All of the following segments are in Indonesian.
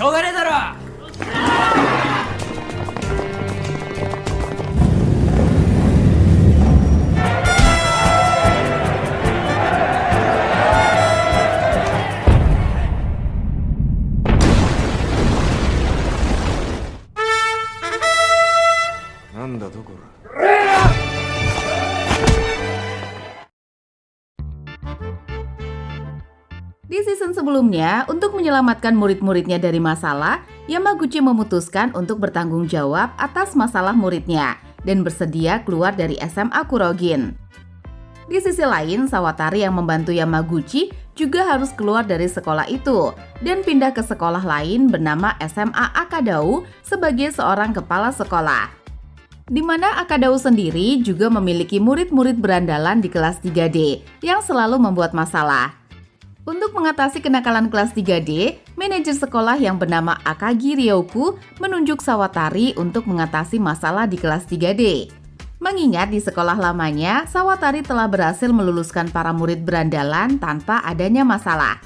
しょうがねえだろ。なんだとこら。Di season sebelumnya, untuk menyelamatkan murid-muridnya dari masalah, Yamaguchi memutuskan untuk bertanggung jawab atas masalah muridnya dan bersedia keluar dari SMA Kurogin. Di sisi lain, Sawatari yang membantu Yamaguchi juga harus keluar dari sekolah itu dan pindah ke sekolah lain bernama SMA Akadao sebagai seorang kepala sekolah. Di mana Akadao sendiri juga memiliki murid-murid berandalan di kelas 3D yang selalu membuat masalah. Untuk mengatasi kenakalan kelas 3D, manajer sekolah yang bernama Akagi Ryoku menunjuk Sawatari untuk mengatasi masalah di kelas 3D. Mengingat di sekolah lamanya, Sawatari telah berhasil meluluskan para murid berandalan tanpa adanya masalah.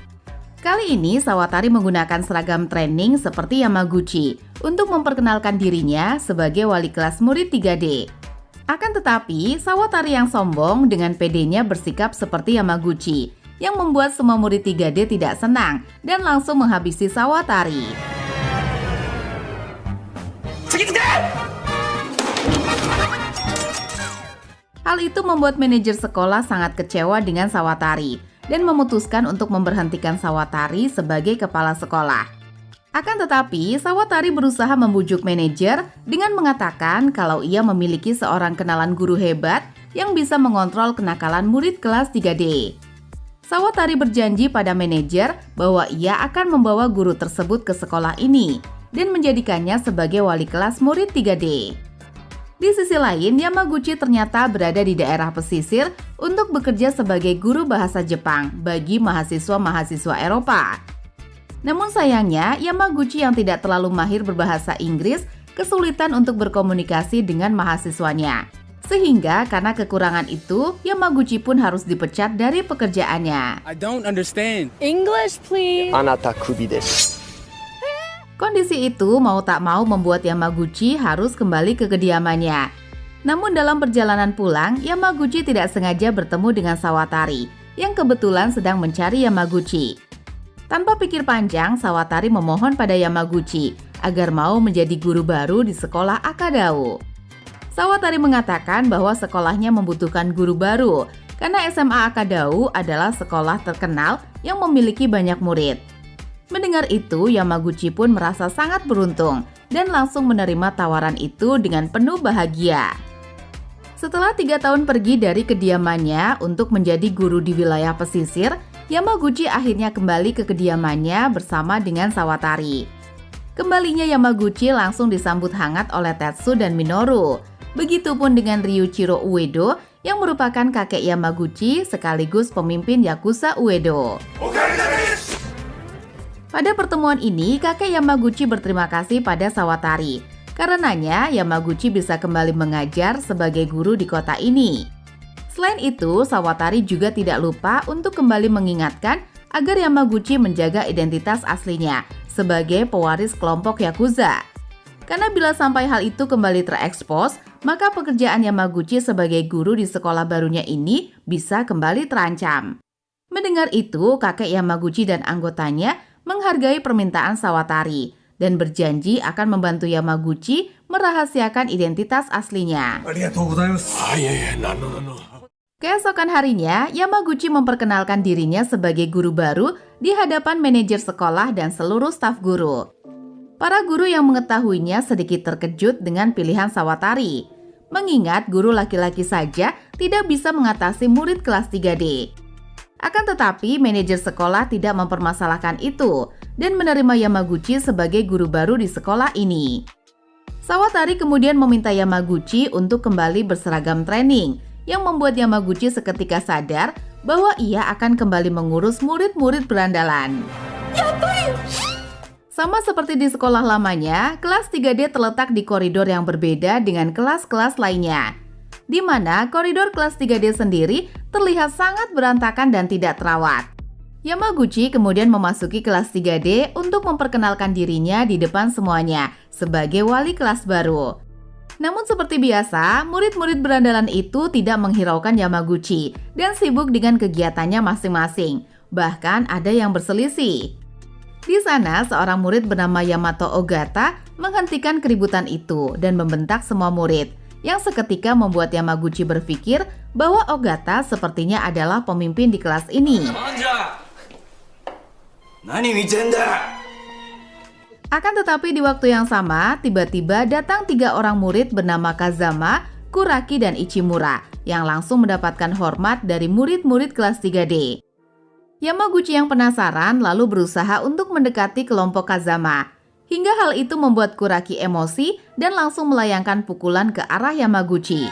Kali ini Sawatari menggunakan seragam training seperti Yamaguchi untuk memperkenalkan dirinya sebagai wali kelas murid 3D. Akan tetapi, Sawatari yang sombong dengan pedenya bersikap seperti Yamaguchi, yang membuat semua murid 3D tidak senang dan langsung menghabisi Sawatari. Hal itu membuat manajer sekolah sangat kecewa dengan Sawatari dan memutuskan untuk memberhentikan Sawatari sebagai kepala sekolah. Akan tetapi, Sawatari berusaha membujuk manajer dengan mengatakan kalau ia memiliki seorang kenalan guru hebat yang bisa mengontrol kenakalan murid kelas 3D. Sawatari berjanji pada manajer bahwa ia akan membawa guru tersebut ke sekolah ini dan menjadikannya sebagai wali kelas murid 3D. Di sisi lain, Yamaguchi ternyata berada di daerah pesisir untuk bekerja sebagai guru bahasa Jepang bagi mahasiswa-mahasiswa Eropa. Namun sayangnya, Yamaguchi yang tidak terlalu mahir berbahasa Inggris kesulitan untuk berkomunikasi dengan mahasiswanya. Sehingga karena kekurangan itu, Yamaguchi pun harus dipecat dari pekerjaannya. I don't understand. English, please. あなたクビです。 Kondisi itu mau tak mau membuat Yamaguchi harus kembali ke kediamannya. Namun dalam perjalanan pulang, Yamaguchi tidak sengaja bertemu dengan Sawatari yang kebetulan sedang mencari Yamaguchi. Tanpa pikir panjang, Sawatari memohon pada Yamaguchi agar mau menjadi guru baru di sekolah Akadao. Sawatari mengatakan bahwa sekolahnya membutuhkan guru baru karena SMA Akadao adalah sekolah terkenal yang memiliki banyak murid. Mendengar itu, Yamaguchi pun merasa sangat beruntung dan langsung menerima tawaran itu dengan penuh bahagia. Setelah 3 tahun pergi dari kediamannya untuk menjadi guru di wilayah pesisir, Yamaguchi akhirnya kembali ke kediamannya bersama dengan Sawatari. Kembalinya Yamaguchi langsung disambut hangat oleh Tetsu dan Minoru. Begitupun dengan Ryuichiro Uedo yang merupakan kakek Yamaguchi sekaligus pemimpin Yakuza Uedo. Pada pertemuan ini, kakek Yamaguchi berterima kasih pada Sawatari. Karenanya, Yamaguchi bisa kembali mengajar sebagai guru di kota ini. Selain itu, Sawatari juga tidak lupa untuk kembali mengingatkan agar Yamaguchi menjaga identitas aslinya sebagai pewaris kelompok Yakuza. Karena bila sampai hal itu kembali terekspos, maka pekerjaan Yamaguchi sebagai guru di sekolah barunya ini bisa kembali terancam. Mendengar itu, kakek Yamaguchi dan anggotanya menghargai permintaan Sawatari dan berjanji akan membantu Yamaguchi merahasiakan identitas aslinya. Keesokan harinya, Yamaguchi memperkenalkan dirinya sebagai guru baru di hadapan manajer sekolah dan seluruh staf guru. Para guru yang mengetahuinya sedikit terkejut dengan pilihan Sawatari, mengingat guru laki-laki saja tidak bisa mengatasi murid kelas 3D. Akan tetapi, manajer sekolah tidak mempermasalahkan itu dan menerima Yamaguchi sebagai guru baru di sekolah ini. Sawatari kemudian meminta Yamaguchi untuk kembali berseragam training, yang membuat Yamaguchi seketika sadar bahwa ia akan kembali mengurus murid-murid berandalan. Sama seperti di sekolah lamanya, kelas 3D terletak di koridor yang berbeda dengan kelas-kelas lainnya, di mana koridor kelas 3D sendiri terlihat sangat berantakan dan tidak terawat. Yamaguchi kemudian memasuki kelas 3D untuk memperkenalkan dirinya di depan semuanya sebagai wali kelas baru. Namun seperti biasa, murid-murid berandalan itu tidak menghiraukan Yamaguchi dan sibuk dengan kegiatannya masing-masing. Bahkan ada yang berselisih. Di sana, seorang murid bernama Yamato Ogata menghentikan keributan itu dan membentak semua murid, yang seketika membuat Yamaguchi berpikir bahwa Ogata sepertinya adalah pemimpin di kelas ini. Akan tetapi di waktu yang sama, tiba-tiba datang 3 orang murid bernama Kazama, Kuraki, dan Ichimura yang langsung mendapatkan hormat dari murid-murid kelas 3D. Yamaguchi yang penasaran lalu berusaha untuk mendekati kelompok Kazama. Hingga hal itu membuat Kuraki emosi dan langsung melayangkan pukulan ke arah Yamaguchi.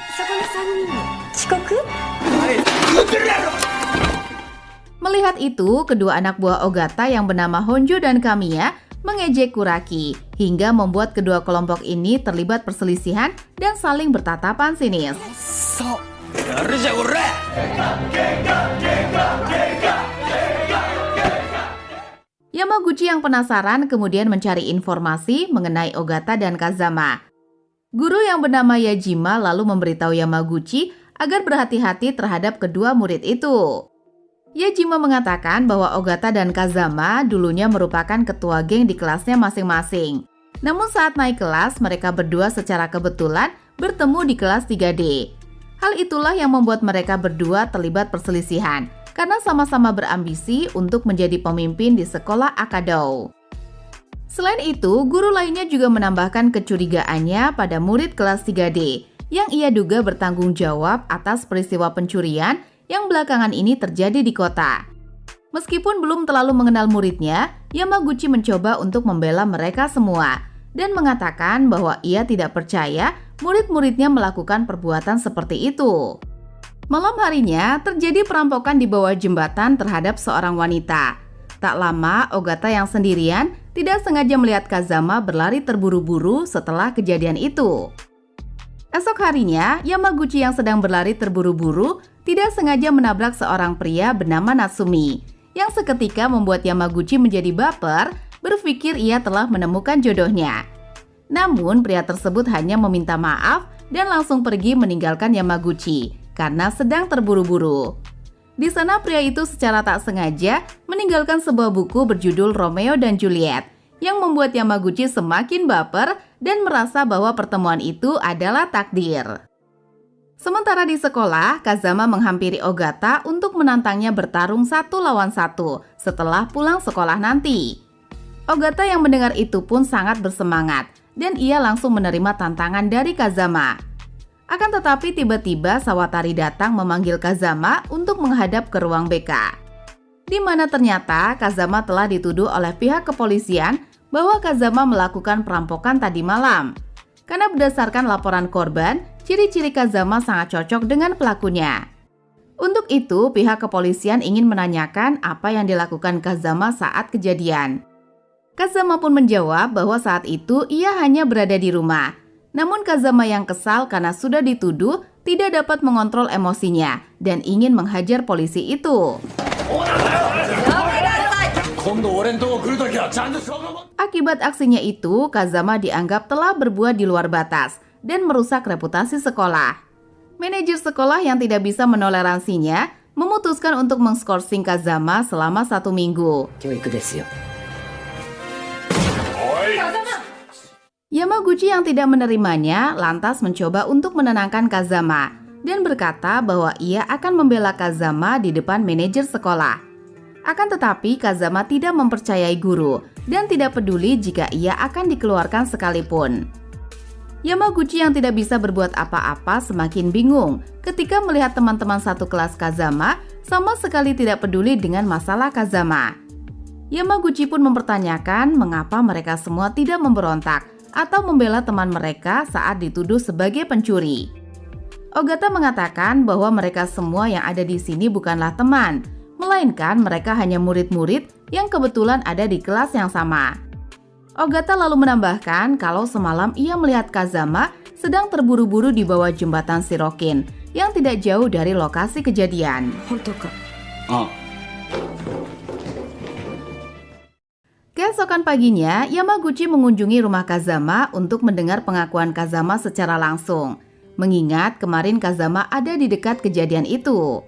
Melihat itu, kedua anak buah Ogata yang bernama Honjo dan Kamiya mengejek Kuraki, hingga membuat kedua kelompok ini terlibat perselisihan dan saling bertatapan sinis. Yamaguchi yang penasaran kemudian mencari informasi mengenai Ogata dan Kazama. Guru yang bernama Yajima lalu memberitahu Yamaguchi agar berhati-hati terhadap kedua murid itu. Yajima mengatakan bahwa Ogata dan Kazama dulunya merupakan ketua geng di kelasnya masing-masing. Namun saat naik kelas, mereka berdua secara kebetulan bertemu di kelas 3D. Hal itulah yang membuat mereka berdua terlibat perselisihan, karena sama-sama berambisi untuk menjadi pemimpin di sekolah Akadou. Selain itu, guru lainnya juga menambahkan kecurigaannya pada murid kelas 3D, yang ia duga bertanggung jawab atas peristiwa pencurian yang belakangan ini terjadi di kota. Meskipun belum terlalu mengenal muridnya, Yamaguchi mencoba untuk membela mereka semua dan mengatakan bahwa ia tidak percaya murid-muridnya melakukan perbuatan seperti itu. Malam harinya, terjadi perampokan di bawah jembatan terhadap seorang wanita. Tak lama, Ogata yang sendirian tidak sengaja melihat Kazama berlari terburu-buru setelah kejadian itu. Esok harinya, Yamaguchi yang sedang berlari terburu-buru tidak sengaja menabrak seorang pria bernama Natsumi, yang seketika membuat Yamaguchi menjadi baper, berpikir ia telah menemukan jodohnya. Namun, pria tersebut hanya meminta maaf dan langsung pergi meninggalkan Yamaguchi karena sedang terburu-buru. Di sana pria itu secara tak sengaja meninggalkan sebuah buku berjudul Romeo dan Juliet yang membuat Yamaguchi semakin baper dan merasa bahwa pertemuan itu adalah takdir. Sementara di sekolah, Kazama menghampiri Ogata untuk menantangnya bertarung 1 lawan 1 setelah pulang sekolah nanti. Ogata yang mendengar itu pun sangat bersemangat dan ia langsung menerima tantangan dari Kazama. Akan tetapi tiba-tiba Sawatari datang memanggil Kazama untuk menghadap ke ruang BK. Di mana ternyata Kazama telah dituduh oleh pihak kepolisian bahwa Kazama melakukan perampokan tadi malam. Karena berdasarkan laporan korban, ciri-ciri Kazama sangat cocok dengan pelakunya. Untuk itu, pihak kepolisian ingin menanyakan apa yang dilakukan Kazama saat kejadian. Kazama pun menjawab bahwa saat itu ia hanya berada di rumah. Namun Kazama yang kesal karena sudah dituduh tidak dapat mengontrol emosinya dan ingin menghajar polisi itu. Akibat aksinya itu, Kazama dianggap telah berbuat di luar batas dan merusak reputasi sekolah. Manajer sekolah yang tidak bisa menoleransinya memutuskan untuk mengskorsing Kazama selama 1 minggu. Yamaguchi yang tidak menerimanya lantas mencoba untuk menenangkan Kazama dan berkata bahwa ia akan membela Kazama di depan manajer sekolah. Akan tetapi Kazama tidak mempercayai guru dan tidak peduli jika ia akan dikeluarkan sekalipun. Yamaguchi yang tidak bisa berbuat apa-apa semakin bingung ketika melihat teman-teman satu kelas Kazama sama sekali tidak peduli dengan masalah Kazama. Yamaguchi pun mempertanyakan mengapa mereka semua tidak memberontak atau membela teman mereka saat dituduh sebagai pencuri. Ogata mengatakan bahwa mereka semua yang ada di sini bukanlah teman, melainkan mereka hanya murid-murid yang kebetulan ada di kelas yang sama. Ogata lalu menambahkan kalau semalam ia melihat Kazama sedang terburu-buru di bawah jembatan Shirokin yang tidak jauh dari lokasi kejadian. Keesokan paginya, Yamaguchi mengunjungi rumah Kazama untuk mendengar pengakuan Kazama secara langsung. Mengingat kemarin Kazama ada di dekat kejadian itu.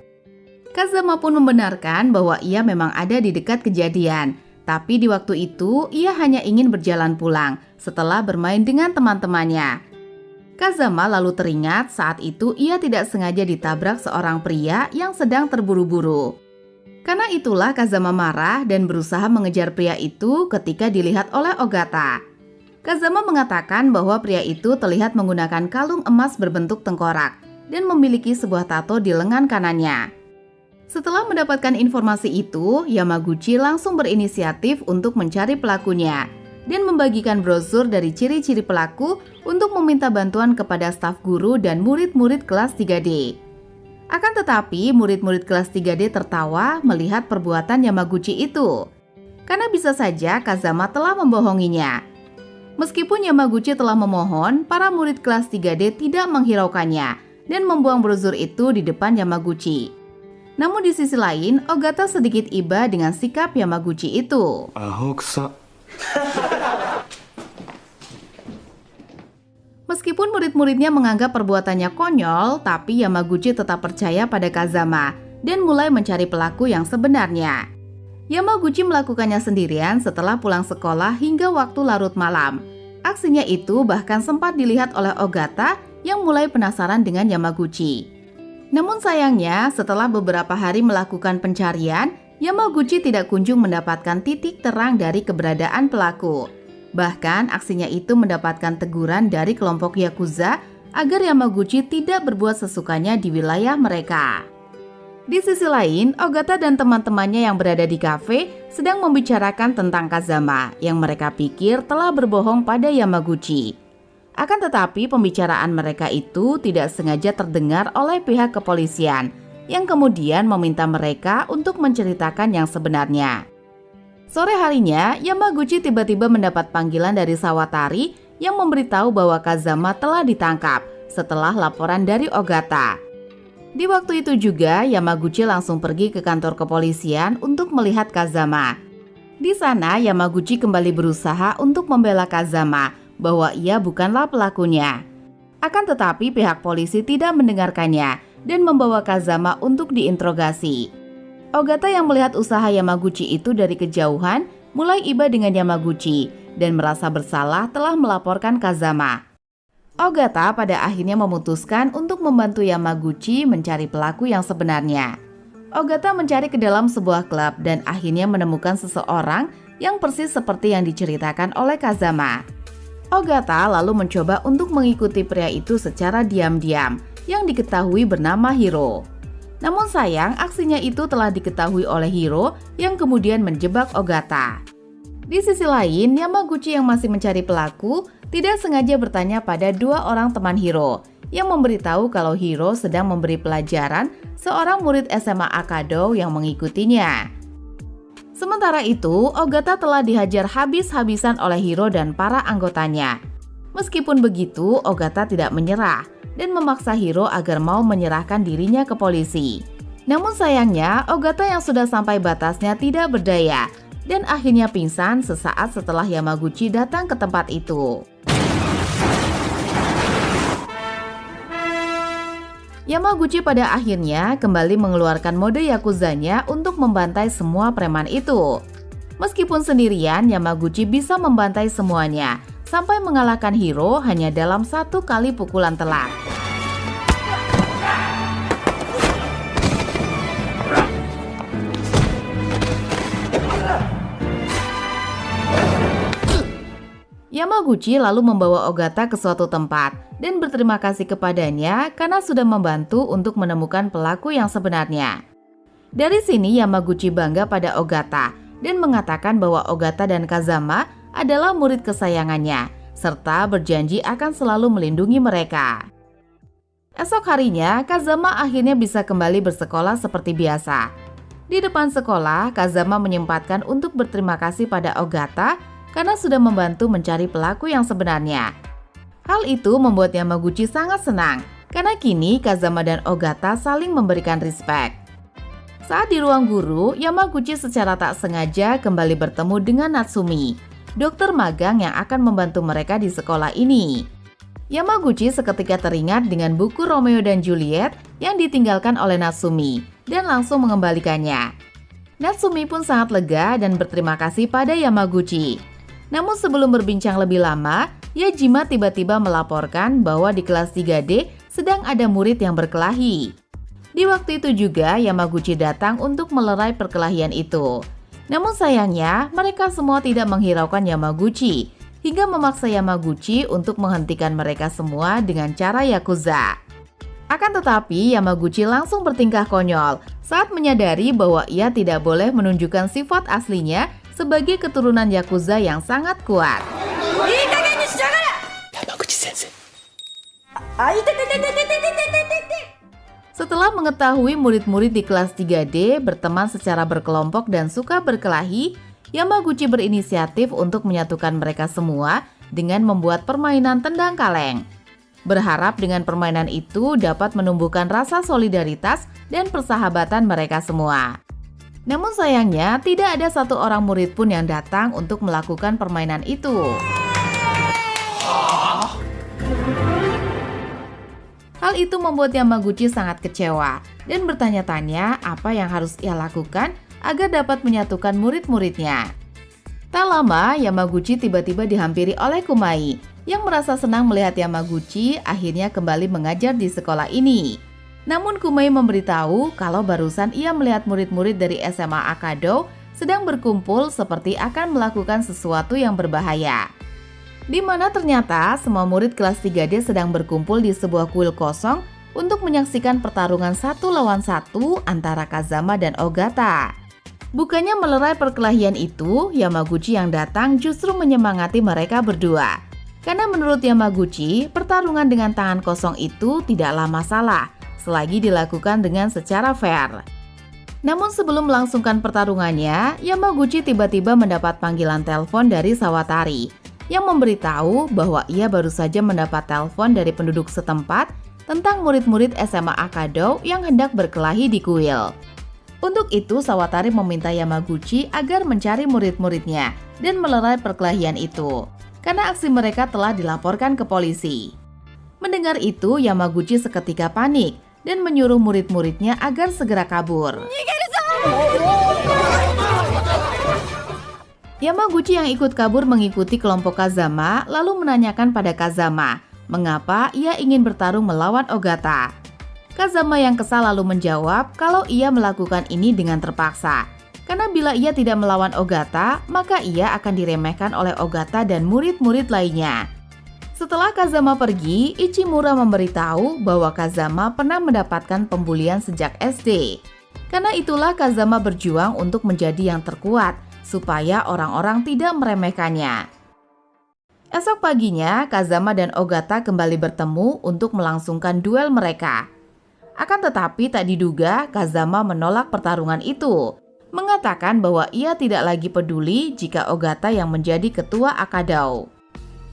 Kazama pun membenarkan bahwa ia memang ada di dekat kejadian. Tapi di waktu itu, ia hanya ingin berjalan pulang setelah bermain dengan teman-temannya. Kazama lalu teringat saat itu ia tidak sengaja ditabrak seorang pria yang sedang terburu-buru. Karena itulah Kazama marah dan berusaha mengejar pria itu ketika dilihat oleh Ogata. Kazama mengatakan bahwa pria itu terlihat menggunakan kalung emas berbentuk tengkorak dan memiliki sebuah tato di lengan kanannya. Setelah mendapatkan informasi itu, Yamaguchi langsung berinisiatif untuk mencari pelakunya dan membagikan brosur dari ciri-ciri pelaku untuk meminta bantuan kepada staf guru dan murid-murid kelas 3D. Akan tetapi, murid-murid kelas 3D tertawa melihat perbuatan Yamaguchi itu, karena bisa saja Kazama telah membohonginya. Meskipun Yamaguchi telah memohon, para murid kelas 3D tidak menghiraukannya dan membuang brosur itu di depan Yamaguchi. Namun di sisi lain, Ogata sedikit iba dengan sikap Yamaguchi itu. Ahoksa. Meskipun murid-muridnya menganggap perbuatannya konyol, tapi Yamaguchi tetap percaya pada Kazama dan mulai mencari pelaku yang sebenarnya. Yamaguchi melakukannya sendirian setelah pulang sekolah hingga waktu larut malam. Aksinya itu bahkan sempat dilihat oleh Ogata yang mulai penasaran dengan Yamaguchi. Namun sayangnya, setelah beberapa hari melakukan pencarian, Yamaguchi tidak kunjung mendapatkan titik terang dari keberadaan pelaku. Bahkan aksinya itu mendapatkan teguran dari kelompok Yakuza agar Yamaguchi tidak berbuat sesukanya di wilayah mereka. Di sisi lain, Ogata dan teman-temannya yang berada di kafe sedang membicarakan tentang Kazama yang mereka pikir telah berbohong pada Yamaguchi. Akan tetapi pembicaraan mereka itu tidak sengaja terdengar oleh pihak kepolisian yang kemudian meminta mereka untuk menceritakan yang sebenarnya. Sore harinya, Yamaguchi tiba-tiba mendapat panggilan dari Sawatari yang memberitahu bahwa Kazama telah ditangkap setelah laporan dari Ogata. Di waktu itu juga, Yamaguchi langsung pergi ke kantor kepolisian untuk melihat Kazama. Di sana, Yamaguchi kembali berusaha untuk membela Kazama bahwa ia bukanlah pelakunya. Akan tetapi pihak polisi tidak mendengarkannya dan membawa Kazama untuk diinterogasi. Ogata yang melihat usaha Yamaguchi itu dari kejauhan mulai iba dengan Yamaguchi dan merasa bersalah telah melaporkan Kazama. Ogata pada akhirnya memutuskan untuk membantu Yamaguchi mencari pelaku yang sebenarnya. Ogata mencari ke dalam sebuah klub dan akhirnya menemukan seseorang yang persis seperti yang diceritakan oleh Kazama. Ogata lalu mencoba untuk mengikuti pria itu secara diam-diam yang diketahui bernama Hiro. Namun sayang, aksinya itu telah diketahui oleh Hiro yang kemudian menjebak Ogata. Di sisi lain, Yamaguchi yang masih mencari pelaku tidak sengaja bertanya pada dua orang teman Hiro yang memberitahu kalau Hiro sedang memberi pelajaran seorang murid SMA Akado yang mengikutinya. Sementara itu, Ogata telah dihajar habis-habisan oleh Hiro dan para anggotanya. Meskipun begitu, Ogata tidak menyerah dan memaksa Hiro agar mau menyerahkan dirinya ke polisi. Namun sayangnya, Ogata yang sudah sampai batasnya tidak berdaya dan akhirnya pingsan sesaat setelah Yamaguchi datang ke tempat itu. Yamaguchi pada akhirnya kembali mengeluarkan mode Yakuzanya untuk membantai semua preman itu. Meskipun sendirian, Yamaguchi bisa membantai semuanya, sampai mengalahkan Hiro hanya dalam satu kali pukulan telak. Yamaguchi lalu membawa Ogata ke suatu tempat dan berterima kasih kepadanya karena sudah membantu untuk menemukan pelaku yang sebenarnya. Dari sini Yamaguchi bangga pada Ogata dan mengatakan bahwa Ogata dan Kazama adalah murid kesayangannya serta berjanji akan selalu melindungi mereka. Esok harinya, Kazama akhirnya bisa kembali bersekolah seperti biasa. Di depan sekolah, Kazama menyempatkan untuk berterima kasih pada Ogata karena sudah membantu mencari pelaku yang sebenarnya. Hal itu membuat Yamaguchi sangat senang, karena kini Kazama dan Ogata saling memberikan respek. Saat di ruang guru, Yamaguchi secara tak sengaja kembali bertemu dengan Natsumi, dokter magang yang akan membantu mereka di sekolah ini. Yamaguchi seketika teringat dengan buku Romeo dan Juliet yang ditinggalkan oleh Natsumi dan langsung mengembalikannya. Natsumi pun sangat lega dan berterima kasih pada Yamaguchi. Namun sebelum berbincang lebih lama, Yajima tiba-tiba melaporkan bahwa di kelas 3D sedang ada murid yang berkelahi. Di waktu itu juga Yamaguchi datang untuk melerai perkelahian itu. Namun sayangnya mereka semua tidak menghiraukan Yamaguchi hingga memaksa Yamaguchi untuk menghentikan mereka semua dengan cara Yakuza. Akan tetapi Yamaguchi langsung bertingkah konyol saat menyadari bahwa ia tidak boleh menunjukkan sifat aslinya sebagai keturunan Yakuza yang sangat kuat. Setelah mengetahui murid-murid di kelas 3D berteman secara berkelompok dan suka berkelahi, Yamaguchi berinisiatif untuk menyatukan mereka semua dengan membuat permainan tendang kaleng. Berharap dengan permainan itu dapat menumbuhkan rasa solidaritas dan persahabatan mereka semua. Namun sayangnya tidak ada satu orang murid pun yang datang untuk melakukan permainan itu. Hal itu membuat Yamaguchi sangat kecewa dan bertanya-tanya apa yang harus ia lakukan agar dapat menyatukan murid-muridnya. Tak lama, Yamaguchi tiba-tiba dihampiri oleh Kumai yang merasa senang melihat Yamaguchi akhirnya kembali mengajar di sekolah ini. Namun Kumai memberitahu kalau barusan ia melihat murid-murid dari SMA Akado sedang berkumpul seperti akan melakukan sesuatu yang berbahaya. Di mana ternyata semua murid kelas 3D sedang berkumpul di sebuah kuil kosong untuk menyaksikan pertarungan 1 lawan 1 antara Kazama dan Ogata. Bukannya melerai perkelahian itu, Yamaguchi yang datang justru menyemangati mereka berdua. Karena menurut Yamaguchi, pertarungan dengan tangan kosong itu tidaklah masalah selagi dilakukan dengan secara fair. Namun sebelum melangsungkan pertarungannya, Yamaguchi tiba-tiba mendapat panggilan telepon dari Sawatari yang memberitahu bahwa ia baru saja mendapat telepon dari penduduk setempat tentang murid-murid SMA Akado yang hendak berkelahi di kuil. Untuk itu, Sawatari meminta Yamaguchi agar mencari murid-muridnya dan melerai perkelahian itu, karena aksi mereka telah dilaporkan ke polisi. Mendengar itu, Yamaguchi seketika panik dan menyuruh murid-muridnya agar segera kabur. Yamaguchi yang ikut kabur mengikuti kelompok Kazama lalu menanyakan pada Kazama mengapa ia ingin bertarung melawan Ogata. Kazama yang kesal lalu menjawab kalau ia melakukan ini dengan terpaksa, karena bila ia tidak melawan Ogata, maka ia akan diremehkan oleh Ogata dan murid-murid lainnya. Setelah Kazama pergi, Ichimura memberitahu bahwa Kazama pernah mendapatkan pembulian sejak SD. Karena itulah Kazama berjuang untuk menjadi yang terkuat, supaya orang-orang tidak meremehkannya. Esok paginya, Kazama dan Ogata kembali bertemu untuk melangsungkan duel mereka. Akan tetapi tak diduga, Kazama menolak pertarungan itu, mengatakan bahwa ia tidak lagi peduli jika Ogata yang menjadi ketua Akado.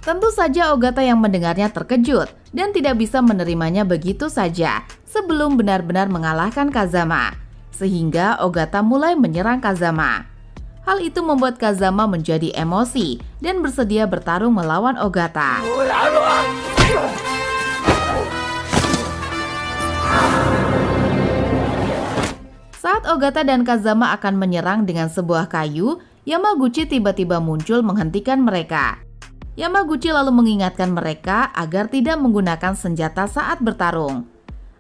Tentu saja Ogata yang mendengarnya terkejut dan tidak bisa menerimanya begitu saja sebelum benar-benar mengalahkan Kazama, sehingga Ogata mulai menyerang Kazama. Hal itu membuat Kazama menjadi emosi dan bersedia bertarung melawan Ogata. Saat Ogata dan Kazama akan menyerang dengan sebuah kayu, Yamaguchi tiba-tiba muncul menghentikan mereka. Yamaguchi lalu mengingatkan mereka agar tidak menggunakan senjata saat bertarung.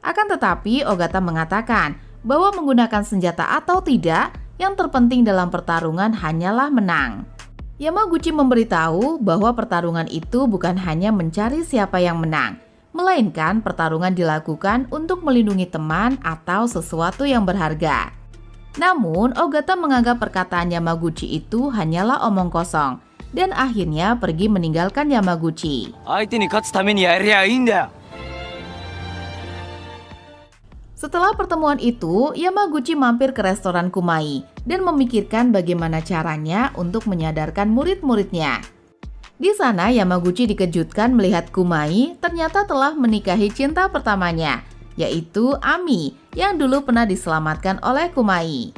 Akan tetapi Ogata mengatakan bahwa menggunakan senjata atau tidak, yang terpenting dalam pertarungan hanyalah menang. Yamaguchi memberitahu bahwa pertarungan itu bukan hanya mencari siapa yang menang, melainkan pertarungan dilakukan untuk melindungi teman atau sesuatu yang berharga. Namun, Ogata menganggap perkataan Yamaguchi itu hanyalah omong kosong, dan akhirnya pergi meninggalkan Yamaguchi. Setelah pertemuan itu, Yamaguchi mampir ke restoran Kumai dan memikirkan bagaimana caranya untuk menyadarkan murid-muridnya. Di sana, Yamaguchi dikejutkan melihat Kumai ternyata telah menikahi cinta pertamanya, yaitu Ami yang dulu pernah diselamatkan oleh Kumai.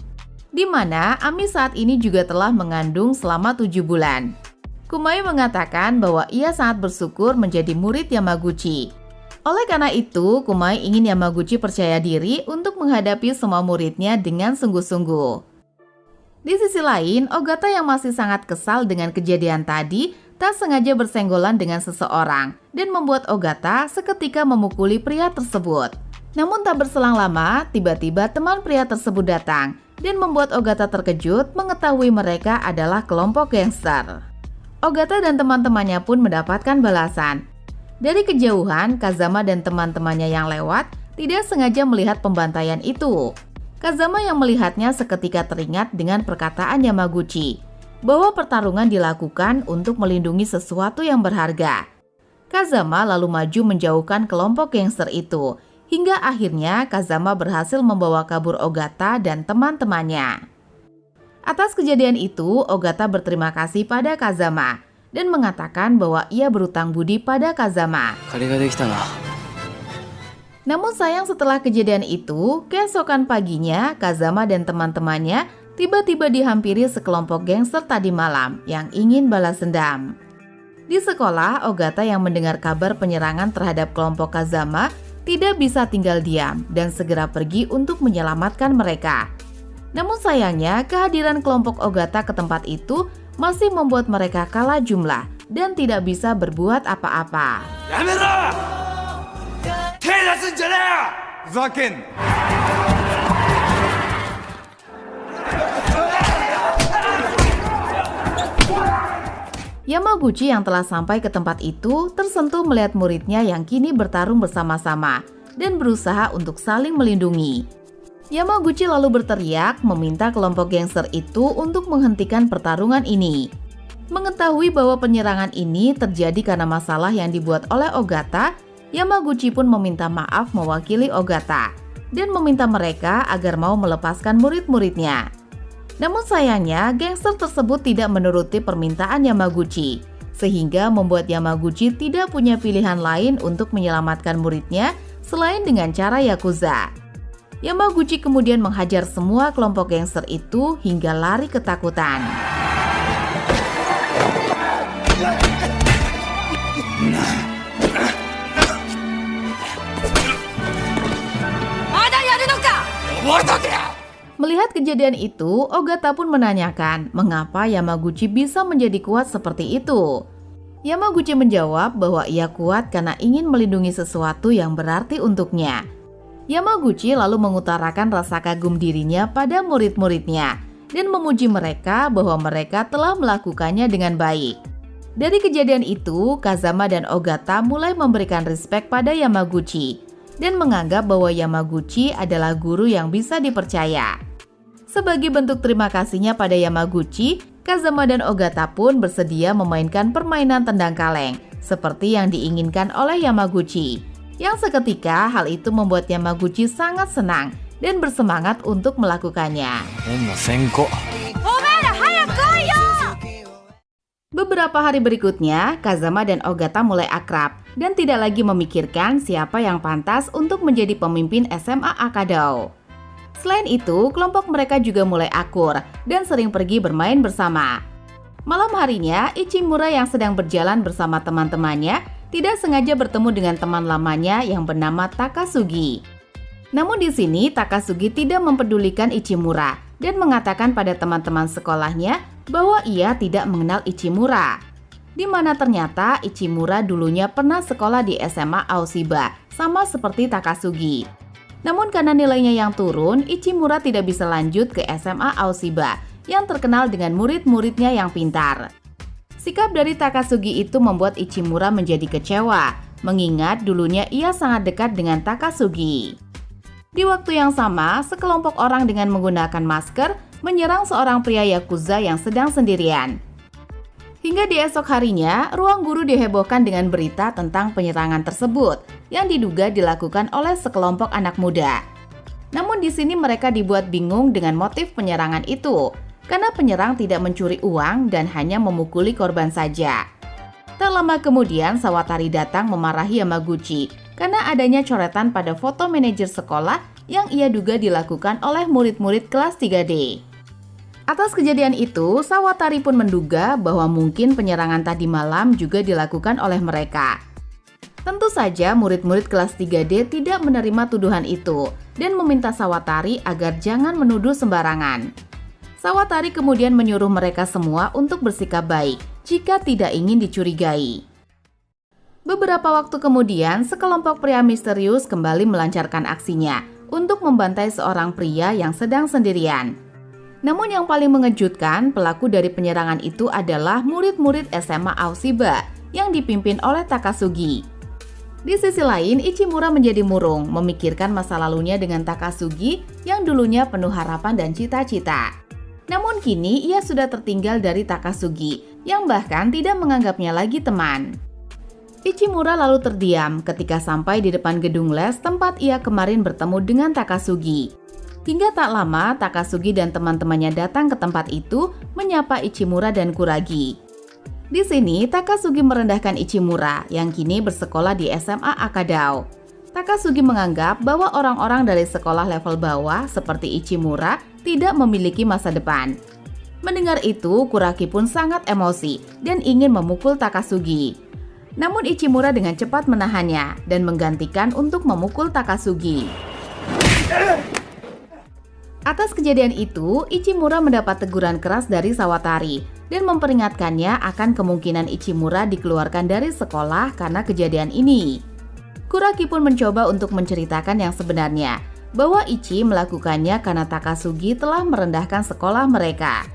Di mana Ami saat ini juga telah mengandung selama 7 bulan. Kumai mengatakan bahwa ia sangat bersyukur menjadi murid Yamaguchi. Oleh karena itu, Kumai ingin Yamaguchi percaya diri untuk menghadapi semua muridnya dengan sungguh-sungguh. Di sisi lain, Ogata yang masih sangat kesal dengan kejadian tadi tak sengaja bersenggolan dengan seseorang dan membuat Ogata seketika memukuli pria tersebut. Namun tak berselang lama, tiba-tiba teman pria tersebut datang dan membuat Ogata terkejut mengetahui mereka adalah kelompok gangster. Ogata dan teman-temannya pun mendapatkan balasan. Dari kejauhan, Kazama dan teman-temannya yang lewat tidak sengaja melihat pembantaian itu. Kazama yang melihatnya seketika teringat dengan perkataan Yamaguchi bahwa pertarungan dilakukan untuk melindungi sesuatu yang berharga. Kazama lalu maju menjauhkan kelompok gangster itu, hingga akhirnya Kazama berhasil membawa kabur Ogata dan teman-temannya. Atas kejadian itu, Ogata berterima kasih pada Kazama dan mengatakan bahwa ia berutang budi pada Kazama. Namun sayang setelah kejadian itu, keesokan paginya Kazama dan teman-temannya tiba-tiba dihampiri sekelompok gangster tadi malam yang ingin balas dendam. Di sekolah, Ogata yang mendengar kabar penyerangan terhadap kelompok Kazama tidak bisa tinggal diam dan segera pergi untuk menyelamatkan mereka. Namun sayangnya, kehadiran kelompok Ogata ke tempat itu masih membuat mereka kalah jumlah dan tidak bisa berbuat apa-apa. Yamaguchi yang telah sampai ke tempat itu tersentuh melihat muridnya yang kini bertarung bersama-sama dan berusaha untuk saling melindungi. Yamaguchi lalu berteriak meminta kelompok gangster itu untuk menghentikan pertarungan ini. Mengetahui bahwa penyerangan ini terjadi karena masalah yang dibuat oleh Ogata, Yamaguchi pun meminta maaf mewakili Ogata dan meminta mereka agar mau melepaskan murid-muridnya. Namun sayangnya, gangster tersebut tidak menuruti permintaan Yamaguchi, sehingga membuat Yamaguchi tidak punya pilihan lain untuk menyelamatkan muridnya selain dengan cara Yakuza. Yamaguchi kemudian menghajar semua kelompok gangster itu hingga lari ketakutan. Melihat kejadian itu, Ogata pun menanyakan mengapa Yamaguchi bisa menjadi kuat seperti itu. Yamaguchi menjawab bahwa ia kuat karena ingin melindungi sesuatu yang berarti untuknya. Yamaguchi lalu mengutarakan rasa kagum dirinya pada murid-muridnya dan memuji mereka bahwa mereka telah melakukannya dengan baik. Dari kejadian itu, Kazama dan Ogata mulai memberikan respek pada Yamaguchi dan menganggap bahwa Yamaguchi adalah guru yang bisa dipercaya. Sebagai bentuk terima kasihnya pada Yamaguchi, Kazama dan Ogata pun bersedia memainkan permainan tendang kaleng seperti yang diinginkan oleh Yamaguchi. Yang seketika hal itu membuat Yamaguchi sangat senang dan bersemangat untuk melakukannya. Beberapa hari berikutnya, Kazama dan Ogata mulai akrab dan tidak lagi memikirkan siapa yang pantas untuk menjadi pemimpin SMA Akadao. Selain itu, kelompok mereka juga mulai akur dan sering pergi bermain bersama. Malam harinya, Ichimura yang sedang berjalan bersama teman-temannya tidak sengaja bertemu dengan teman lamanya yang bernama Takasugi. Namun di sini Takasugi tidak mempedulikan Ichimura dan mengatakan pada teman-teman sekolahnya bahwa ia tidak mengenal Ichimura. Di mana ternyata Ichimura dulunya pernah sekolah di SMA Aoshiba, sama seperti Takasugi. Namun karena nilainya yang turun, Ichimura tidak bisa lanjut ke SMA Aoshiba yang terkenal dengan murid-muridnya yang pintar. Sikap dari Takasugi itu membuat Ichimura menjadi kecewa, mengingat dulunya ia sangat dekat dengan Takasugi. Di waktu yang sama, sekelompok orang dengan menggunakan masker menyerang seorang pria Yakuza yang sedang sendirian. Hingga di esok harinya, ruang guru dihebohkan dengan berita tentang penyerangan tersebut yang diduga dilakukan oleh sekelompok anak muda. Namun di sini mereka dibuat bingung dengan motif penyerangan itu, karena penyerang tidak mencuri uang dan hanya memukuli korban saja. Tak lama kemudian, Sawatari datang memarahi Yamaguchi karena adanya coretan pada foto manajer sekolah yang ia duga dilakukan oleh murid-murid kelas 3D. Atas kejadian itu, Sawatari pun menduga bahwa mungkin penyerangan tadi malam juga dilakukan oleh mereka. Tentu saja murid-murid kelas 3D tidak menerima tuduhan itu dan meminta Sawatari agar jangan menuduh sembarangan. Sawatari kemudian menyuruh mereka semua untuk bersikap baik jika tidak ingin dicurigai. Beberapa waktu kemudian, sekelompok pria misterius kembali melancarkan aksinya untuk membantai seorang pria yang sedang sendirian. Namun yang paling mengejutkan, pelaku dari penyerangan itu adalah murid-murid SMA Aoshiba yang dipimpin oleh Takasugi. Di sisi lain, Ichimura menjadi murung memikirkan masa lalunya dengan Takasugi yang dulunya penuh harapan dan cita-cita. Namun kini ia sudah tertinggal dari Takasugi yang bahkan tidak menganggapnya lagi teman. Ichimura lalu terdiam ketika sampai di depan gedung les tempat ia kemarin bertemu dengan Takasugi. Hingga tak lama, Takasugi dan teman-temannya datang ke tempat itu menyapa Ichimura dan Kuragi. Di sini, Takasugi merendahkan Ichimura yang kini bersekolah di SMA Akadao. Takasugi menganggap bahwa orang-orang dari sekolah level bawah seperti Ichimura tidak memiliki masa depan. Mendengar itu, Kuragi pun sangat emosi dan ingin memukul Takasugi. Namun Ichimura dengan cepat menahannya dan menggantikan untuk memukul Takasugi. Atas kejadian itu, Ichimura mendapat teguran keras dari Sawatari dan memperingatkannya akan kemungkinan Ichimura dikeluarkan dari sekolah karena kejadian ini. Kuragi pun mencoba untuk menceritakan yang sebenarnya, bahwa Ichi melakukannya karena Takasugi telah merendahkan sekolah mereka.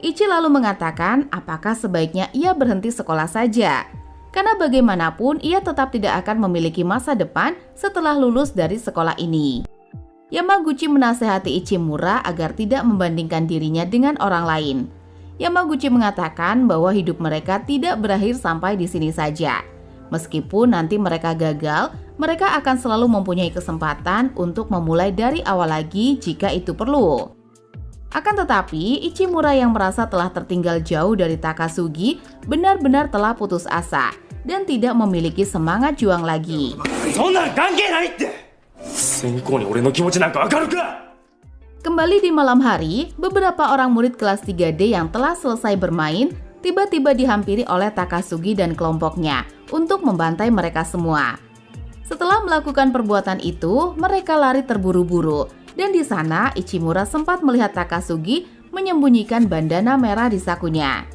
Ichi lalu mengatakan apakah sebaiknya ia berhenti sekolah saja, karena bagaimanapun ia tetap tidak akan memiliki masa depan setelah lulus dari sekolah ini. Yamaguchi menasehati Ichimura agar tidak membandingkan dirinya dengan orang lain. Yamaguchi mengatakan bahwa hidup mereka tidak berakhir sampai di sini saja. Meskipun nanti mereka gagal, mereka akan selalu mempunyai kesempatan untuk memulai dari awal lagi jika itu perlu. Akan tetapi, Ichimura yang merasa telah tertinggal jauh dari Takasugi benar-benar telah putus asa dan tidak memiliki semangat juang lagi. Kembali di malam hari, beberapa orang murid kelas 3D yang telah selesai bermain tiba-tiba dihampiri oleh Takasugi dan kelompoknya untuk membantai mereka semua. Setelah melakukan perbuatan itu, mereka lari terburu-buru dan di sana Ichimura sempat melihat Takasugi menyembunyikan bandana merah di sakunya.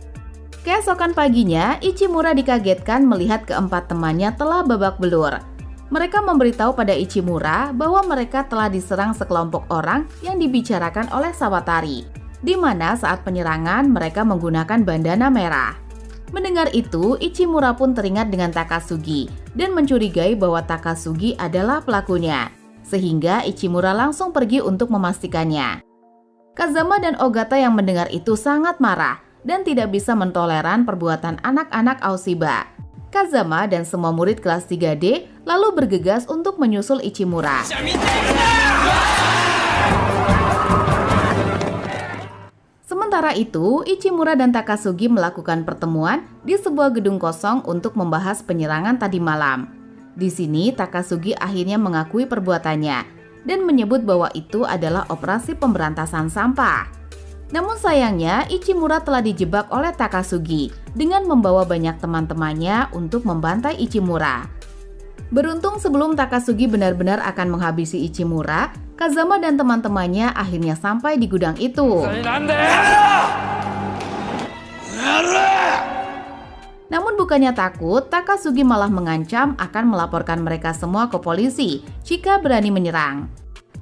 Keesokan paginya, Ichimura dikagetkan melihat keempat temannya telah babak belur. Mereka memberitahu pada Ichimura bahwa mereka telah diserang sekelompok orang yang dibicarakan oleh Sawatari, di mana saat penyerangan mereka menggunakan bandana merah. Mendengar itu, Ichimura pun teringat dengan Takasugi dan mencurigai bahwa Takasugi adalah pelakunya, sehingga Ichimura langsung pergi untuk memastikannya. Kazama dan Ogata yang mendengar itu sangat marah dan tidak bisa mentoleran perbuatan anak-anak Aoshiba. Kazama dan semua murid kelas 3D lalu bergegas untuk menyusul Ichimura. Sementara itu, Ichimura dan Takasugi melakukan pertemuan di sebuah gedung kosong untuk membahas penyerangan tadi malam. Di sini, Takasugi akhirnya mengakui perbuatannya dan menyebut bahwa itu adalah operasi pemberantasan sampah. Namun sayangnya, Ichimura telah dijebak oleh Takasugi dengan membawa banyak teman-temannya untuk membantai Ichimura. Beruntung sebelum Takasugi benar-benar akan menghabisi Ichimura, Kazama dan teman-temannya akhirnya sampai di gudang itu. Namun bukannya takut, Takasugi malah mengancam akan melaporkan mereka semua ke polisi jika berani menyerang.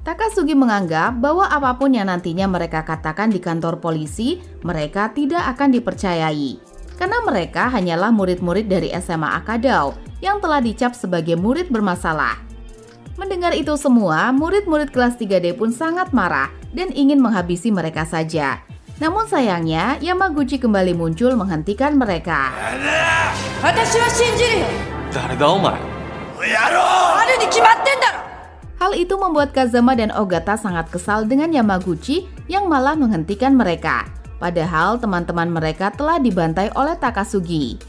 Takasugi menganggap bahwa apapun yang nantinya mereka katakan di kantor polisi, mereka tidak akan dipercayai. Karena mereka hanyalah murid-murid dari SMA Akadao yang telah dicap sebagai murid bermasalah. Mendengar itu semua, murid-murid kelas 3D pun sangat marah dan ingin menghabisi mereka saja. Namun sayangnya, Yamaguchi kembali muncul menghentikan mereka. Hal itu membuat Kazama dan Ogata sangat kesal dengan Yamaguchi yang malah menghentikan mereka. Padahal teman-teman mereka telah dibantai oleh Takasugi.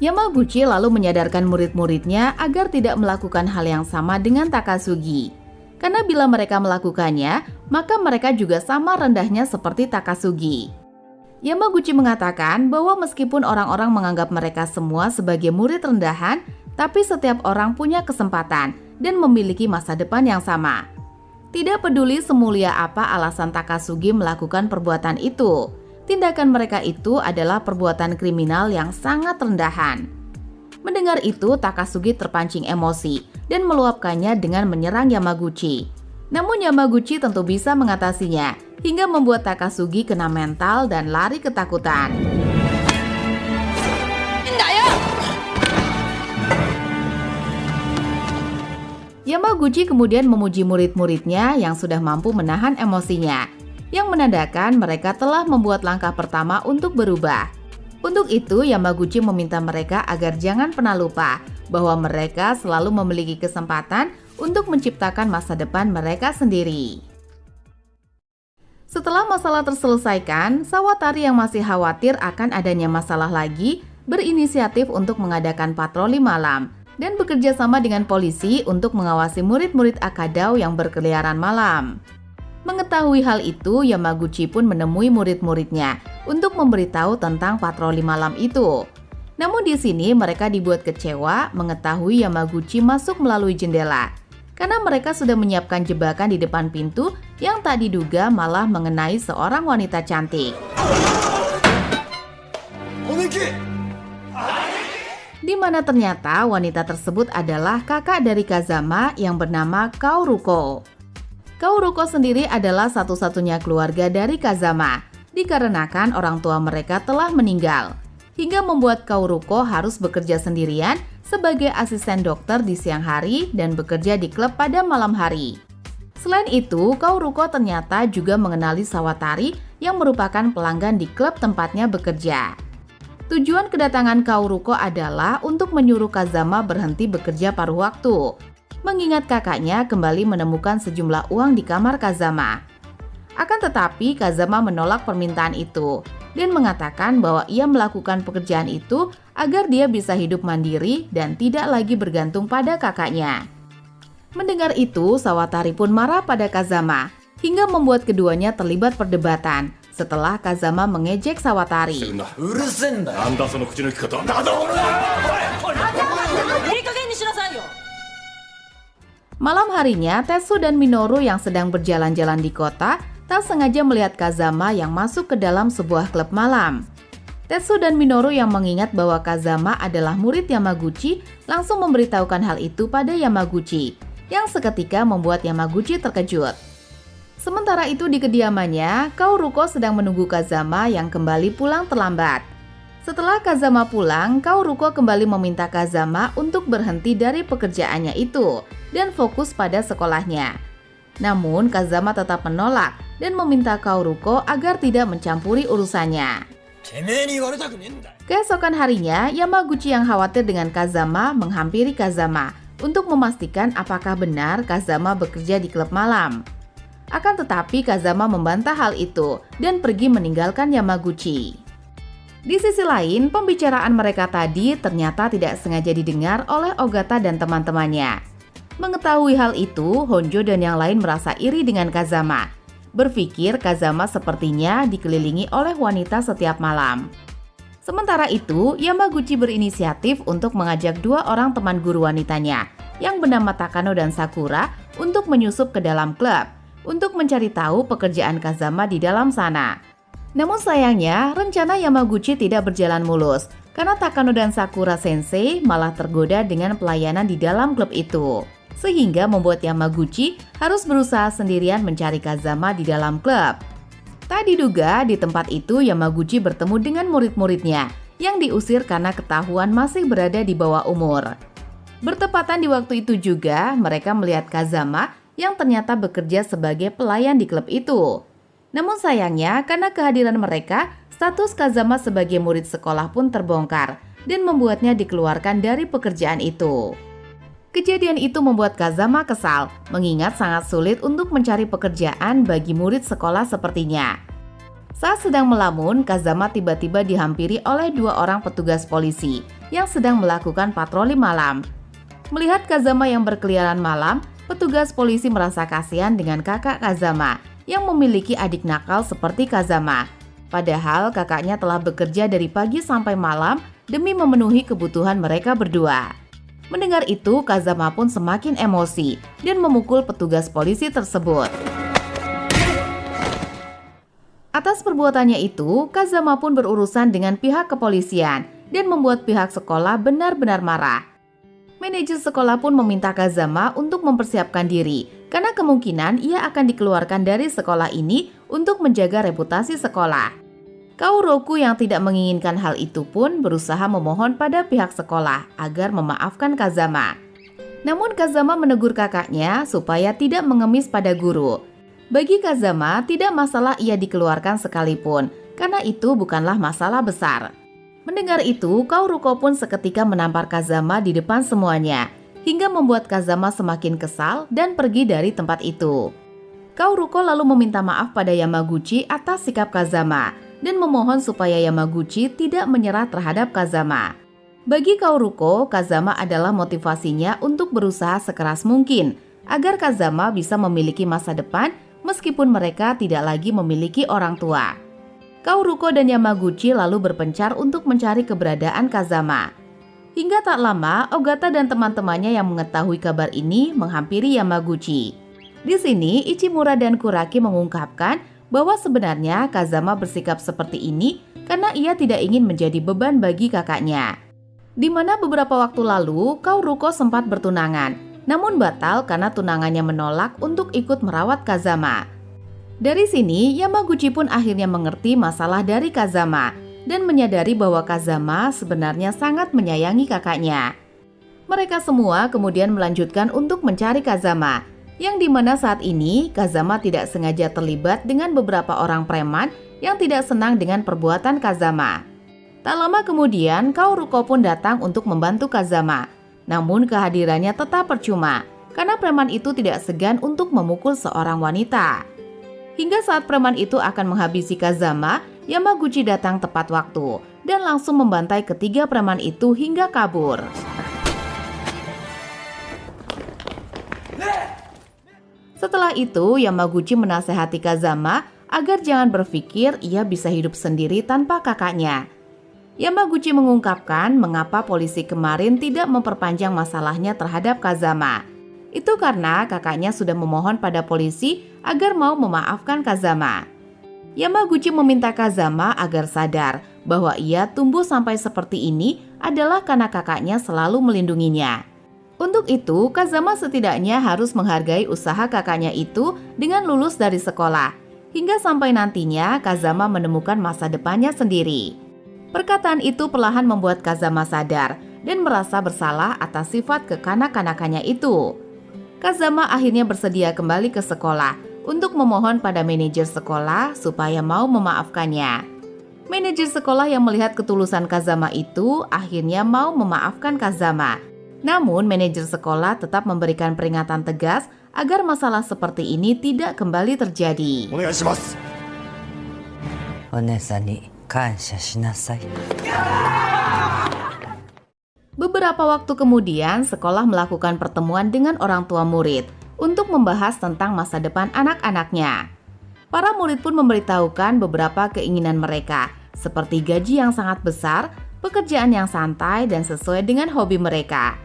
Yamaguchi lalu menyadarkan murid-muridnya agar tidak melakukan hal yang sama dengan Takasugi. Karena bila mereka melakukannya, maka mereka juga sama rendahnya seperti Takasugi. Yamaguchi mengatakan bahwa meskipun orang-orang menganggap mereka semua sebagai murid rendahan, tapi setiap orang punya kesempatan dan memiliki masa depan yang sama. Tidak peduli semulia apa alasan Takasugi melakukan perbuatan itu, tindakan mereka itu adalah perbuatan kriminal yang sangat rendahan. Mendengar itu, Takasugi terpancing emosi dan meluapkannya dengan menyerang Yamaguchi. Namun Yamaguchi tentu bisa mengatasinya hingga membuat Takasugi kena mental dan lari ketakutan. Yamaguchi kemudian memuji murid-muridnya yang sudah mampu menahan emosinya, yang menandakan mereka telah membuat langkah pertama untuk berubah. Untuk itu, Yamaguchi meminta mereka agar jangan pernah lupa bahwa mereka selalu memiliki kesempatan untuk menciptakan masa depan mereka sendiri. Setelah masalah terselesaikan, Sawatari yang masih khawatir akan adanya masalah lagi berinisiatif untuk mengadakan patroli malam dan bekerja sama dengan polisi untuk mengawasi murid-murid Akadao yang berkeliaran malam. Mengetahui hal itu, Yamaguchi pun menemui murid-muridnya untuk memberitahu tentang patroli malam itu. Namun di sini mereka dibuat kecewa mengetahui Yamaguchi masuk melalui jendela, karena mereka sudah menyiapkan jebakan di depan pintu yang tak diduga malah mengenai seorang wanita cantik. Di mana ternyata wanita tersebut adalah kakak dari Kazama yang bernama Kaoruko. Kaoruko sendiri adalah satu-satunya keluarga dari Kazama, dikarenakan orang tua mereka telah meninggal, hingga membuat Kaoruko harus bekerja sendirian sebagai asisten dokter di siang hari dan bekerja di klub pada malam hari. Selain itu, Kaoruko ternyata juga mengenali Sawatari yang merupakan pelanggan di klub tempatnya bekerja. Tujuan kedatangan Kaoruko adalah untuk menyuruh Kazama berhenti bekerja paruh waktu, mengingat kakaknya kembali menemukan sejumlah uang di kamar Kazama. Akan tetapi Kazama menolak permintaan itu dan mengatakan bahwa ia melakukan pekerjaan itu agar dia bisa hidup mandiri dan tidak lagi bergantung pada kakaknya. Mendengar itu, Sawatari pun marah pada Kazama hingga membuat keduanya terlibat perdebatan setelah Kazama mengejek Sawatari. Malam harinya, Tetsu dan Minoru yang sedang berjalan-jalan di kota tak sengaja melihat Kazama yang masuk ke dalam sebuah klub malam. Tetsu dan Minoru yang mengingat bahwa Kazama adalah murid Yamaguchi langsung memberitahukan hal itu pada Yamaguchi, yang seketika membuat Yamaguchi terkejut. Sementara itu di kediamannya, Kaoruko sedang menunggu Kazama yang kembali pulang terlambat. Setelah Kazama pulang, Kaoruko kembali meminta Kazama untuk berhenti dari pekerjaannya itu dan fokus pada sekolahnya. Namun Kazama tetap menolak dan meminta Kaoruko agar tidak mencampuri urusannya. Keesokan harinya, Yamaguchi yang khawatir dengan Kazama menghampiri Kazama untuk memastikan apakah benar Kazama bekerja di klub malam. Akan tetapi Kazama membantah hal itu dan pergi meninggalkan Yamaguchi. Di sisi lain, pembicaraan mereka tadi ternyata tidak sengaja didengar oleh Ogata dan teman-temannya. Mengetahui hal itu, Honjo dan yang lain merasa iri dengan Kazama. Berpikir Kazama sepertinya dikelilingi oleh wanita setiap malam. Sementara itu, Yamaguchi berinisiatif untuk mengajak dua orang teman guru wanitanya yang bernama Takano dan Sakura untuk menyusup ke dalam klub untuk mencari tahu pekerjaan Kazama di dalam sana. Namun sayangnya, rencana Yamaguchi tidak berjalan mulus karena Takano dan Sakura Sensei malah tergoda dengan pelayanan di dalam klub itu. Sehingga membuat Yamaguchi harus berusaha sendirian mencari Kazama di dalam klub. Tak diduga di tempat itu Yamaguchi bertemu dengan murid-muridnya yang diusir karena ketahuan masih berada di bawah umur. Bertepatan di waktu itu juga mereka melihat Kazama yang ternyata bekerja sebagai pelayan di klub itu. Namun sayangnya karena kehadiran mereka, status Kazama sebagai murid sekolah pun terbongkar dan membuatnya dikeluarkan dari pekerjaan itu. Kejadian itu membuat Kazama kesal, mengingat sangat sulit untuk mencari pekerjaan bagi murid sekolah sepertinya. Saat sedang melamun, Kazama tiba-tiba dihampiri oleh dua orang petugas polisi yang sedang melakukan patroli malam. Melihat Kazama yang berkeliaran malam, Petugas polisi merasa kasihan dengan kakak Kazama yang memiliki adik nakal seperti Kazama. Padahal kakaknya telah bekerja dari pagi sampai malam demi memenuhi kebutuhan mereka berdua. Mendengar itu, Kazama pun semakin emosi dan memukul petugas polisi tersebut. Atas perbuatannya itu, Kazama pun berurusan dengan pihak kepolisian dan membuat pihak sekolah benar-benar marah. Manajer sekolah pun meminta Kazama untuk mempersiapkan diri karena kemungkinan ia akan dikeluarkan dari sekolah ini untuk menjaga reputasi sekolah. Kauroku yang tidak menginginkan hal itu pun berusaha memohon pada pihak sekolah agar memaafkan Kazama. Namun Kazama menegur kakaknya supaya tidak mengemis pada guru. Bagi Kazama, tidak masalah ia dikeluarkan sekalipun, karena itu bukanlah masalah besar. Mendengar itu, Kauruko pun seketika menampar Kazama di depan semuanya, hingga membuat Kazama semakin kesal dan pergi dari tempat itu. Kauruko lalu meminta maaf pada Yamaguchi atas sikap Kazama, dan memohon supaya Yamaguchi tidak menyerah terhadap Kazama. Bagi Kauruko, Kazama adalah motivasinya untuk berusaha sekeras mungkin, agar Kazama bisa memiliki masa depan meskipun mereka tidak lagi memiliki orang tua. Kauruko dan Yamaguchi lalu berpencar untuk mencari keberadaan Kazama. Hingga tak lama, Ogata dan teman-temannya yang mengetahui kabar ini menghampiri Yamaguchi. Di sini, Ichimura dan Kuraki mengungkapkan bahwa sebenarnya Kazama bersikap seperti ini karena ia tidak ingin menjadi beban bagi kakaknya. Di mana beberapa waktu lalu, Kauruko sempat bertunangan, namun batal karena tunangannya menolak untuk ikut merawat Kazama. Dari sini, Yamaguchi pun akhirnya mengerti masalah dari Kazama dan menyadari bahwa Kazama sebenarnya sangat menyayangi kakaknya. Mereka semua kemudian melanjutkan untuk mencari Kazama, yang dimana saat ini Kazama tidak sengaja terlibat dengan beberapa orang preman yang tidak senang dengan perbuatan Kazama. Tak lama kemudian, Kauruko pun datang untuk membantu Kazama, namun kehadirannya tetap percuma karena preman itu tidak segan untuk memukul seorang wanita. Hingga saat preman itu akan menghabisi Kazama, Yamaguchi datang tepat waktu dan langsung membantai ketiga preman itu hingga kabur. Setelah itu, Yamaguchi menasehati Kazama agar jangan berpikir ia bisa hidup sendiri tanpa kakaknya. Yamaguchi mengungkapkan mengapa polisi kemarin tidak memperpanjang masalahnya terhadap Kazama. Itu karena kakaknya sudah memohon pada polisi agar mau memaafkan Kazama. Yamaguchi meminta Kazama agar sadar bahwa ia tumbuh sampai seperti ini adalah karena kakaknya selalu melindunginya. Untuk itu, Kazama setidaknya harus menghargai usaha kakaknya itu dengan lulus dari sekolah, hingga sampai nantinya Kazama menemukan masa depannya sendiri. Perkataan itu perlahan membuat Kazama sadar dan merasa bersalah atas sifat kekanak-kanakannya itu. Kazama akhirnya bersedia kembali ke sekolah untuk memohon pada manajer sekolah supaya mau memaafkannya. Manajer sekolah yang melihat ketulusan Kazama itu akhirnya mau memaafkan Kazama. Namun manajer sekolah tetap memberikan peringatan tegas agar masalah seperti ini tidak kembali terjadi. Onesan ni kansha shinasai. Beberapa waktu kemudian, sekolah melakukan pertemuan dengan orang tua murid untuk membahas tentang masa depan anak-anaknya. Para murid pun memberitahukan beberapa keinginan mereka, seperti gaji yang sangat besar, pekerjaan yang santai dan sesuai dengan hobi mereka.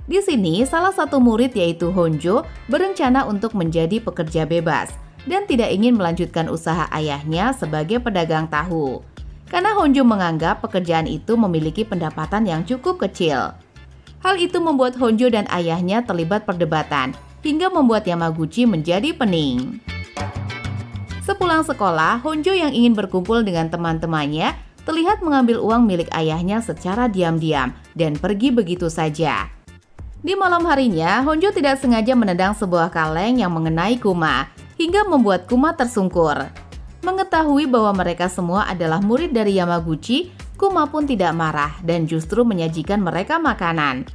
Di sini, salah satu murid yaitu Honjo berencana untuk menjadi pekerja bebas dan tidak ingin melanjutkan usaha ayahnya sebagai pedagang tahu. Karena Honjo menganggap pekerjaan itu memiliki pendapatan yang cukup kecil. Hal itu membuat Honjo dan ayahnya terlibat perdebatan, hingga membuat Yamaguchi menjadi pening. Sepulang sekolah, Honjo yang ingin berkumpul dengan teman-temannya terlihat mengambil uang milik ayahnya secara diam-diam dan pergi begitu saja. Di malam harinya, Honjo tidak sengaja menendang sebuah kaleng yang mengenai Kuma, hingga membuat Kuma tersungkur. Mengetahui bahwa mereka semua adalah murid dari Yamaguchi, Kuma pun tidak marah dan justru menyajikan mereka makanan.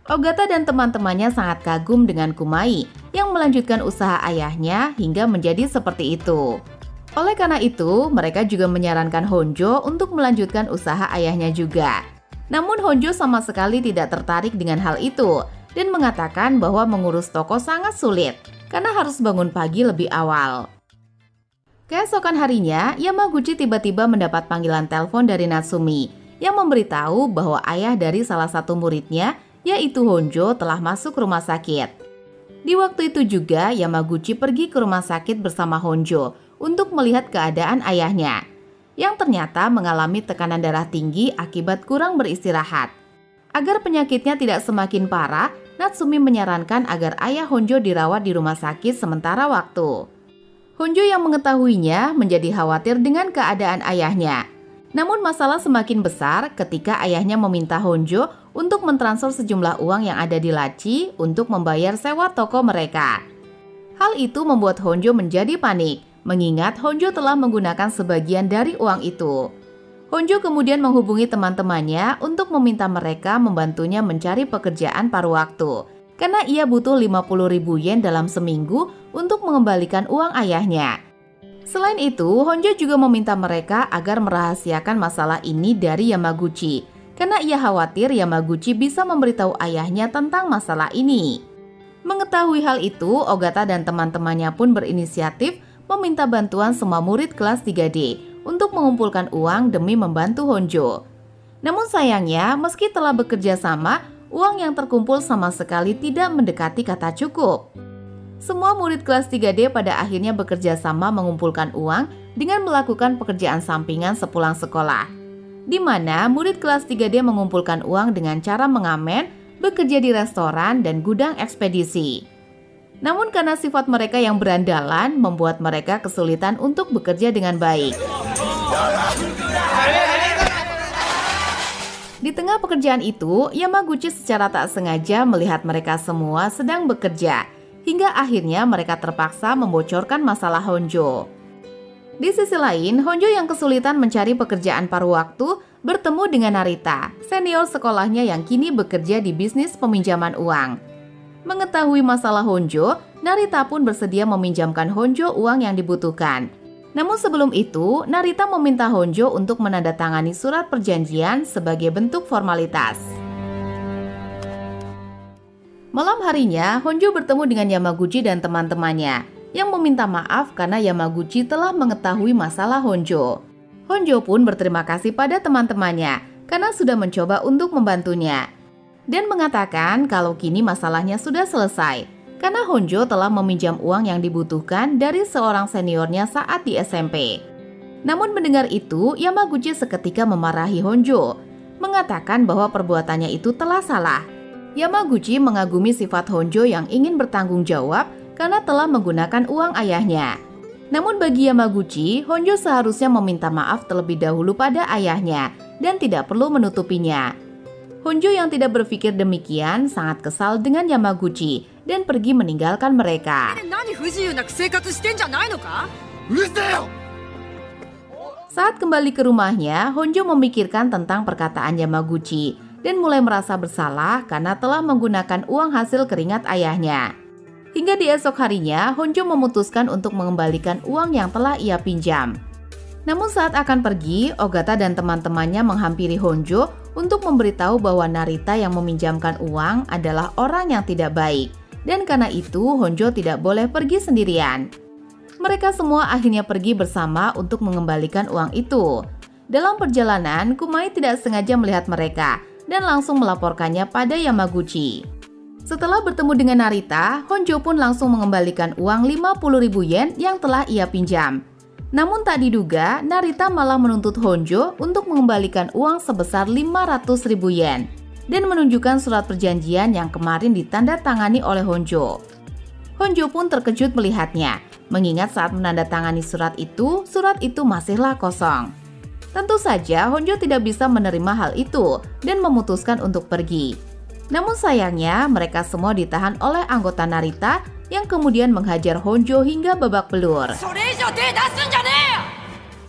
Ogata dan teman-temannya sangat kagum dengan Kumai yang melanjutkan usaha ayahnya hingga menjadi seperti itu. Oleh karena itu, mereka juga menyarankan Honjo untuk melanjutkan usaha ayahnya juga. Namun Honjo sama sekali tidak tertarik dengan hal itu dan mengatakan bahwa mengurus toko sangat sulit karena harus bangun pagi lebih awal. Keesokan harinya, Yamaguchi tiba-tiba mendapat panggilan telepon dari Natsumi yang memberitahu bahwa ayah dari salah satu muridnya, yaitu Honjo, telah masuk rumah sakit. Di waktu itu juga, Yamaguchi pergi ke rumah sakit bersama Honjo untuk melihat keadaan ayahnya, yang ternyata mengalami tekanan darah tinggi akibat kurang beristirahat. Agar penyakitnya tidak semakin parah, Natsumi menyarankan agar ayah Honjo dirawat di rumah sakit sementara waktu. Honjo yang mengetahuinya menjadi khawatir dengan keadaan ayahnya. Namun masalah semakin besar ketika ayahnya meminta Honjo untuk mentransfer sejumlah uang yang ada di laci untuk membayar sewa toko mereka. Hal itu membuat Honjo menjadi panik, mengingat Honjo telah menggunakan sebagian dari uang itu. Honjo kemudian menghubungi teman-temannya untuk meminta mereka membantunya mencari pekerjaan paruh waktu, karena ia butuh 50.000 yen dalam seminggu untuk mengembalikan uang ayahnya. Selain itu, Honjo juga meminta mereka agar merahasiakan masalah ini dari Yamaguchi, karena ia khawatir Yamaguchi bisa memberitahu ayahnya tentang masalah ini. Mengetahui hal itu, Ogata dan teman-temannya pun berinisiatif meminta bantuan semua murid kelas 3D untuk mengumpulkan uang demi membantu Honjo. Namun sayangnya, meski telah bekerja sama, uang yang terkumpul sama sekali tidak mendekati kata cukup. Semua murid kelas 3D pada akhirnya bekerja sama mengumpulkan uang dengan melakukan pekerjaan sampingan sepulang sekolah, di mana murid kelas 3D mengumpulkan uang dengan cara mengamen, bekerja di restoran, dan gudang ekspedisi. Namun karena sifat mereka yang berandalan membuat mereka kesulitan untuk bekerja dengan baik. Di tengah pekerjaan itu, Yamaguchi secara tak sengaja melihat mereka semua sedang bekerja, hingga akhirnya mereka terpaksa membocorkan masalah Honjo. Di sisi lain, Honjo yang kesulitan mencari pekerjaan paruh waktu bertemu dengan Narita, senior sekolahnya yang kini bekerja di bisnis peminjaman uang. Mengetahui masalah Honjo, Narita pun bersedia meminjamkan Honjo uang yang dibutuhkan. Namun sebelum itu, Narita meminta Honjo untuk menandatangani surat perjanjian sebagai bentuk formalitas. Malam harinya, Honjo bertemu dengan Yamaguchi dan teman-temannya yang meminta maaf karena Yamaguchi telah mengetahui masalah Honjo. Honjo pun berterima kasih pada teman-temannya karena sudah mencoba untuk membantunya dan mengatakan kalau kini masalahnya sudah selesai karena Honjo telah meminjam uang yang dibutuhkan dari seorang seniornya saat di SMP. Namun mendengar itu, Yamaguchi seketika memarahi Honjo, mengatakan bahwa perbuatannya itu telah salah. Yamaguchi mengagumi sifat Honjo yang ingin bertanggung jawab karena telah menggunakan uang ayahnya. Namun bagi Yamaguchi, Honjo seharusnya meminta maaf terlebih dahulu pada ayahnya dan tidak perlu menutupinya. Honjo yang tidak berpikir demikian sangat kesal dengan Yamaguchi dan pergi meninggalkan mereka. Saat kembali ke rumahnya, Honjo memikirkan tentang perkataan Yamaguchi dan mulai merasa bersalah karena telah menggunakan uang hasil keringat ayahnya. Hingga di esok harinya, Honjo memutuskan untuk mengembalikan uang yang telah ia pinjam. Namun saat akan pergi, Ogata dan teman-temannya menghampiri Honjo untuk memberitahu bahwa Narita yang meminjamkan uang adalah orang yang tidak baik. Dan karena itu, Honjo tidak boleh pergi sendirian. Mereka semua akhirnya pergi bersama untuk mengembalikan uang itu. Dalam perjalanan, Kumai tidak sengaja melihat mereka dan langsung melaporkannya pada Yamaguchi. Setelah bertemu dengan Narita, Honjo pun langsung mengembalikan uang 50.000 yen yang telah ia pinjam. Namun tak diduga, Narita malah menuntut Honjo untuk mengembalikan uang sebesar 500.000 yen dan menunjukkan surat perjanjian yang kemarin ditandatangani oleh Honjo. Honjo pun terkejut melihatnya, mengingat saat menandatangani surat itu masihlah kosong. Tentu saja Honjo tidak bisa menerima hal itu dan memutuskan untuk pergi. Namun sayangnya mereka semua ditahan oleh anggota Narita yang kemudian menghajar Honjo hingga babak belur.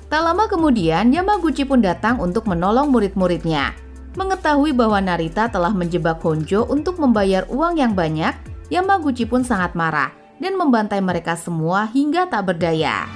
Tak lama kemudian Yamaguchi pun datang untuk menolong murid-muridnya. Mengetahui bahwa Narita telah menjebak Honjo untuk membayar uang yang banyak, Yamaguchi pun sangat marah dan membantai mereka semua hingga tak berdaya.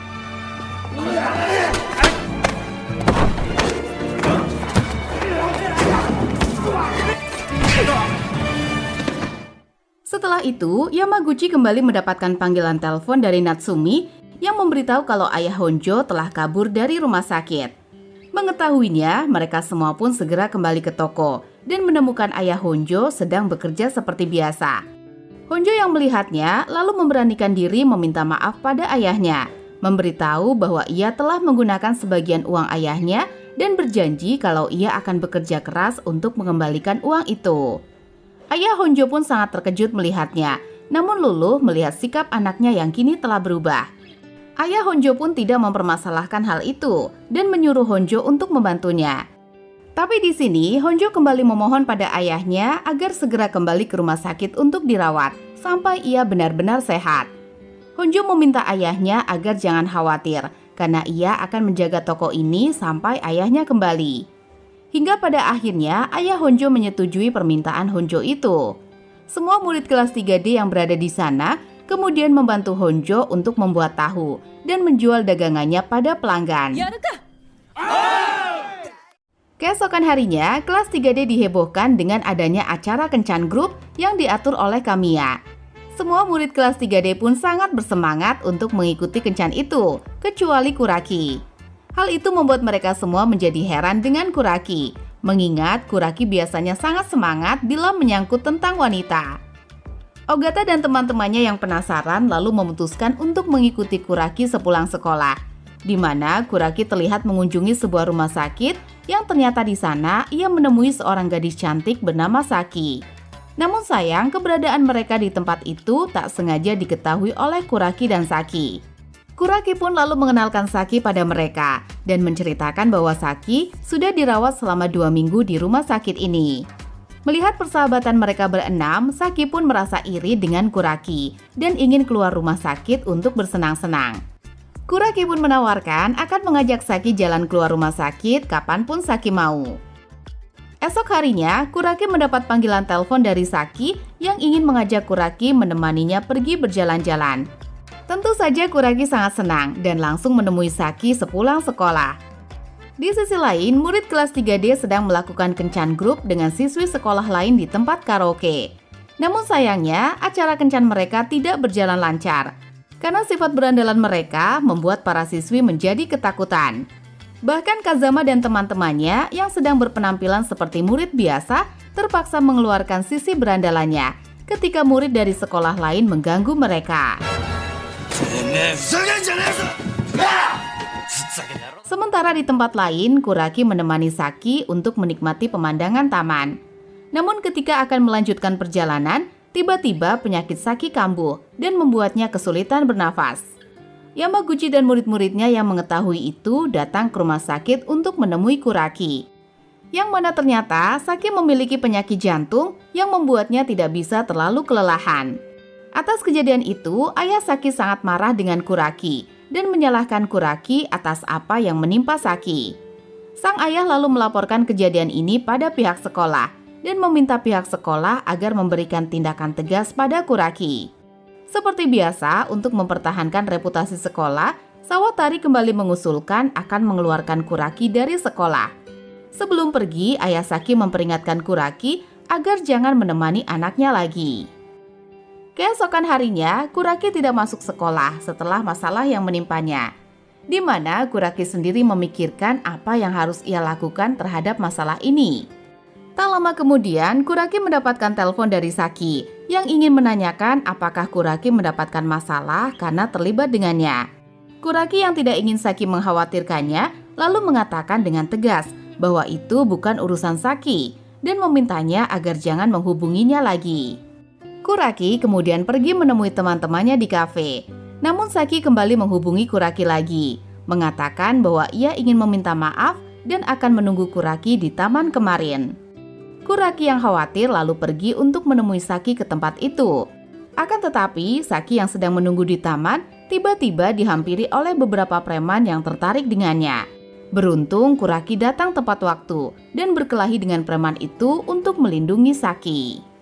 Setelah itu, Yamaguchi kembali mendapatkan panggilan telepon dari Natsumi yang memberitahu kalau ayah Honjo telah kabur dari rumah sakit. Mengetahuinya, mereka semua pun segera kembali ke toko dan menemukan ayah Honjo sedang bekerja seperti biasa. Honjo yang melihatnya lalu memberanikan diri meminta maaf pada ayahnya, memberitahu bahwa ia telah menggunakan sebagian uang ayahnya dan berjanji kalau ia akan bekerja keras untuk mengembalikan uang itu. Ayah Honjo pun sangat terkejut melihatnya, namun luluh melihat sikap anaknya yang kini telah berubah. Ayah Honjo pun tidak mempermasalahkan hal itu dan menyuruh Honjo untuk membantunya. Tapi di sini Honjo kembali memohon pada ayahnya agar segera kembali ke rumah sakit untuk dirawat sampai ia benar-benar sehat. Honjo meminta ayahnya agar jangan khawatir karena ia akan menjaga toko ini sampai ayahnya kembali. Hingga pada akhirnya ayah Honjo menyetujui permintaan Honjo itu. Semua murid kelas 3D yang berada di sana kemudian membantu Honjo untuk membuat tahu dan menjual dagangannya pada pelanggan. Keesokan harinya, kelas 3D dihebohkan dengan adanya acara kencan grup yang diatur oleh Kamiya. Semua murid kelas 3D pun sangat bersemangat untuk mengikuti kencan itu, kecuali Kuraki. Hal itu membuat mereka semua menjadi heran dengan Kuraki, mengingat Kuraki biasanya sangat semangat bila menyangkut tentang wanita. Ogata dan teman-temannya yang penasaran lalu memutuskan untuk mengikuti Kuraki sepulang sekolah, di mana Kuraki terlihat mengunjungi sebuah rumah sakit yang ternyata di sana ia menemui seorang gadis cantik bernama Saki. Namun sayang, keberadaan mereka di tempat itu tak sengaja diketahui oleh Kuraki dan Saki. Kuraki pun lalu mengenalkan Saki pada mereka dan menceritakan bahwa Saki sudah dirawat selama 2 minggu di rumah sakit ini. Melihat persahabatan mereka berenam, Saki pun merasa iri dengan Kuraki dan ingin keluar rumah sakit untuk bersenang-senang. Kuraki pun menawarkan akan mengajak Saki jalan keluar rumah sakit kapanpun Saki mau. Esok harinya, Kuraki mendapat panggilan telepon dari Saki yang ingin mengajak Kuraki menemaninya pergi berjalan-jalan. Tentu saja Kuraki sangat senang dan langsung menemui Saki sepulang sekolah. Di sisi lain, murid kelas 3D sedang melakukan kencan grup dengan siswi sekolah lain di tempat karaoke. Namun sayangnya, acara kencan mereka tidak berjalan lancar, karena sifat berandalan mereka membuat para siswi menjadi ketakutan. Bahkan Kazama dan teman-temannya yang sedang berpenampilan seperti murid biasa terpaksa mengeluarkan sisi berandalannya ketika murid dari sekolah lain mengganggu mereka. Sementara di tempat lain, Kuraki menemani Saki untuk menikmati pemandangan taman. Namun ketika akan melanjutkan perjalanan, tiba-tiba penyakit Saki kambuh dan membuatnya kesulitan bernafas. Yamaguchi dan murid-muridnya yang mengetahui itu datang ke rumah sakit untuk menemui Kuraki. Yang mana ternyata Saki memiliki penyakit jantung yang membuatnya tidak bisa terlalu kelelahan. Atas kejadian itu, ayah Saki sangat marah dengan Kuraki dan menyalahkan Kuraki atas apa yang menimpa Saki. Sang ayah lalu melaporkan kejadian ini pada pihak sekolah dan meminta pihak sekolah agar memberikan tindakan tegas pada Kuraki. Seperti biasa, untuk mempertahankan reputasi sekolah, Sawatari kembali mengusulkan akan mengeluarkan Kuraki dari sekolah. Sebelum pergi, ayah Saki memperingatkan Kuraki agar jangan menemani anaknya lagi. Keesokan harinya, Kuraki tidak masuk sekolah setelah masalah yang menimpanya, di mana Kuraki sendiri memikirkan apa yang harus ia lakukan terhadap masalah ini. Tak lama kemudian, Kuraki mendapatkan telepon dari Saki yang ingin menanyakan apakah Kuraki mendapatkan masalah karena terlibat dengannya. Kuraki yang tidak ingin Saki mengkhawatirkannya lalu mengatakan dengan tegas bahwa itu bukan urusan Saki dan memintanya agar jangan menghubunginya lagi. Kuraki kemudian pergi menemui teman-temannya di kafe. Namun Saki kembali menghubungi Kuraki lagi, mengatakan bahwa ia ingin meminta maaf dan akan menunggu Kuraki di taman kemarin. Kuraki yang khawatir lalu pergi untuk menemui Saki ke tempat itu. Akan tetapi, Saki yang sedang menunggu di taman tiba-tiba dihampiri oleh beberapa preman yang tertarik dengannya. Beruntung Kuraki datang tepat waktu dan berkelahi dengan preman itu untuk melindungi Saki.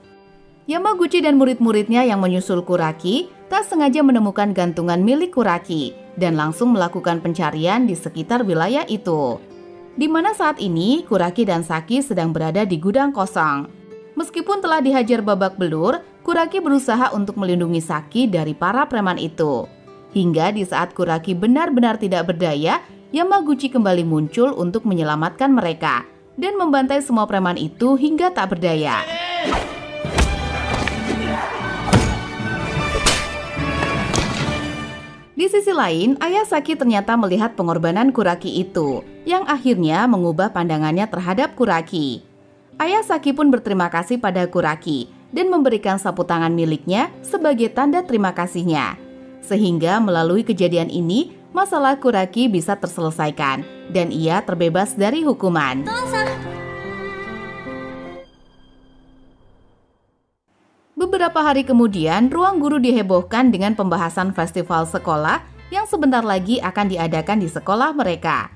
Yamaguchi dan murid-muridnya yang menyusul Kuraki tak sengaja menemukan gantungan milik Kuraki dan langsung melakukan pencarian di sekitar wilayah itu. Di mana saat ini Kuraki dan Saki sedang berada di gudang kosong. Meskipun telah dihajar babak belur, Kuraki berusaha untuk melindungi Saki dari para preman itu. Hingga di saat Kuraki benar-benar tidak berdaya, Yamaguchi kembali muncul untuk menyelamatkan mereka dan membantai semua preman itu hingga tak berdaya. Di sisi lain, ayah Saki ternyata melihat pengorbanan Kuraki itu, yang akhirnya mengubah pandangannya terhadap Kuraki. Ayah Saki pun berterima kasih pada Kuraki dan memberikan sapu tangan miliknya sebagai tanda terima kasihnya. Sehingga melalui kejadian ini, masalah Kuraki bisa terselesaikan dan ia terbebas dari hukuman. Beberapa hari kemudian, ruang guru dihebohkan dengan pembahasan festival sekolah yang sebentar lagi akan diadakan di sekolah mereka.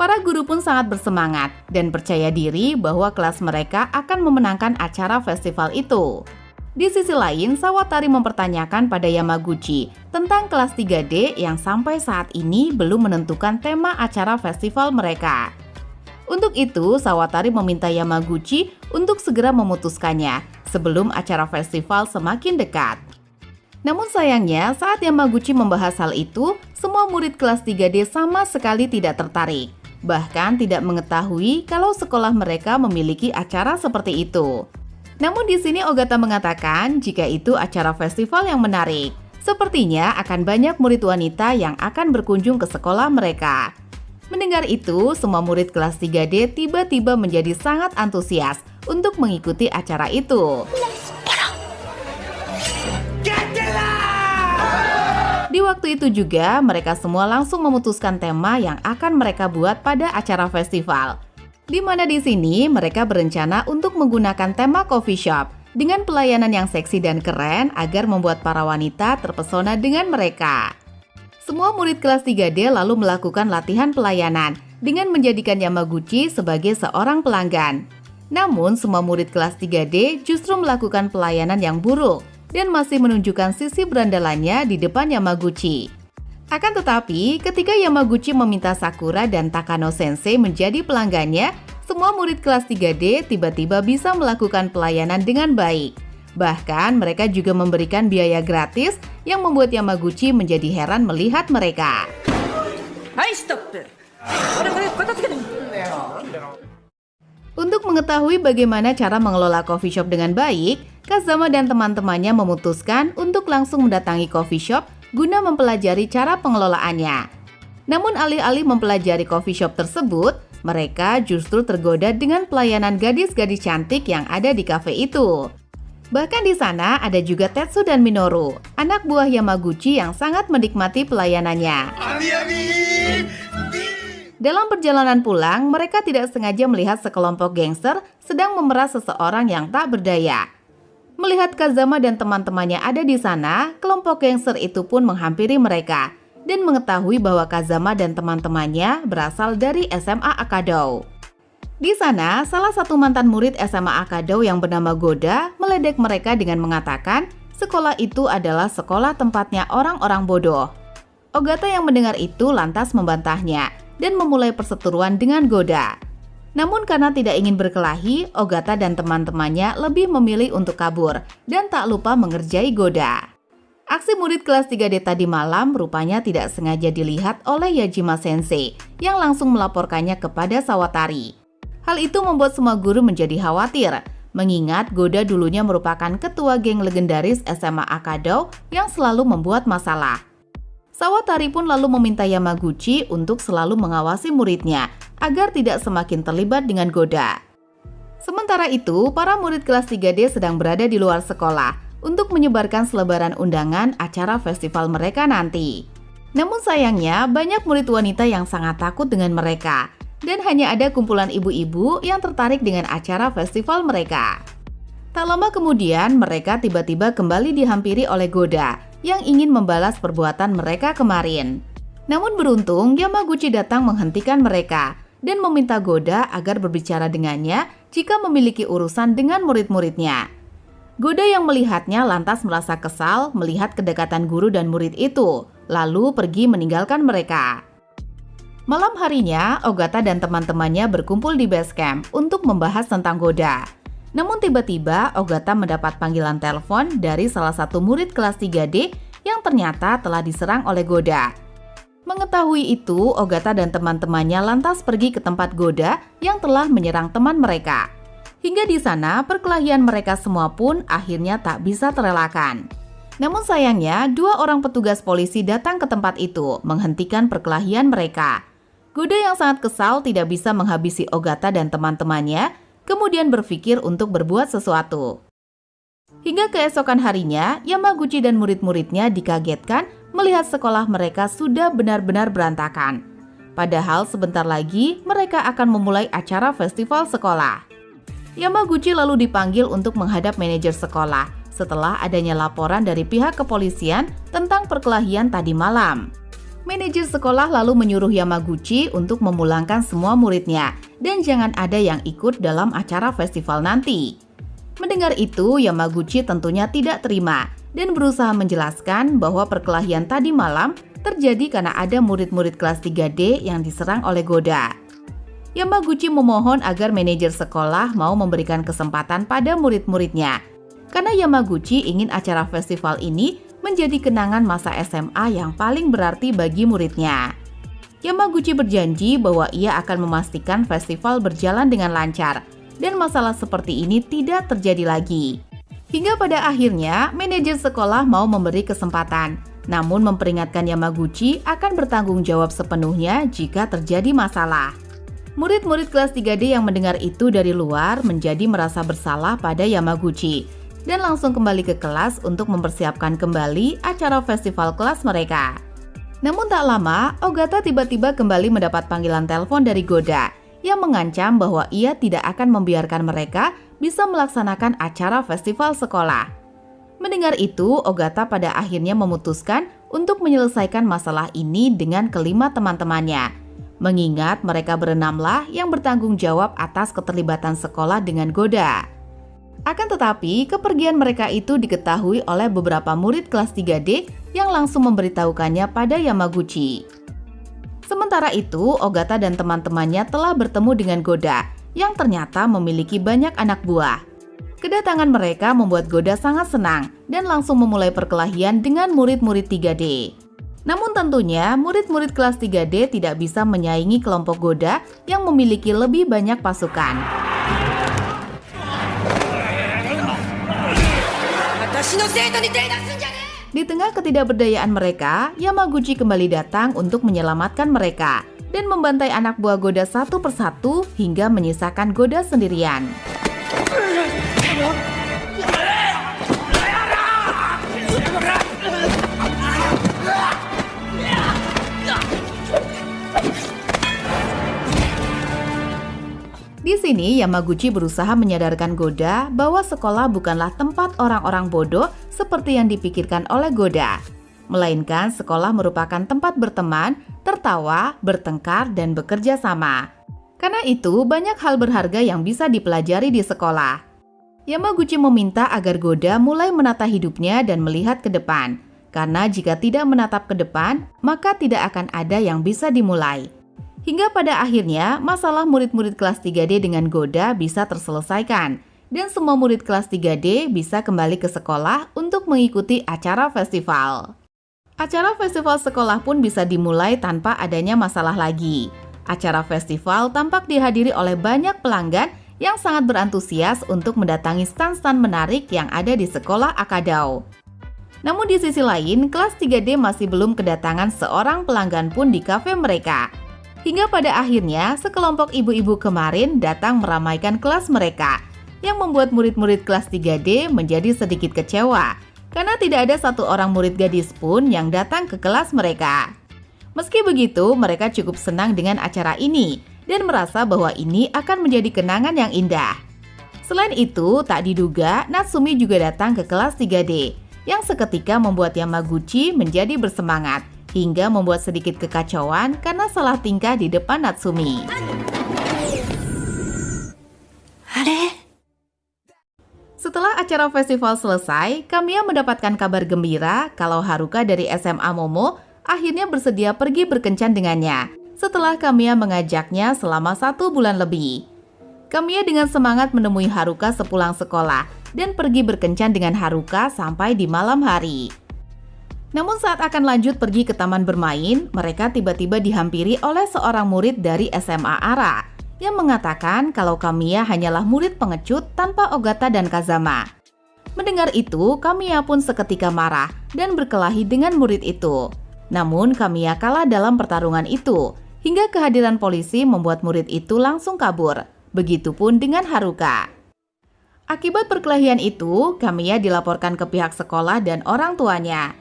Para guru pun sangat bersemangat dan percaya diri bahwa kelas mereka akan memenangkan acara festival itu. Di sisi lain, Sawatari mempertanyakan pada Yamaguchi tentang kelas 3D yang sampai saat ini belum menentukan tema acara festival mereka. Untuk itu, Sawatari meminta Yamaguchi untuk segera memutuskannya sebelum acara festival semakin dekat. Namun sayangnya, saat Yamaguchi membahas hal itu, semua murid kelas 3D sama sekali tidak tertarik. Bahkan tidak mengetahui kalau sekolah mereka memiliki acara seperti itu. Namun di sini Ogata mengatakan jika itu acara festival yang menarik. Sepertinya akan banyak murid wanita yang akan berkunjung ke sekolah mereka. Mendengar itu, semua murid kelas 3D tiba-tiba menjadi sangat antusias untuk mengikuti acara itu. Di waktu itu juga, mereka semua langsung memutuskan tema yang akan mereka buat pada acara festival. Di mana di sini mereka berencana untuk menggunakan tema coffee shop dengan pelayanan yang seksi dan keren agar membuat para wanita terpesona dengan mereka. Semua murid kelas 3D lalu melakukan latihan pelayanan dengan menjadikan Yamaguchi sebagai seorang pelanggan. Namun, semua murid kelas 3D justru melakukan pelayanan yang buruk dan masih menunjukkan sisi berandalannya di depan Yamaguchi. Akan tetapi, ketika Yamaguchi meminta Sakura dan Takano Sensei menjadi pelanggannya, semua murid kelas 3D tiba-tiba bisa melakukan pelayanan dengan baik. Bahkan mereka juga memberikan biaya gratis yang membuat Yamaguchi menjadi heran melihat mereka. Hai, stop. Untuk mengetahui bagaimana cara mengelola coffee shop dengan baik, Kazama dan teman-temannya memutuskan untuk langsung mendatangi coffee shop guna mempelajari cara pengelolaannya. Namun alih-alih mempelajari coffee shop tersebut, mereka justru tergoda dengan pelayanan gadis-gadis cantik yang ada di kafe itu. Bahkan di sana ada juga Tetsu dan Minoru, anak buah Yamaguchi yang sangat menikmati pelayanannya. Dalam perjalanan pulang, mereka tidak sengaja melihat sekelompok gangster sedang memeras seseorang yang tak berdaya. Melihat Kazama dan teman-temannya ada di sana, kelompok gangster itu pun menghampiri mereka dan mengetahui bahwa Kazama dan teman-temannya berasal dari SMA Akado. Di sana, salah satu mantan murid SMA Akado yang bernama Goda meledek mereka dengan mengatakan sekolah itu adalah sekolah tempatnya orang-orang bodoh. Ogata yang mendengar itu lantas membantahnya dan memulai perseteruan dengan Goda. Namun karena tidak ingin berkelahi, Ogata dan teman-temannya lebih memilih untuk kabur dan tak lupa mengerjai Goda. Aksi murid kelas 3D tadi malam rupanya tidak sengaja dilihat oleh Yajima Sensei yang langsung melaporkannya kepada Sawatari. Hal itu membuat semua guru menjadi khawatir, mengingat Goda dulunya merupakan ketua geng legendaris SMA Akado yang selalu membuat masalah. Sawatari pun lalu meminta Yamaguchi untuk selalu mengawasi muridnya agar tidak semakin terlibat dengan Goda. Sementara itu, para murid kelas 3D sedang berada di luar sekolah untuk menyebarkan selebaran undangan acara festival mereka nanti. Namun sayangnya, banyak murid wanita yang sangat takut dengan mereka. Dan hanya ada kumpulan ibu-ibu yang tertarik dengan acara festival mereka. Tak lama kemudian, mereka tiba-tiba kembali dihampiri oleh Goda yang ingin membalas perbuatan mereka kemarin. Namun beruntung, Yamaguchi datang menghentikan mereka dan meminta Goda agar berbicara dengannya jika memiliki urusan dengan murid-muridnya. Goda yang melihatnya lantas merasa kesal melihat kedekatan guru dan murid itu, lalu pergi meninggalkan mereka. Malam harinya, Ogata dan teman-temannya berkumpul di base camp untuk membahas tentang Goda. Namun tiba-tiba Ogata mendapat panggilan telepon dari salah satu murid kelas 3D yang ternyata telah diserang oleh Goda. Mengetahui itu, Ogata dan teman-temannya lantas pergi ke tempat Goda yang telah menyerang teman mereka. Hingga di sana, perkelahian mereka semua pun akhirnya tak bisa terelakkan. Namun sayangnya, 2 orang petugas polisi datang ke tempat itu, menghentikan perkelahian mereka. Goda yang sangat kesal tidak bisa menghabisi Ogata dan teman-temannya, kemudian berpikir untuk berbuat sesuatu. Hingga keesokan harinya, Yamaguchi dan murid-muridnya dikagetkan melihat sekolah mereka sudah benar-benar berantakan. Padahal sebentar lagi mereka akan memulai acara festival sekolah. Yamaguchi lalu dipanggil untuk menghadap manajer sekolah setelah adanya laporan dari pihak kepolisian tentang perkelahian tadi malam. Manajer sekolah lalu menyuruh Yamaguchi untuk memulangkan semua muridnya dan jangan ada yang ikut dalam acara festival nanti. Mendengar itu, Yamaguchi tentunya tidak terima dan berusaha menjelaskan bahwa perkelahian tadi malam terjadi karena ada murid-murid kelas 3D yang diserang oleh Goda. Yamaguchi memohon agar manajer sekolah mau memberikan kesempatan pada murid-muridnya, karena Yamaguchi ingin acara festival ini menjadi kenangan masa SMA yang paling berarti bagi muridnya. Yamaguchi berjanji bahwa ia akan memastikan festival berjalan dengan lancar dan masalah seperti ini tidak terjadi lagi. Hingga pada akhirnya, manajer sekolah mau memberi kesempatan, namun memperingatkan Yamaguchi akan bertanggung jawab sepenuhnya jika terjadi masalah. Murid-murid kelas 3D yang mendengar itu dari luar menjadi merasa bersalah pada Yamaguchi dan langsung kembali ke kelas untuk mempersiapkan kembali acara festival kelas mereka. Namun tak lama, Ogata tiba-tiba kembali mendapat panggilan telepon dari Goda yang mengancam bahwa ia tidak akan membiarkan mereka bisa melaksanakan acara festival sekolah. Mendengar itu, Ogata pada akhirnya memutuskan untuk menyelesaikan masalah ini dengan kelima teman-temannya. Mengingat mereka berenamlah yang bertanggung jawab atas keterlibatan sekolah dengan Goda. Akan tetapi, kepergian mereka itu diketahui oleh beberapa murid kelas 3D yang langsung memberitahukannya pada Yamaguchi. Sementara itu, Ogata dan teman-temannya telah bertemu dengan Goda yang ternyata memiliki banyak anak buah. Kedatangan mereka membuat Goda sangat senang dan langsung memulai perkelahian dengan murid-murid 3D. Namun tentunya, murid-murid kelas 3D tidak bisa menyaingi kelompok Goda yang memiliki lebih banyak pasukan. Di tengah ketidakberdayaan mereka, Yamaguchi kembali datang untuk menyelamatkan mereka dan membantai anak buah Goda satu persatu hingga menyisakan Goda sendirian. Di sini, Yamaguchi berusaha menyadarkan Goda bahwa sekolah bukanlah tempat orang-orang bodoh seperti yang dipikirkan oleh Goda, melainkan sekolah merupakan tempat berteman, tertawa, bertengkar, dan bekerja sama. Karena itu, banyak hal berharga yang bisa dipelajari di sekolah. Yamaguchi meminta agar Goda mulai menata hidupnya dan melihat ke depan, karena jika tidak menatap ke depan, maka tidak akan ada yang bisa dimulai. Hingga pada akhirnya, masalah murid-murid kelas 3D dengan Goda bisa terselesaikan, dan semua murid kelas 3D bisa kembali ke sekolah untuk mengikuti acara festival. Acara festival sekolah pun bisa dimulai tanpa adanya masalah lagi. Acara festival tampak dihadiri oleh banyak pelanggan yang sangat berantusias untuk mendatangi stan-stan menarik yang ada di sekolah Akadao. Namun di sisi lain, kelas 3D masih belum kedatangan seorang pelanggan pun di kafe mereka. Hingga pada akhirnya, sekelompok ibu-ibu kemarin datang meramaikan kelas mereka, yang membuat murid-murid kelas 3D menjadi sedikit kecewa, karena tidak ada satu orang murid gadis pun yang datang ke kelas mereka. Meski begitu, mereka cukup senang dengan acara ini, dan merasa bahwa ini akan menjadi kenangan yang indah. Selain itu, tak diduga Natsumi juga datang ke kelas 3D, yang seketika membuat Yamaguchi menjadi bersemangat, hingga membuat sedikit kekacauan karena salah tingkah di depan Natsumi. Setelah acara festival selesai, Kamiya mendapatkan kabar gembira kalau Haruka dari SMA Momo akhirnya bersedia pergi berkencan dengannya setelah Kamiya mengajaknya selama 1 bulan lebih. Kamiya dengan semangat menemui Haruka sepulang sekolah dan pergi berkencan dengan Haruka sampai di malam hari. Namun saat akan lanjut pergi ke taman bermain, mereka tiba-tiba dihampiri oleh seorang murid dari SMA Ara yang mengatakan kalau Kamiya hanyalah murid pengecut tanpa Ogata dan Kazama. Mendengar itu, Kamiya pun seketika marah dan berkelahi dengan murid itu. Namun Kamiya kalah dalam pertarungan itu, hingga kehadiran polisi membuat murid itu langsung kabur. Begitupun dengan Haruka. Akibat perkelahian itu, Kamiya dilaporkan ke pihak sekolah dan orang tuanya.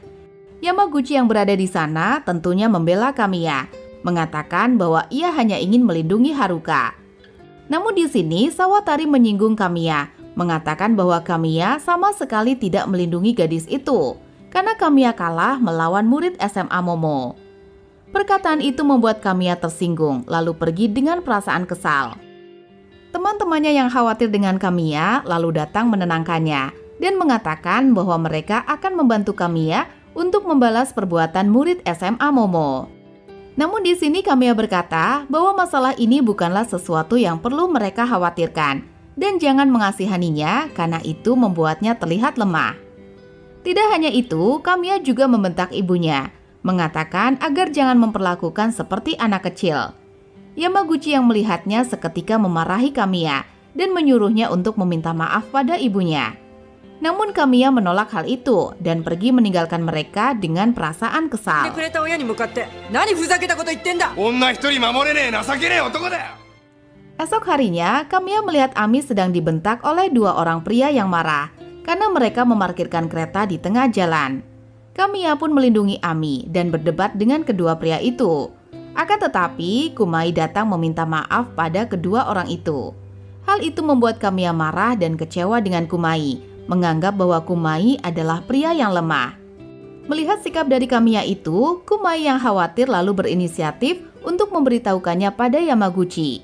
Yamaguchi yang berada di sana tentunya membela Kamiya, mengatakan bahwa ia hanya ingin melindungi Haruka. Namun di sini Sawatari menyinggung Kamiya, mengatakan bahwa Kamiya sama sekali tidak melindungi gadis itu, karena Kamiya kalah melawan murid SMA Momo. Perkataan itu membuat Kamiya tersinggung, lalu pergi dengan perasaan kesal. Teman-temannya yang khawatir dengan Kamiya lalu datang menenangkannya dan mengatakan bahwa mereka akan membantu Kamiya untuk membalas perbuatan murid SMA Momo. Namun di sini Kamiya berkata bahwa masalah ini bukanlah sesuatu yang perlu mereka khawatirkan dan jangan mengasihaninya karena itu membuatnya terlihat lemah. Tidak hanya itu, Kamiya juga membentak ibunya, mengatakan agar jangan memperlakukan seperti anak kecil. Yamaguchi yang melihatnya seketika memarahi Kamiya dan menyuruhnya untuk meminta maaf pada ibunya. Namun Kamiya menolak hal itu dan pergi meninggalkan mereka dengan perasaan kesal. Esok harinya, Kamiya melihat Ami sedang dibentak oleh dua orang pria yang marah karena mereka memarkirkan kereta di tengah jalan. Kamiya pun melindungi Ami dan berdebat dengan kedua pria itu. Akan tetapi, Kumai datang meminta maaf pada kedua orang itu. Hal itu membuat Kamiya marah dan kecewa dengan Kumai, menganggap bahwa Kumai adalah pria yang lemah. Melihat sikap dari Kamiya itu, Kumai yang khawatir lalu berinisiatif untuk memberitahukannya pada Yamaguchi.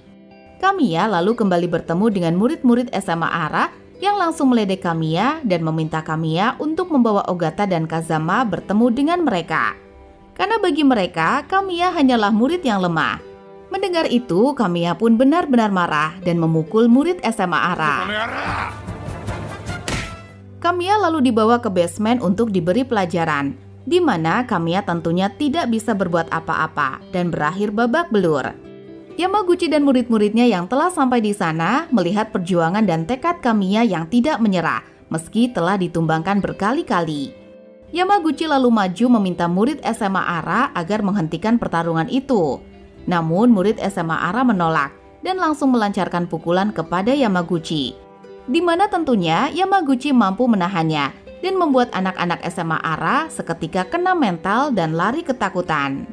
Kamiya lalu kembali bertemu dengan murid-murid SMA Ara yang langsung meledek Kamiya dan meminta Kamiya untuk membawa Ogata dan Kazama bertemu dengan mereka. Karena bagi mereka, Kamiya hanyalah murid yang lemah. Mendengar itu, Kamiya pun benar-benar marah dan memukul murid SMA Ara. Kamiya lalu dibawa ke basement untuk diberi pelajaran, di mana Kamiya tentunya tidak bisa berbuat apa-apa dan berakhir babak belur. Yamaguchi dan murid-muridnya yang telah sampai di sana melihat perjuangan dan tekad Kamiya yang tidak menyerah, meski telah ditumbangkan berkali-kali. Yamaguchi lalu maju meminta murid SMA Ara agar menghentikan pertarungan itu. Namun murid SMA Ara menolak dan langsung melancarkan pukulan kepada Yamaguchi. Di mana tentunya Yamaguchi mampu menahannya dan membuat anak-anak SMA Ara seketika kena mental dan lari ketakutan.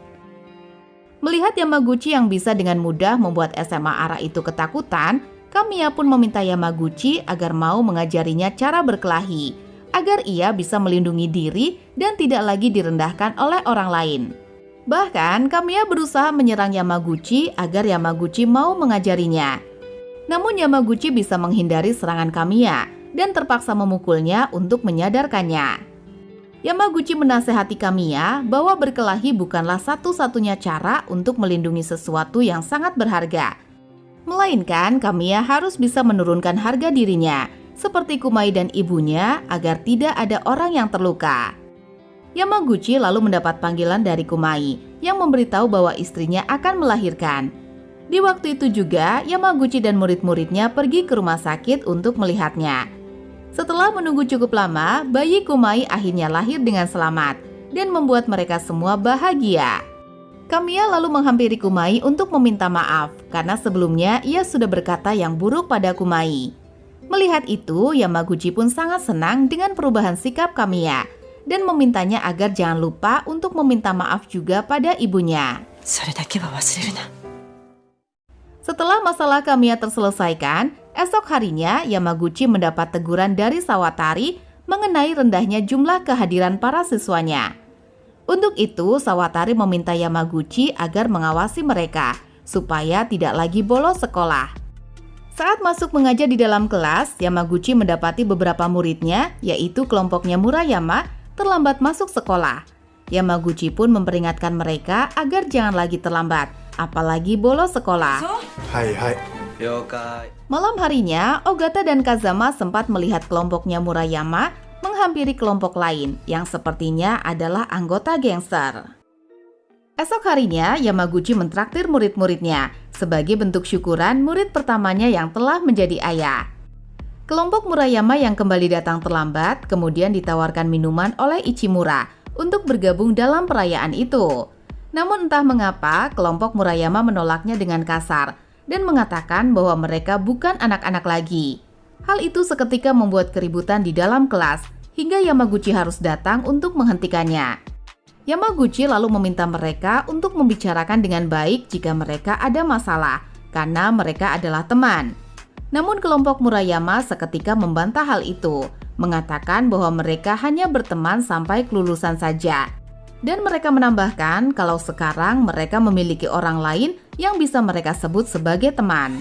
Melihat Yamaguchi yang bisa dengan mudah membuat SMA Ara itu ketakutan, Kamiya pun meminta Yamaguchi agar mau mengajarinya cara berkelahi, agar ia bisa melindungi diri dan tidak lagi direndahkan oleh orang lain. Bahkan, Kamiya berusaha menyerang Yamaguchi agar Yamaguchi mau mengajarinya. Namun Yamaguchi bisa menghindari serangan Kamiya dan terpaksa memukulnya untuk menyadarkannya. Yamaguchi menasehati Kamiya bahwa berkelahi bukanlah satu-satunya cara untuk melindungi sesuatu yang sangat berharga. Melainkan, Kamiya harus bisa menurunkan harga dirinya, seperti Kumai dan ibunya, agar tidak ada orang yang terluka. Yamaguchi lalu mendapat panggilan dari Kumai yang memberitahu bahwa istrinya akan melahirkan. Di waktu itu juga, Yamaguchi dan murid-muridnya pergi ke rumah sakit untuk melihatnya. Setelah menunggu cukup lama, bayi Kumai akhirnya lahir dengan selamat dan membuat mereka semua bahagia. Kamiya lalu menghampiri Kumai untuk meminta maaf karena sebelumnya ia sudah berkata yang buruk pada Kumai. Melihat itu, Yamaguchi pun sangat senang dengan perubahan sikap Kamiya dan memintanya agar jangan lupa untuk meminta maaf juga pada ibunya. Setelah masalah Kamiya terselesaikan, esok harinya Yamaguchi mendapat teguran dari Sawatari mengenai rendahnya jumlah kehadiran para siswanya. Untuk itu, Sawatari meminta Yamaguchi agar mengawasi mereka supaya tidak lagi bolos sekolah. Saat masuk mengajar di dalam kelas, Yamaguchi mendapati beberapa muridnya, yaitu kelompoknya Murayama, terlambat masuk sekolah. Yamaguchi pun memperingatkan mereka agar jangan lagi terlambat, apalagi bolos sekolah. Hai hai. 了解。 Malam harinya, Ogata dan Kazama sempat melihat kelompoknya Murayama menghampiri kelompok lain yang sepertinya adalah anggota gangster. Esok harinya, Yamaguchi mentraktir murid-muridnya sebagai bentuk syukuran murid pertamanya yang telah menjadi ayah. Kelompok Murayama yang kembali datang terlambat kemudian ditawarkan minuman oleh Ichimura untuk bergabung dalam perayaan itu. Namun entah mengapa, kelompok Murayama menolaknya dengan kasar dan mengatakan bahwa mereka bukan anak-anak lagi. Hal itu seketika membuat keributan di dalam kelas hingga Yamaguchi harus datang untuk menghentikannya. Yamaguchi lalu meminta mereka untuk membicarakan dengan baik jika mereka ada masalah, karena mereka adalah teman. Namun kelompok Murayama seketika membantah hal itu, mengatakan bahwa mereka hanya berteman sampai kelulusan saja. Dan mereka menambahkan kalau sekarang mereka memiliki orang lain yang bisa mereka sebut sebagai teman.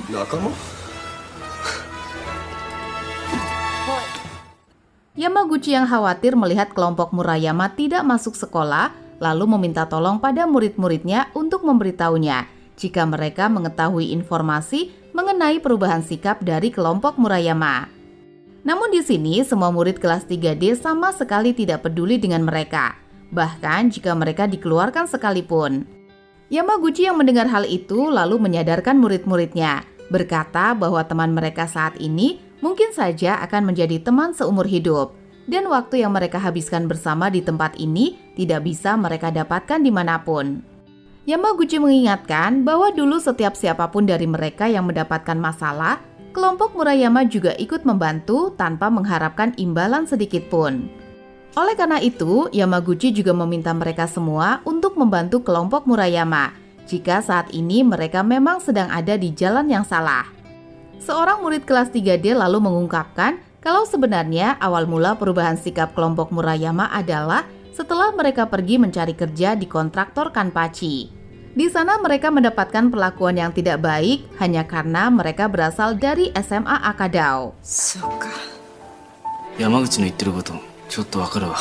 Yamaguchi yang khawatir melihat kelompok Murayama tidak masuk sekolah, lalu meminta tolong pada murid-muridnya untuk memberitahunya jika mereka mengetahui informasi mengenai perubahan sikap dari kelompok Murayama. Namun di sini semua murid kelas 3D sama sekali tidak peduli dengan mereka, bahkan jika mereka dikeluarkan sekalipun. Yamaguchi yang mendengar hal itu lalu menyadarkan murid-muridnya, berkata bahwa teman mereka saat ini mungkin saja akan menjadi teman seumur hidup, dan waktu yang mereka habiskan bersama di tempat ini tidak bisa mereka dapatkan dimanapun. Yamaguchi mengingatkan bahwa dulu setiap siapapun dari mereka yang mendapatkan masalah, kelompok Murayama juga ikut membantu tanpa mengharapkan imbalan sedikit pun. Oleh karena itu, Yamaguchi juga meminta mereka semua untuk membantu kelompok Murayama jika saat ini mereka memang sedang ada di jalan yang salah. Seorang murid kelas 3D lalu mengungkapkan kalau sebenarnya awal mula perubahan sikap kelompok Murayama adalah setelah mereka pergi mencari kerja di kontraktor Kanpachi. Di sana mereka mendapatkan perlakuan yang tidak baik hanya karena mereka berasal dari SMA Akadao. そうか。山口の言ってることちょっとわかるわ。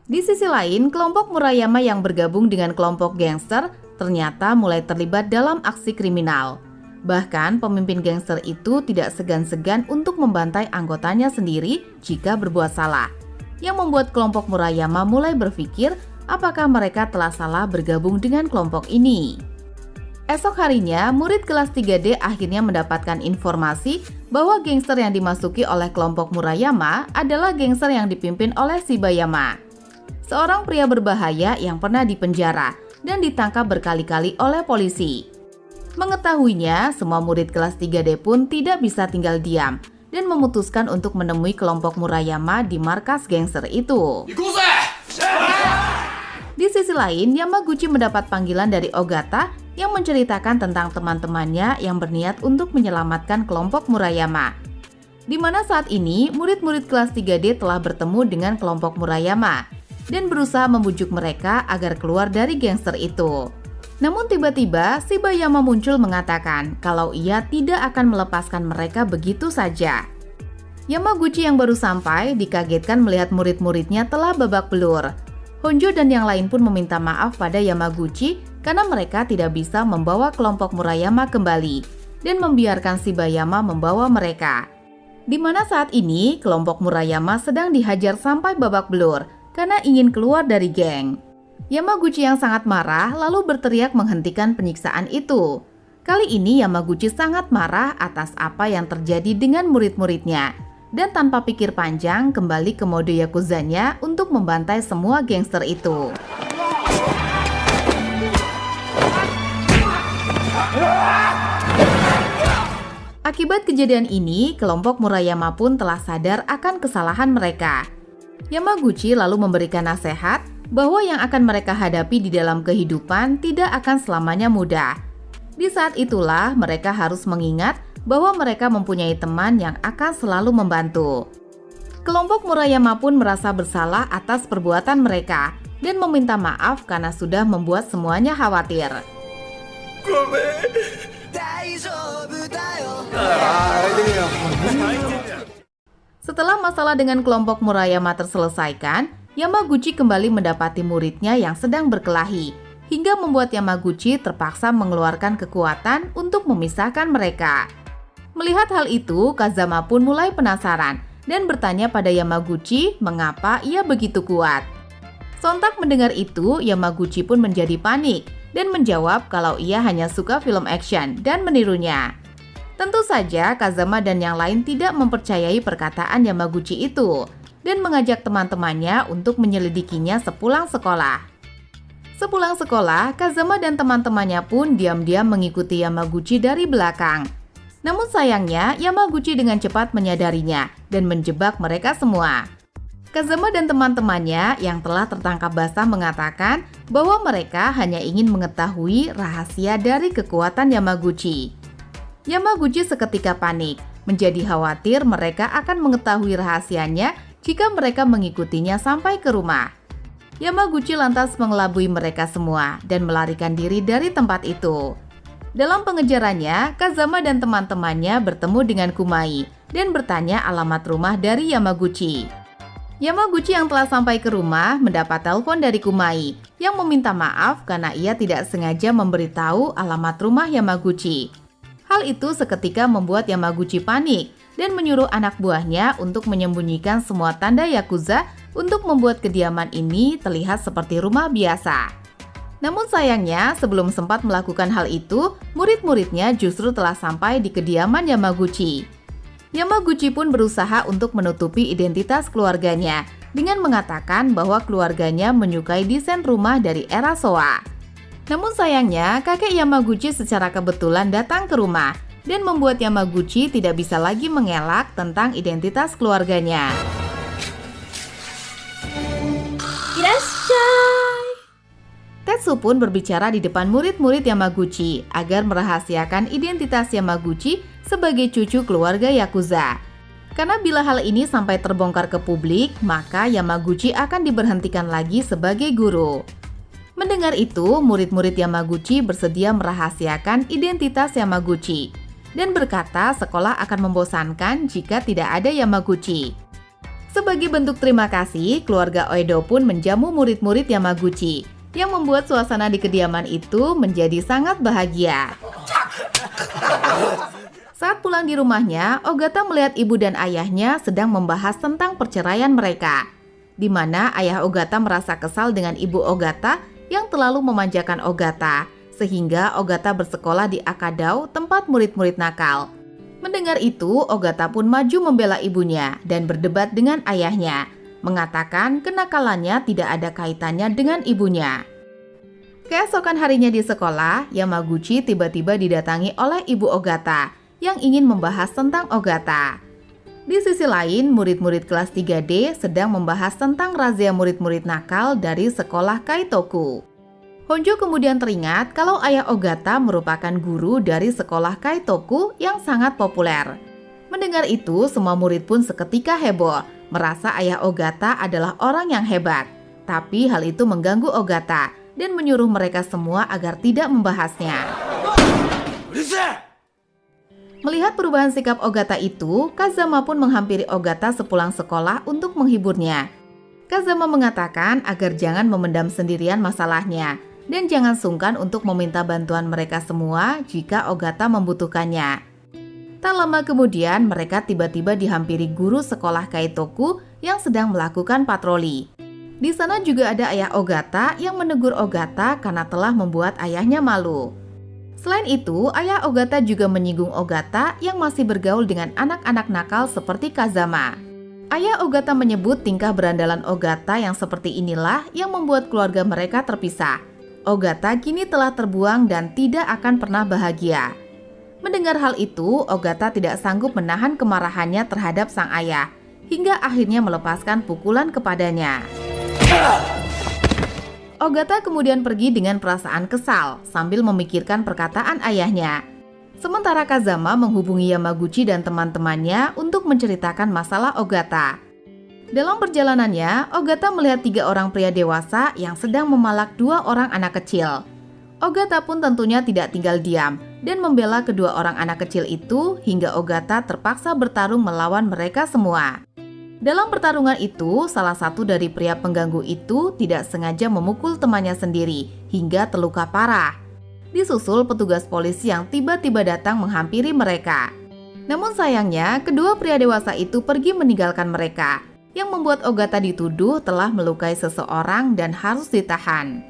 Di sisi lain, kelompok Murayama yang bergabung dengan kelompok gangster ternyata mulai terlibat dalam aksi kriminal. Bahkan pemimpin gangster itu tidak segan-segan untuk membantai anggotanya sendiri jika berbuat salah, yang membuat kelompok Murayama mulai berpikir apakah mereka telah salah bergabung dengan kelompok ini. Esok harinya, murid kelas 3D akhirnya mendapatkan informasi bahwa gangster yang dimasuki oleh kelompok Murayama adalah gangster yang dipimpin oleh Shibayama, seorang pria berbahaya yang pernah dipenjara dan ditangkap berkali-kali oleh polisi. Mengetahuinya, semua murid kelas 3D pun tidak bisa tinggal diam dan memutuskan untuk menemui kelompok Murayama di markas gangster itu. Di sisi lain, Yamaguchi mendapat panggilan dari Ogata yang menceritakan tentang teman-temannya yang berniat untuk menyelamatkan kelompok Murayama. Di mana saat ini, murid-murid kelas 3D telah bertemu dengan kelompok Murayama dan berusaha membujuk mereka agar keluar dari gangster itu. Namun tiba-tiba Shibayama muncul mengatakan kalau ia tidak akan melepaskan mereka begitu saja. Yamaguchi yang baru sampai dikagetkan melihat murid-muridnya telah babak belur. Honjo dan yang lain pun meminta maaf pada Yamaguchi karena mereka tidak bisa membawa kelompok Murayama kembali dan membiarkan Shibayama membawa mereka. Di mana saat ini kelompok Murayama sedang dihajar sampai babak belur karena ingin keluar dari geng. Yamaguchi yang sangat marah lalu berteriak menghentikan penyiksaan itu. Kali ini Yamaguchi sangat marah atas apa yang terjadi dengan murid-muridnya dan tanpa pikir panjang kembali ke mode yakuzanya untuk membantai semua gangster itu. Akibat kejadian ini, kelompok Murayama pun telah sadar akan kesalahan mereka. Yamaguchi lalu memberikan nasihat bahwa yang akan mereka hadapi di dalam kehidupan tidak akan selamanya mudah. Di saat itulah mereka harus mengingat bahwa mereka mempunyai teman yang akan selalu membantu. Kelompok Murayama pun merasa bersalah atas perbuatan mereka dan meminta maaf karena sudah membuat semuanya khawatir. Setelah masalah dengan kelompok Murayama terselesaikan, Yamaguchi kembali mendapati muridnya yang sedang berkelahi, hingga membuat Yamaguchi terpaksa mengeluarkan kekuatan untuk memisahkan mereka. Melihat hal itu, Kazama pun mulai penasaran dan bertanya pada Yamaguchi mengapa ia begitu kuat. Sontak mendengar itu, Yamaguchi pun menjadi panik dan menjawab kalau ia hanya suka film action dan menirunya. Tentu saja Kazama dan yang lain tidak mempercayai perkataan Yamaguchi itu dan mengajak teman-temannya untuk menyelidikinya sepulang sekolah. Sepulang sekolah, Kazama dan teman-temannya pun diam-diam mengikuti Yamaguchi dari belakang. Namun sayangnya, Yamaguchi dengan cepat menyadarinya dan menjebak mereka semua. Kazama dan teman-temannya yang telah tertangkap basah mengatakan bahwa mereka hanya ingin mengetahui rahasia dari kekuatan Yamaguchi. Yamaguchi seketika panik, menjadi khawatir mereka akan mengetahui rahasianya jika mereka mengikutinya sampai ke rumah. Yamaguchi lantas mengelabui mereka semua dan melarikan diri dari tempat itu. Dalam pengejarannya, Kazama dan teman-temannya bertemu dengan Kumai dan bertanya alamat rumah dari Yamaguchi. Yamaguchi yang telah sampai ke rumah mendapat telepon dari Kumai yang meminta maaf karena ia tidak sengaja memberitahu alamat rumah Yamaguchi. Hal itu seketika membuat Yamaguchi panik dan menyuruh anak buahnya untuk menyembunyikan semua tanda Yakuza untuk membuat kediaman ini terlihat seperti rumah biasa. Namun sayangnya, sebelum sempat melakukan hal itu, murid-muridnya justru telah sampai di kediaman Yamaguchi. Yamaguchi pun berusaha untuk menutupi identitas keluarganya dengan mengatakan bahwa keluarganya menyukai desain rumah dari era Showa. Namun sayangnya, kakek Yamaguchi secara kebetulan datang ke rumah dan membuat Yamaguchi tidak bisa lagi mengelak tentang identitas keluarganya. Irasshai. Tetsu pun berbicara di depan murid-murid Yamaguchi agar merahasiakan identitas Yamaguchi sebagai cucu keluarga Yakuza. Karena bila hal ini sampai terbongkar ke publik, maka Yamaguchi akan diberhentikan lagi sebagai guru. Mendengar itu, murid-murid Yamaguchi bersedia merahasiakan identitas Yamaguchi dan berkata sekolah akan membosankan jika tidak ada Yamaguchi. Sebagai bentuk terima kasih, keluarga Oedo pun menjamu murid-murid Yamaguchi yang membuat suasana di kediaman itu menjadi sangat bahagia. Saat pulang di rumahnya, Ogata melihat ibu dan ayahnya sedang membahas tentang perceraian mereka, di mana ayah Ogata merasa kesal dengan ibu Ogata yang terlalu memanjakan Ogata, sehingga Ogata bersekolah di Akadao, tempat murid-murid nakal. Mendengar itu, Ogata pun maju membela ibunya dan berdebat dengan ayahnya, mengatakan kenakalannya tidak ada kaitannya dengan ibunya. Keesokan harinya di sekolah, Yamaguchi tiba-tiba didatangi oleh ibu Ogata yang ingin membahas tentang Ogata. Di sisi lain, murid-murid kelas 3D sedang membahas tentang razia murid-murid nakal dari sekolah Kaitoku. Honjo kemudian teringat kalau ayah Ogata merupakan guru dari sekolah Kaitoku yang sangat populer. Mendengar itu, semua murid pun seketika heboh, merasa ayah Ogata adalah orang yang hebat. Tapi hal itu mengganggu Ogata dan menyuruh mereka semua agar tidak membahasnya. Melihat perubahan sikap Ogata itu, Kazama pun menghampiri Ogata sepulang sekolah untuk menghiburnya. Kazama mengatakan agar jangan memendam sendirian masalahnya dan jangan sungkan untuk meminta bantuan mereka semua jika Ogata membutuhkannya. Tak lama kemudian, mereka tiba-tiba dihampiri guru sekolah Kaitoku yang sedang melakukan patroli. Di sana juga ada ayah Ogata yang menegur Ogata karena telah membuat ayahnya malu. Selain itu, ayah Ogata juga menyinggung Ogata yang masih bergaul dengan anak-anak nakal seperti Kazama. Ayah Ogata menyebut tingkah berandalan Ogata yang seperti inilah yang membuat keluarga mereka terpisah. Ogata kini telah terbuang dan tidak akan pernah bahagia. Mendengar hal itu, Ogata tidak sanggup menahan kemarahannya terhadap sang ayah, hingga akhirnya melepaskan pukulan kepadanya. Ogata kemudian pergi dengan perasaan kesal sambil memikirkan perkataan ayahnya. Sementara Kazama menghubungi Yamaguchi dan teman-temannya untuk menceritakan masalah Ogata. Dalam perjalanannya, Ogata melihat 3 orang pria dewasa yang sedang memalak 2 orang anak kecil. Ogata pun tentunya tidak tinggal diam dan membela kedua orang anak kecil itu hingga Ogata terpaksa bertarung melawan mereka semua. Dalam pertarungan itu, salah satu dari pria pengganggu itu tidak sengaja memukul temannya sendiri hingga terluka parah. Disusul petugas polisi yang tiba-tiba datang menghampiri mereka. Namun sayangnya, kedua pria dewasa itu pergi meninggalkan mereka, yang membuat Ogata dituduh telah melukai seseorang dan harus ditahan.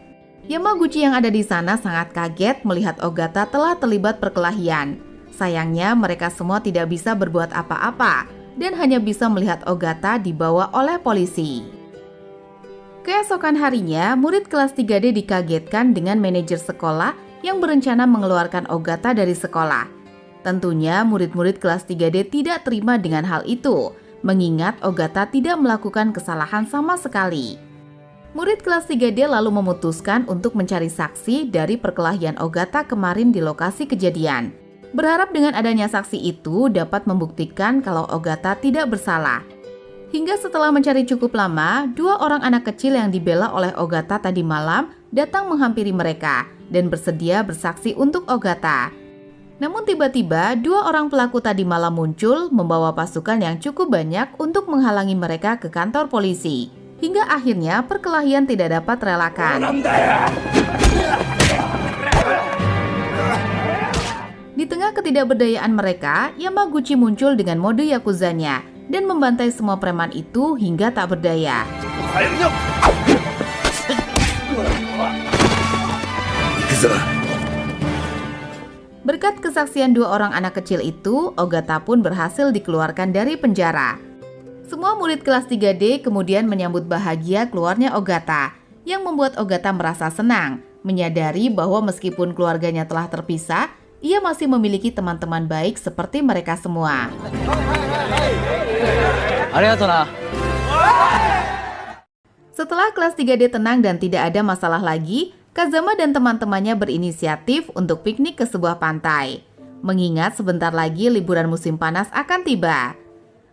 Yamaguchi yang ada di sana sangat kaget melihat Ogata telah terlibat perkelahian. Sayangnya mereka semua tidak bisa berbuat apa-apa dan hanya bisa melihat Ogata dibawa oleh polisi. Keesokan harinya, murid kelas 3D dikagetkan dengan manajer sekolah yang berencana mengeluarkan Ogata dari sekolah. Tentunya murid-murid kelas 3D tidak terima dengan hal itu, mengingat Ogata tidak melakukan kesalahan sama sekali. Murid kelas 3D lalu memutuskan untuk mencari saksi dari perkelahian Ogata kemarin di lokasi kejadian. Berharap dengan adanya saksi itu dapat membuktikan kalau Ogata tidak bersalah. Hingga setelah mencari cukup lama, dua orang anak kecil yang dibela oleh Ogata tadi malam datang menghampiri mereka dan bersedia bersaksi untuk Ogata. Namun tiba-tiba dua orang pelaku tadi malam muncul membawa pasukan yang cukup banyak untuk menghalangi mereka ke kantor polisi. Hingga akhirnya perkelahian tidak dapat terelakkan. Di tengah ketidakberdayaan mereka, Yamaguchi muncul dengan mode yakuzanya dan membantai semua preman itu hingga tak berdaya. Berkat kesaksian dua orang anak kecil itu, Ogata pun berhasil dikeluarkan dari penjara. Semua murid kelas 3D kemudian menyambut bahagia keluarnya Ogata, yang membuat Ogata merasa senang, menyadari bahwa meskipun keluarganya telah terpisah, ia masih memiliki teman-teman baik seperti mereka semua. Setelah kelas 3D tenang dan tidak ada masalah lagi, Kazama dan teman-temannya berinisiatif untuk piknik ke sebuah pantai. Mengingat sebentar lagi liburan musim panas akan tiba.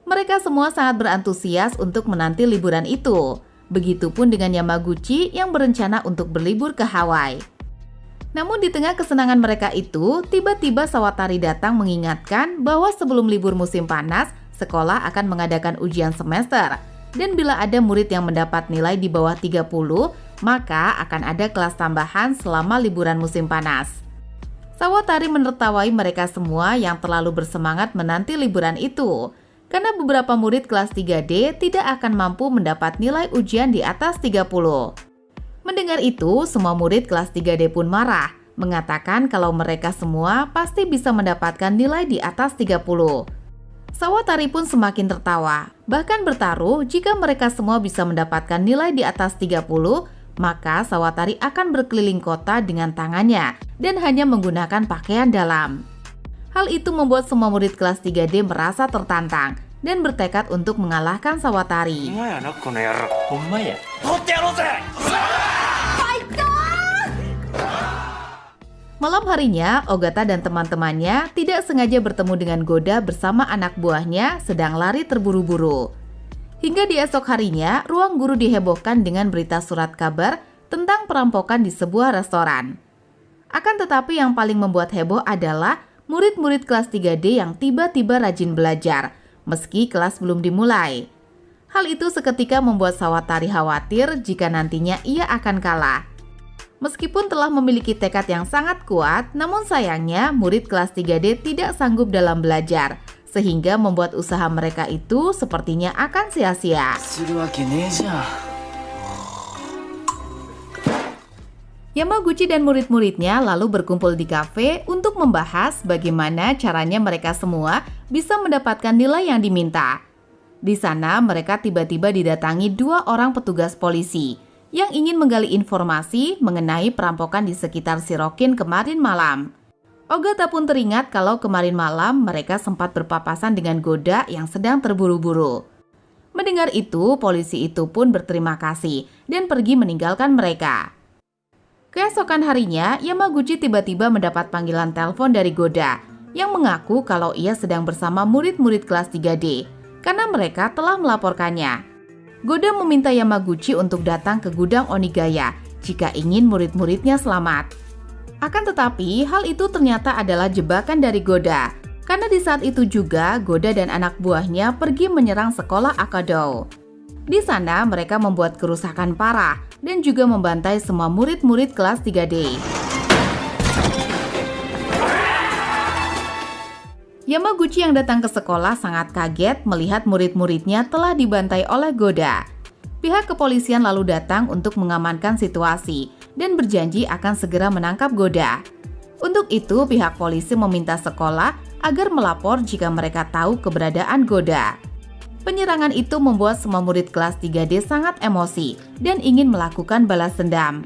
Mereka semua sangat berantusias untuk menanti liburan itu. Begitupun dengan Yamaguchi yang berencana untuk berlibur ke Hawaii. Namun di tengah kesenangan mereka itu, tiba-tiba Sawatari datang mengingatkan bahwa sebelum libur musim panas, sekolah akan mengadakan ujian semester. Dan bila ada murid yang mendapat nilai di bawah 30, maka akan ada kelas tambahan selama liburan musim panas. Sawatari menertawai mereka semua yang terlalu bersemangat menanti liburan itu, karena beberapa murid kelas 3D tidak akan mampu mendapat nilai ujian di atas 30. Mendengar itu, semua murid kelas 3D pun marah, mengatakan kalau mereka semua pasti bisa mendapatkan nilai di atas 30. Sawatari pun semakin tertawa, bahkan bertaruh jika mereka semua bisa mendapatkan nilai di atas 30, maka Sawatari akan berkeliling kota dengan tangannya dan hanya menggunakan pakaian dalam. Hal itu membuat semua murid kelas 3D merasa tertantang dan bertekad untuk mengalahkan Sawatari. Malam harinya, Ogata dan teman-temannya tidak sengaja bertemu dengan Goda bersama anak buahnya sedang lari terburu-buru. Hingga di esok harinya, ruang guru dihebohkan dengan berita surat kabar tentang perampokan di sebuah restoran. Akan tetapi yang paling membuat heboh adalah murid-murid kelas 3D yang tiba-tiba rajin belajar, meski kelas belum dimulai. Hal itu seketika membuat Sawatari khawatir jika nantinya ia akan kalah. Meskipun telah memiliki tekad yang sangat kuat, namun sayangnya murid kelas 3D tidak sanggup dalam belajar, sehingga membuat usaha mereka itu sepertinya akan sia-sia. Yamaguchi dan murid-muridnya lalu berkumpul di kafe untuk membahas bagaimana caranya mereka semua bisa mendapatkan nilai yang diminta. Di sana mereka tiba-tiba didatangi dua orang petugas polisi yang ingin menggali informasi mengenai perampokan di sekitar Shirokin kemarin malam. Ogata pun teringat kalau kemarin malam mereka sempat berpapasan dengan Goda yang sedang terburu-buru. Mendengar itu, polisi itu pun berterima kasih dan pergi meninggalkan mereka. Keesokan harinya, Yamaguchi tiba-tiba mendapat panggilan telepon dari Goda yang mengaku kalau ia sedang bersama murid-murid kelas 3D karena mereka telah melaporkannya. Goda meminta Yamaguchi untuk datang ke gudang Onigaya jika ingin murid-muridnya selamat. Akan tetapi, hal itu ternyata adalah jebakan dari Goda. Karena di saat itu juga Goda dan anak buahnya pergi menyerang sekolah Akado. Di sana mereka membuat kerusakan parah dan juga membantai semua murid-murid kelas 3D. Yamaguchi yang datang ke sekolah sangat kaget melihat murid-muridnya telah dibantai oleh Goda. Pihak kepolisian lalu datang untuk mengamankan situasi dan berjanji akan segera menangkap Goda. Untuk itu, pihak polisi meminta sekolah agar melapor jika mereka tahu keberadaan Goda. Penyerangan itu membuat semua murid kelas 3D sangat emosi dan ingin melakukan balas dendam.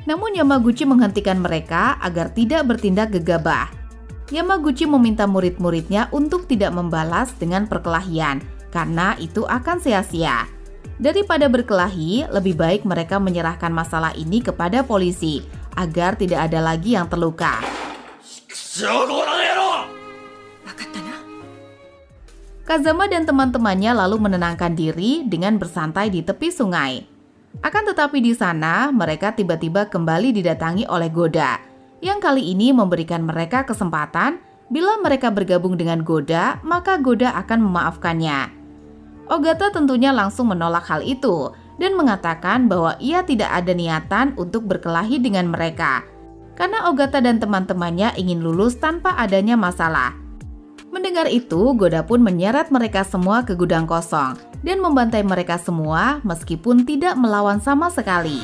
Namun Yamaguchi menghentikan mereka agar tidak bertindak gegabah. Yamaguchi meminta murid-muridnya untuk tidak membalas dengan perkelahian karena itu akan sia-sia. Daripada berkelahi, lebih baik mereka menyerahkan masalah ini kepada polisi agar tidak ada lagi yang terluka. Kazama dan teman-temannya lalu menenangkan diri dengan bersantai di tepi sungai. Akan tetapi di sana, mereka tiba-tiba kembali didatangi oleh Goda, yang kali ini memberikan mereka kesempatan bila mereka bergabung dengan Goda, maka Goda akan memaafkannya. Ogata tentunya langsung menolak hal itu dan mengatakan bahwa ia tidak ada niatan untuk berkelahi dengan mereka, karena Ogata dan teman-temannya ingin lulus tanpa adanya masalah. Mendengar itu, Goda pun menyeret mereka semua ke gudang kosong dan membantai mereka semua meskipun tidak melawan sama sekali.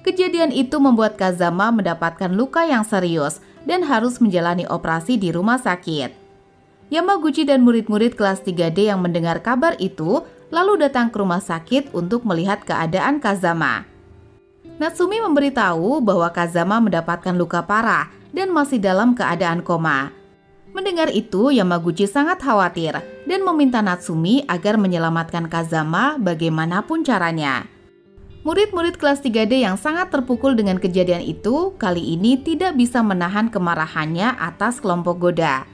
Kejadian itu membuat Kazama mendapatkan luka yang serius dan harus menjalani operasi di rumah sakit. Yamaguchi dan murid-murid kelas 3D yang mendengar kabar itu lalu datang ke rumah sakit untuk melihat keadaan Kazama. Natsumi memberitahu bahwa Kazama mendapatkan luka parah dan masih dalam keadaan koma. Mendengar itu, Yamaguchi sangat khawatir dan meminta Natsumi agar menyelamatkan Kazama bagaimanapun caranya. Murid-murid kelas 3D yang sangat terpukul dengan kejadian itu kali ini tidak bisa menahan kemarahannya atas kelompok Goda.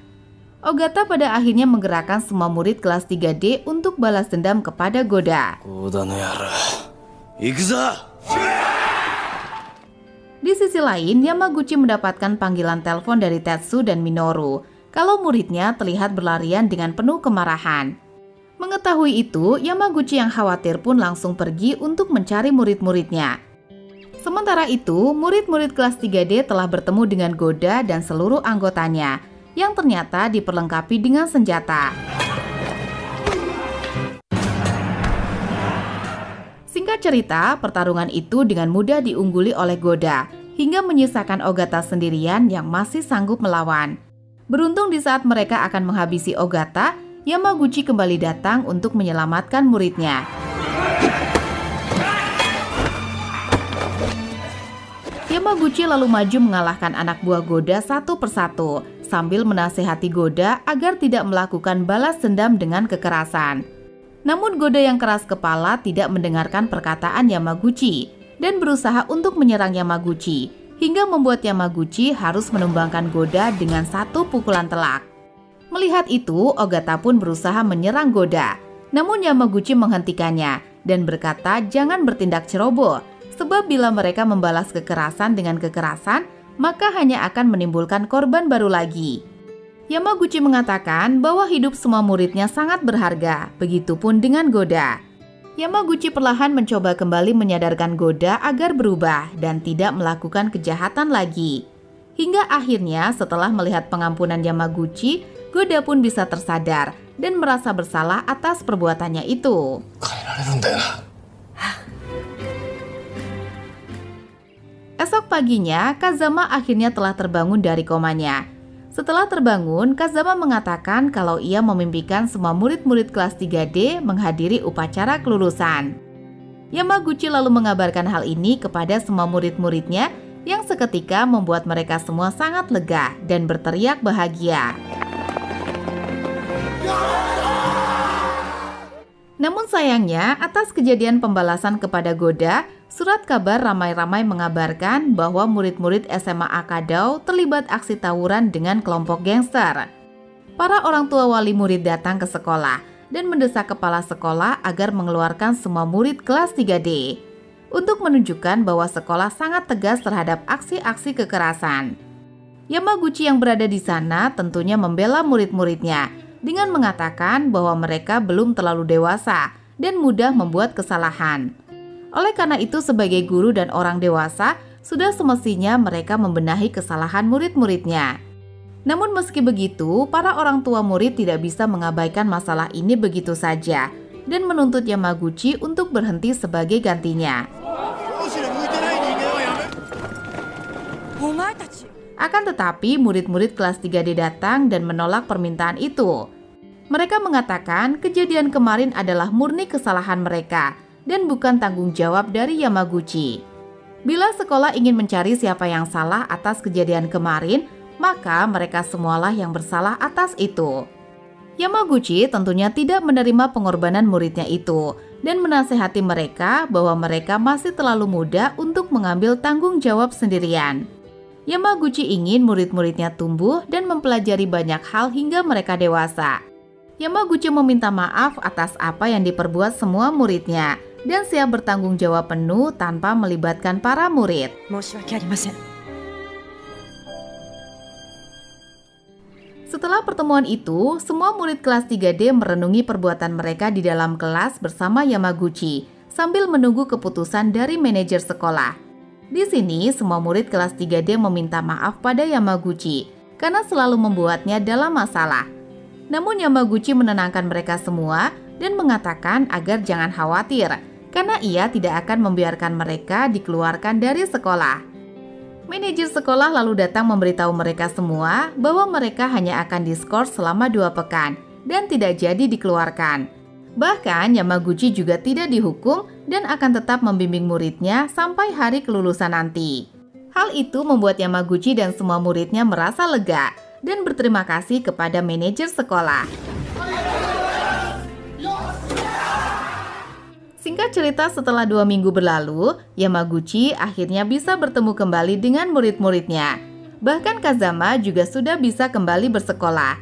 Ogata pada akhirnya menggerakkan semua murid kelas 3D untuk balas dendam kepada Goda. Di sisi lain, Yamaguchi mendapatkan panggilan telepon dari Tetsu dan Minoru kalau muridnya terlihat berlarian dengan penuh kemarahan. Mengetahui itu, Yamaguchi yang khawatir pun langsung pergi untuk mencari murid-muridnya. Sementara itu, murid-murid kelas 3D telah bertemu dengan Goda dan seluruh anggotanya, yang ternyata diperlengkapi dengan senjata. Singkat cerita, pertarungan itu dengan mudah diungguli oleh Goda, hingga menyisakan Ogata sendirian yang masih sanggup melawan. Beruntung di saat mereka akan menghabisi Ogata, Yamaguchi kembali datang untuk menyelamatkan muridnya. Yamaguchi lalu maju mengalahkan anak buah Goda satu persatu, sambil menasehati Goda agar tidak melakukan balas dendam dengan kekerasan. Namun Goda yang keras kepala tidak mendengarkan perkataan Yamaguchi dan berusaha untuk menyerang Yamaguchi, hingga membuat Yamaguchi harus menumbangkan Goda dengan satu pukulan telak. Melihat itu, Ogata pun berusaha menyerang Goda, namun Yamaguchi menghentikannya dan berkata jangan bertindak ceroboh, sebab bila mereka membalas kekerasan dengan kekerasan, maka hanya akan menimbulkan korban baru lagi. Yamaguchi mengatakan bahwa hidup semua muridnya sangat berharga, begitupun dengan Goda. Yamaguchi perlahan mencoba kembali menyadarkan Goda agar berubah dan tidak melakukan kejahatan lagi. Hingga akhirnya setelah melihat pengampunan Yamaguchi, Goda pun bisa tersadar dan merasa bersalah atas perbuatannya itu. Esok paginya, Kazama akhirnya telah terbangun dari komanya. Setelah terbangun, Kazama mengatakan kalau ia memimpikan semua murid-murid kelas 3D menghadiri upacara kelulusan. Yamaguchi lalu mengabarkan hal ini kepada semua murid-muridnya yang seketika membuat mereka semua sangat lega dan berteriak bahagia. Namun sayangnya, atas kejadian pembalasan kepada Goda, surat kabar ramai-ramai mengabarkan bahwa murid-murid SMA Akado terlibat aksi tawuran dengan kelompok gangster. Para orang tua wali murid datang ke sekolah dan mendesak kepala sekolah agar mengeluarkan semua murid kelas 3D untuk menunjukkan bahwa sekolah sangat tegas terhadap aksi-aksi kekerasan. Yamaguchi yang berada di sana tentunya membela murid-muridnya dengan mengatakan bahwa mereka belum terlalu dewasa dan mudah membuat kesalahan. Oleh karena itu, sebagai guru dan orang dewasa, sudah semestinya mereka membenahi kesalahan murid-muridnya. Namun meski begitu, para orang tua murid tidak bisa mengabaikan masalah ini begitu saja dan menuntut Yamaguchi untuk berhenti sebagai gantinya. Akan tetapi, murid-murid kelas 3D datang dan menolak permintaan itu. Mereka mengatakan kejadian kemarin adalah murni kesalahan mereka dan bukan tanggung jawab dari Yamaguchi. Bila sekolah ingin mencari siapa yang salah atas kejadian kemarin, maka mereka semualah yang bersalah atas itu. Yamaguchi tentunya tidak menerima pengorbanan muridnya itu dan menasehati mereka bahwa mereka masih terlalu muda untuk mengambil tanggung jawab sendirian. Yamaguchi ingin murid-muridnya tumbuh dan mempelajari banyak hal hingga mereka dewasa. Yamaguchi meminta maaf atas apa yang diperbuat semua muridnya dan siap bertanggung jawab penuh tanpa melibatkan para murid. Setelah pertemuan itu, semua murid kelas 3D merenungi perbuatan mereka di dalam kelas bersama Yamaguchi sambil menunggu keputusan dari manajer sekolah. Di sini, semua murid kelas 3D meminta maaf pada Yamaguchi karena selalu membuatnya dalam masalah. Namun Yamaguchi menenangkan mereka semua dan mengatakan agar jangan khawatir karena ia tidak akan membiarkan mereka dikeluarkan dari sekolah. Manajer sekolah lalu datang memberitahu mereka semua bahwa mereka hanya akan diskors selama 2 pekan dan tidak jadi dikeluarkan. Bahkan Yamaguchi juga tidak dihukum dan akan tetap membimbing muridnya sampai hari kelulusan nanti. Hal itu membuat Yamaguchi dan semua muridnya merasa lega dan berterima kasih kepada manajer sekolah. Singkat cerita, setelah 2 minggu berlalu, Yamaguchi akhirnya bisa bertemu kembali dengan murid-muridnya. Bahkan Kazama juga sudah bisa kembali bersekolah.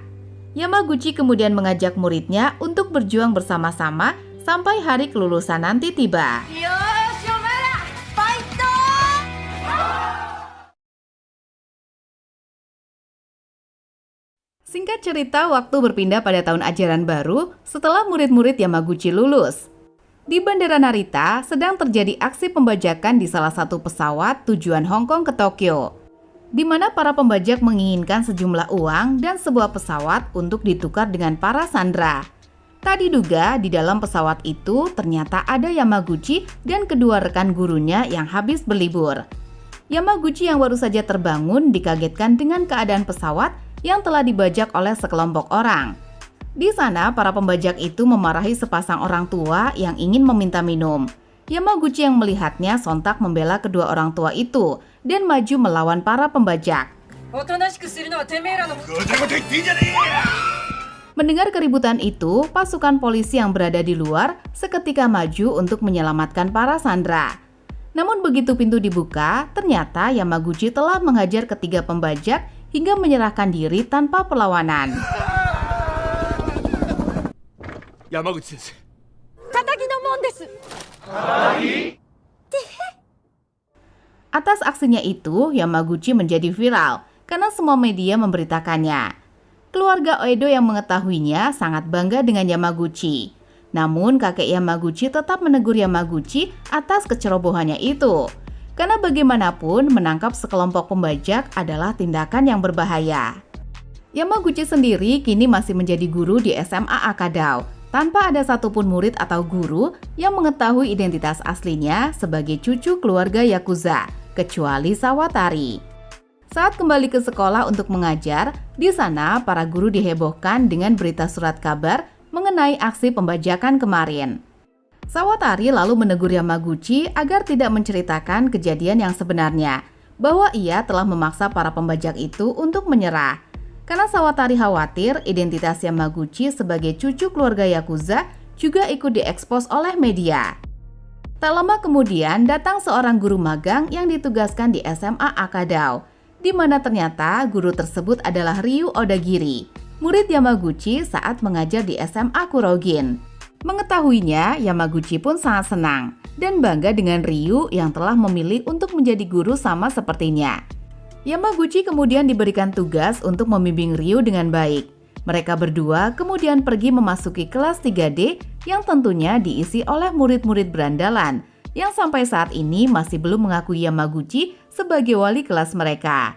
Yamaguchi kemudian mengajak muridnya untuk berjuang bersama-sama sampai hari kelulusan nanti tiba. Singkat cerita, waktu berpindah pada tahun ajaran baru setelah murid-murid Yamaguchi lulus. Di Bandara Narita sedang terjadi aksi pembajakan di salah satu pesawat tujuan Hong Kong ke Tokyo, di mana para pembajak menginginkan sejumlah uang dan sebuah pesawat untuk ditukar dengan para sandera. Tak diduga, di dalam pesawat itu ternyata ada Yamaguchi dan kedua rekan gurunya yang habis berlibur. Yamaguchi yang baru saja terbangun dikagetkan dengan keadaan pesawat yang telah dibajak oleh sekelompok orang. Di sana, para pembajak itu memarahi sepasang orang tua yang ingin meminta minum. Yamaguchi yang melihatnya sontak membela kedua orang tua itu dan maju melawan para pembajak. Mendengar keributan itu, pasukan polisi yang berada di luar seketika maju untuk menyelamatkan para sandera. Namun begitu pintu dibuka, ternyata Yamaguchi telah menghajar ketiga pembajak hingga menyerahkan diri tanpa perlawanan. Yamaguchi sensei. Atas aksinya itu, Yamaguchi menjadi viral karena semua media memberitakannya. Keluarga Oedo yang mengetahuinya sangat bangga dengan Yamaguchi. Namun kakek Yamaguchi tetap menegur Yamaguchi atas kecerobohannya itu. Karena bagaimanapun menangkap sekelompok pembajak adalah tindakan yang berbahaya. Yamaguchi sendiri kini masih menjadi guru di SMA Akadao, tanpa ada satupun murid atau guru yang mengetahui identitas aslinya sebagai cucu keluarga Yakuza, kecuali Sawatari. Saat kembali ke sekolah untuk mengajar, di sana para guru dihebohkan dengan berita surat kabar mengenai aksi pembajakan kemarin. Sawatari lalu menegur Yamaguchi agar tidak menceritakan kejadian yang sebenarnya, bahwa ia telah memaksa para pembajak itu untuk menyerah. Karena Sawatari khawatir identitas Yamaguchi sebagai cucu keluarga Yakuza juga ikut diekspos oleh media. Tak lama kemudian datang seorang guru magang yang ditugaskan di SMA Akadao, di mana ternyata guru tersebut adalah Ryu Odagiri, murid Yamaguchi saat mengajar di SMA Kurogin. Mengetahuinya, Yamaguchi pun sangat senang dan bangga dengan Ryu yang telah memilih untuk menjadi guru sama sepertinya. Yamaguchi kemudian diberikan tugas untuk membimbing Ryu dengan baik. Mereka berdua kemudian pergi memasuki kelas 3D yang tentunya diisi oleh murid-murid berandalan yang sampai saat ini masih belum mengakui Yamaguchi sebagai wali kelas mereka.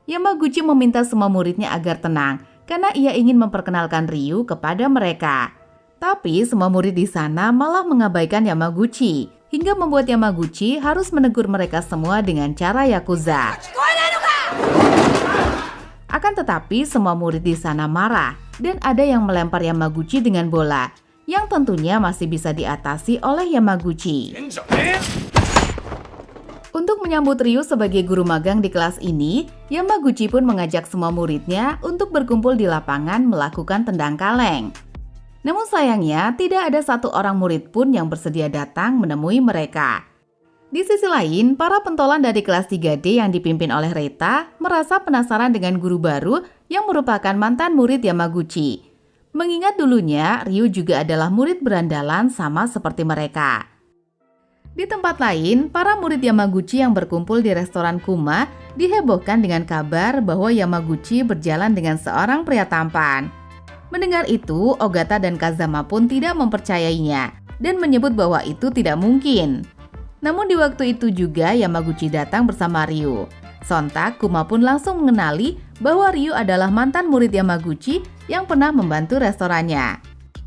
Yamaguchi meminta semua muridnya agar tenang karena ia ingin memperkenalkan Ryu kepada mereka. Tapi semua murid di sana malah mengabaikan Yamaguchi hingga membuat Yamaguchi harus menegur mereka semua dengan cara Yakuza. Akan tetapi semua murid di sana marah dan ada yang melempar Yamaguchi dengan bola yang tentunya masih bisa diatasi oleh Yamaguchi. Untuk menyambut Ryu sebagai guru magang di kelas ini, Yamaguchi pun mengajak semua muridnya untuk berkumpul di lapangan melakukan tendang kaleng. Namun sayangnya tidak ada satu orang murid pun yang bersedia datang menemui mereka. Di sisi lain, para pentolan dari kelas 3D yang dipimpin oleh Reita merasa penasaran dengan guru baru yang merupakan mantan murid Yamaguchi. Mengingat dulunya, Ryu juga adalah murid berandalan sama seperti mereka. Di tempat lain, para murid Yamaguchi yang berkumpul di restoran Kuma dihebohkan dengan kabar bahwa Yamaguchi berjalan dengan seorang pria tampan. Mendengar itu, Ogata dan Kazama pun tidak mempercayainya dan menyebut bahwa itu tidak mungkin. Namun di waktu itu juga Yamaguchi datang bersama Ryu. Sontak Kuma pun langsung mengenali bahwa Ryu adalah mantan murid Yamaguchi yang pernah membantu restorannya.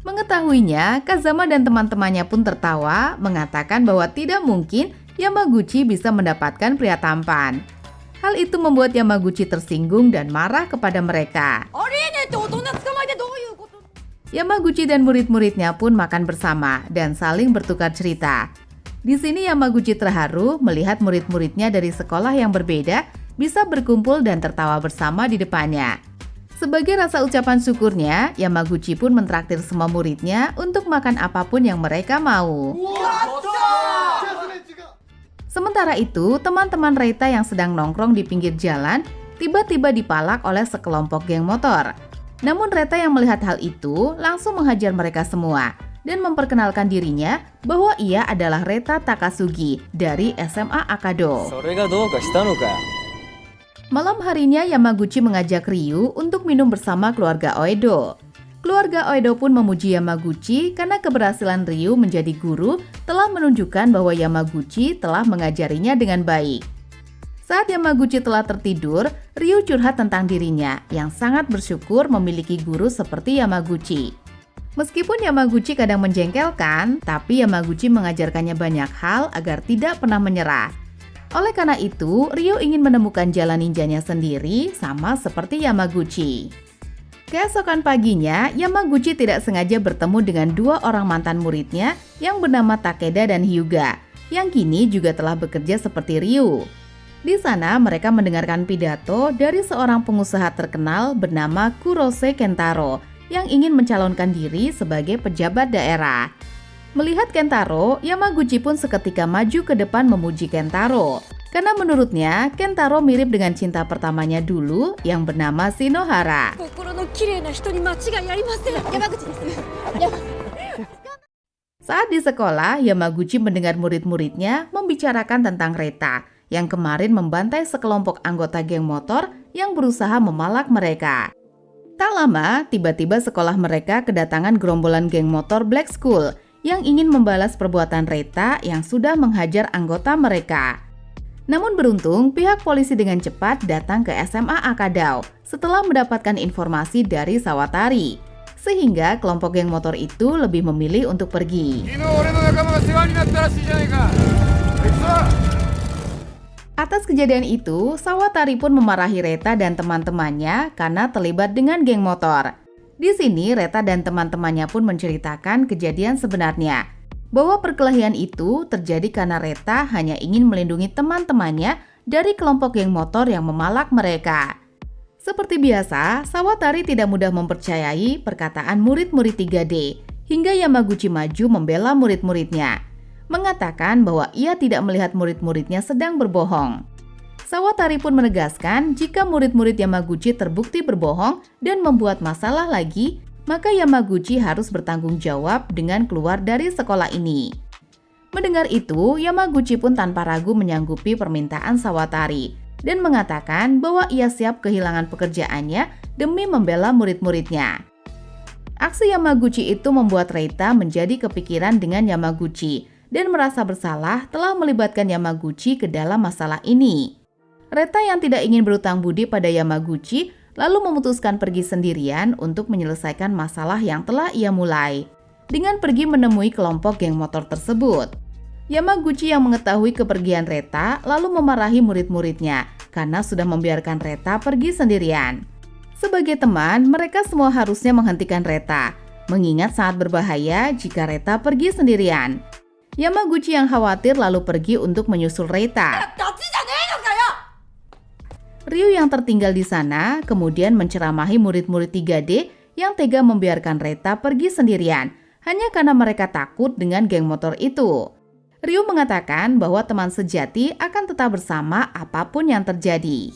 Mengetahuinya, Kazama dan teman-temannya pun tertawa mengatakan bahwa tidak mungkin Yamaguchi bisa mendapatkan pria tampan. Hal itu membuat Yamaguchi tersinggung dan marah kepada mereka. Yamaguchi dan murid-muridnya pun makan bersama dan saling bertukar cerita. Di sini Yamaguchi terharu melihat murid-muridnya dari sekolah yang berbeda bisa berkumpul dan tertawa bersama di depannya. Sebagai rasa ucapan syukurnya, Yamaguchi pun mentraktir semua muridnya untuk makan apapun yang mereka mau. Sementara itu, teman-teman Reita yang sedang nongkrong di pinggir jalan tiba-tiba dipalak oleh sekelompok geng motor. Namun Reita yang melihat hal itu langsung menghajar mereka semua dan memperkenalkan dirinya bahwa ia adalah Reita Takasugi dari SMA Akado. Malam harinya Yamaguchi mengajak Ryu untuk minum bersama keluarga Oedo. Keluarga Oedo pun memuji Yamaguchi karena keberhasilan Ryu menjadi guru telah menunjukkan bahwa Yamaguchi telah mengajarinya dengan baik. Saat Yamaguchi telah tertidur, Ryu curhat tentang dirinya yang sangat bersyukur memiliki guru seperti Yamaguchi. Meskipun Yamaguchi kadang menjengkelkan, tapi Yamaguchi mengajarkannya banyak hal agar tidak pernah menyerah. Oleh karena itu, Ryu ingin menemukan jalan ninjanya sendiri sama seperti Yamaguchi. Keesokan paginya, Yamaguchi tidak sengaja bertemu dengan dua orang mantan muridnya yang bernama Takeda dan Hyuga, yang kini juga telah bekerja seperti Ryu. Di sana mereka mendengarkan pidato dari seorang pengusaha terkenal bernama Kurose Kentaro yang ingin mencalonkan diri sebagai pejabat daerah. Melihat Kentaro, Yamaguchi pun seketika maju ke depan memuji Kentaro. Karena menurutnya, Kentaro mirip dengan cinta pertamanya dulu yang bernama Shinohara. Saat di sekolah, Yamaguchi mendengar murid-muridnya membicarakan tentang Reita yang kemarin membantai sekelompok anggota geng motor yang berusaha memalak mereka. Tak lama, tiba-tiba sekolah mereka kedatangan gerombolan geng motor Black School yang ingin membalas perbuatan Reita yang sudah menghajar anggota mereka. Namun beruntung, pihak polisi dengan cepat datang ke SMA Akadao setelah mendapatkan informasi dari Sawatari. Sehingga kelompok geng motor itu lebih memilih untuk pergi. Atas kejadian itu, Sawatari pun memarahi Reita dan teman-temannya karena terlibat dengan geng motor. Di sini, Reita dan teman-temannya pun menceritakan kejadian sebenarnya, bahwa perkelahian itu terjadi karena Reita hanya ingin melindungi teman-temannya dari kelompok geng motor yang memalak mereka. Seperti biasa, Sawatari tidak mudah mempercayai perkataan murid-murid 3D, hingga Yamaguchi maju membela murid-muridnya, mengatakan bahwa ia tidak melihat murid-muridnya sedang berbohong. Sawatari pun menegaskan jika murid-murid Yamaguchi terbukti berbohong dan membuat masalah lagi, maka Yamaguchi harus bertanggung jawab dengan keluar dari sekolah ini. Mendengar itu, Yamaguchi pun tanpa ragu menyanggupi permintaan Sawatari dan mengatakan bahwa ia siap kehilangan pekerjaannya demi membela murid-muridnya. Aksi Yamaguchi itu membuat Reita menjadi kepikiran dengan Yamaguchi dan merasa bersalah telah melibatkan Yamaguchi ke dalam masalah ini. Reita yang tidak ingin berutang budi pada Yamaguchi lalu memutuskan pergi sendirian untuk menyelesaikan masalah yang telah ia mulai dengan pergi menemui kelompok geng motor tersebut. Yamaguchi yang mengetahui kepergian Reita lalu memarahi murid-muridnya karena sudah membiarkan Reita pergi sendirian. Sebagai teman, mereka semua harusnya menghentikan Reita, mengingat sangat berbahaya jika Reita pergi sendirian. Yamaguchi yang khawatir lalu pergi untuk menyusul Reita. Ryu yang tertinggal di sana kemudian menceramahi murid-murid 3D yang tega membiarkan Reita pergi sendirian hanya karena mereka takut dengan geng motor itu. Ryu mengatakan bahwa teman sejati akan tetap bersama apapun yang terjadi.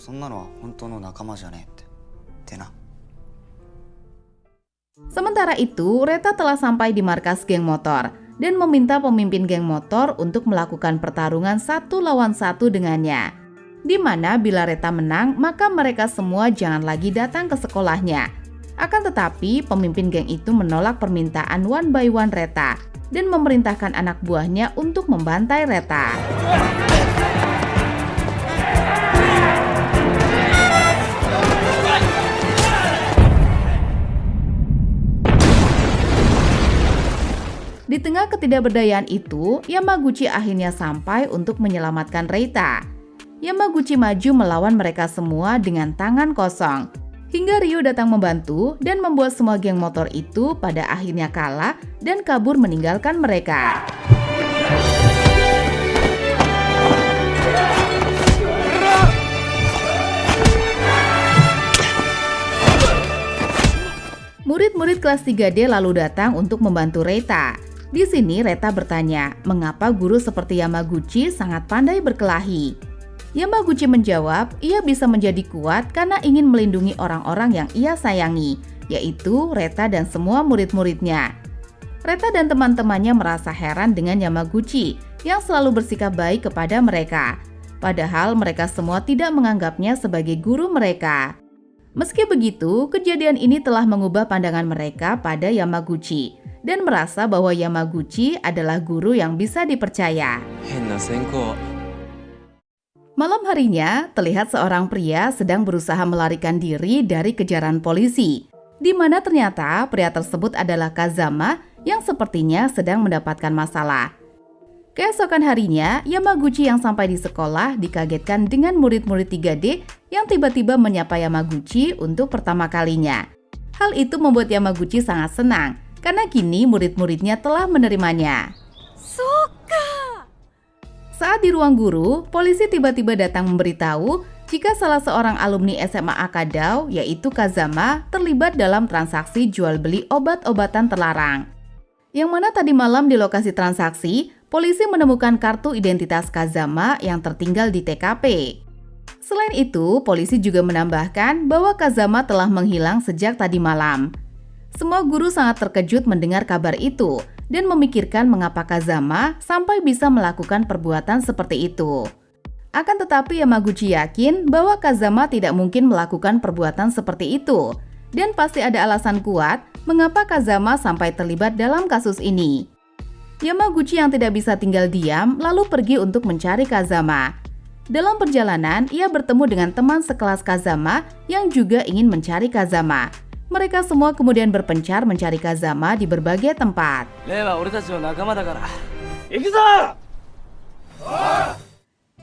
Sementara itu, Reita telah sampai di markas geng motor dan meminta pemimpin geng motor untuk melakukan pertarungan 1 lawan 1 dengannya. Di mana bila Reita menang, maka mereka semua jangan lagi datang ke sekolahnya. Akan tetapi, pemimpin geng itu menolak permintaan one by one Reita dan memerintahkan anak buahnya untuk membantai Reita. Di tengah ketidakberdayaan itu, Yamaguchi akhirnya sampai untuk menyelamatkan Reita. Yamaguchi maju melawan mereka semua dengan tangan kosong. Hingga Ryu datang membantu dan membuat semua geng motor itu pada akhirnya kalah dan kabur meninggalkan mereka. Murid-murid kelas 3D lalu datang untuk membantu Reita. Di sini Reita bertanya, mengapa guru seperti Yamaguchi sangat pandai berkelahi? Yamaguchi menjawab, ia bisa menjadi kuat karena ingin melindungi orang-orang yang ia sayangi, yaitu Reita dan semua murid-muridnya. Reita dan teman-temannya merasa heran dengan Yamaguchi yang selalu bersikap baik kepada mereka. Padahal mereka semua tidak menganggapnya sebagai guru mereka. Meski begitu, kejadian ini telah mengubah pandangan mereka pada Yamaguchi dan merasa bahwa Yamaguchi adalah guru yang bisa dipercaya. Malam harinya, terlihat seorang pria sedang berusaha melarikan diri dari kejaran polisi, di mana ternyata pria tersebut adalah Kazama yang sepertinya sedang mendapatkan masalah. Keesokan harinya, Yamaguchi yang sampai di sekolah dikagetkan dengan murid-murid 3D yang tiba-tiba menyapa Yamaguchi untuk pertama kalinya. Hal itu membuat Yamaguchi sangat senang, karena kini murid-muridnya telah menerimanya. Saat di ruang guru, polisi tiba-tiba datang memberitahu jika salah seorang alumni SMA Akadao, yaitu Kazama, terlibat dalam transaksi jual beli obat-obatan terlarang. Yang mana tadi malam di lokasi transaksi, polisi menemukan kartu identitas Kazama yang tertinggal di TKP. Selain itu, polisi juga menambahkan bahwa Kazama telah menghilang sejak tadi malam. Semua guru sangat terkejut mendengar kabar itu dan memikirkan mengapa Kazama sampai bisa melakukan perbuatan seperti itu. Akan tetapi Yamaguchi yakin bahwa Kazama tidak mungkin melakukan perbuatan seperti itu dan pasti ada alasan kuat mengapa Kazama sampai terlibat dalam kasus ini. Yamaguchi yang tidak bisa tinggal diam lalu pergi untuk mencari Kazama. Dalam perjalanan, ia bertemu dengan teman sekelas Kazama yang juga ingin mencari Kazama. Mereka semua kemudian berpencar mencari Kazama di berbagai tempat.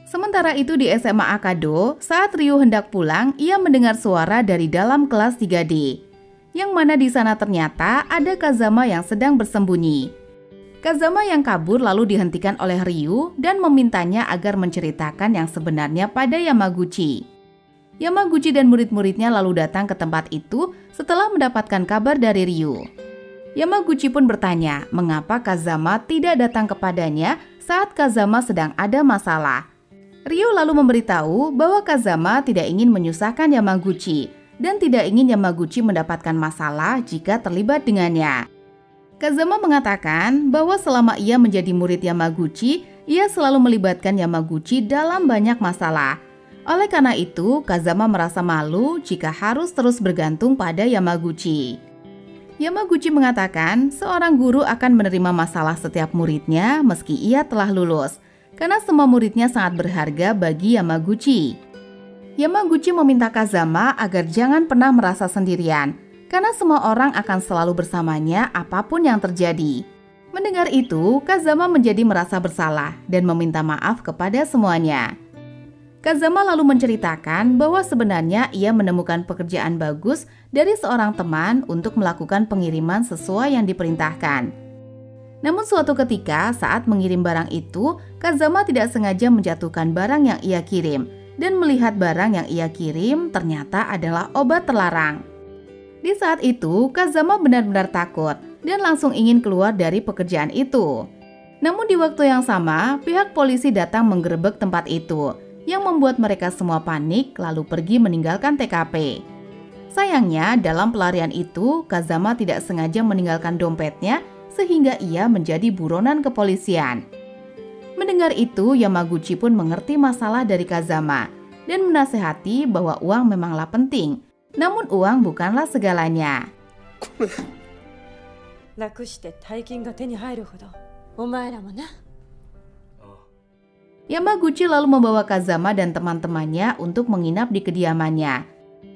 Sementara itu di SMA Akado, saat Ryu hendak pulang, ia mendengar suara dari dalam kelas 3D. Yang mana di sana ternyata ada Kazama yang sedang bersembunyi. Kazama yang kabur lalu dihentikan oleh Ryu dan memintanya agar menceritakan yang sebenarnya pada Yamaguchi. Yamaguchi dan murid-muridnya lalu datang ke tempat itu setelah mendapatkan kabar dari Ryu. Yamaguchi pun bertanya mengapa Kazama tidak datang kepadanya saat Kazama sedang ada masalah. Ryu lalu memberitahu bahwa Kazama tidak ingin menyusahkan Yamaguchi dan tidak ingin Yamaguchi mendapatkan masalah jika terlibat dengannya. Kazama mengatakan bahwa selama ia menjadi murid Yamaguchi, ia selalu melibatkan Yamaguchi dalam banyak masalah. Oleh karena itu, Kazama merasa malu jika harus terus bergantung pada Yamaguchi. Yamaguchi mengatakan seorang guru akan menerima masalah setiap muridnya meski ia telah lulus, karena semua muridnya sangat berharga bagi Yamaguchi. Yamaguchi meminta Kazama agar jangan pernah merasa sendirian, karena semua orang akan selalu bersamanya apapun yang terjadi. Mendengar itu, Kazama menjadi merasa bersalah dan meminta maaf kepada semuanya. Kazama lalu menceritakan bahwa sebenarnya ia menemukan pekerjaan bagus dari seorang teman untuk melakukan pengiriman sesuai yang diperintahkan. Namun suatu ketika saat mengirim barang itu, Kazama tidak sengaja menjatuhkan barang yang ia kirim dan melihat barang yang ia kirim ternyata adalah obat terlarang. Di saat itu, Kazama benar-benar takut dan langsung ingin keluar dari pekerjaan itu. Namun di waktu yang sama, pihak polisi datang menggerebek tempat itu, yang membuat mereka semua panik lalu pergi meninggalkan TKP. Sayangnya, dalam pelarian itu, Kazama tidak sengaja meninggalkan dompetnya sehingga ia menjadi buronan kepolisian. Mendengar itu, Yamaguchi pun mengerti masalah dari Kazama dan menasehati bahwa uang memanglah penting, namun uang bukanlah segalanya. 楽して大金が手に入るほどお前らもな。 Yamaguchi lalu membawa Kazama dan teman-temannya untuk menginap di kediamannya.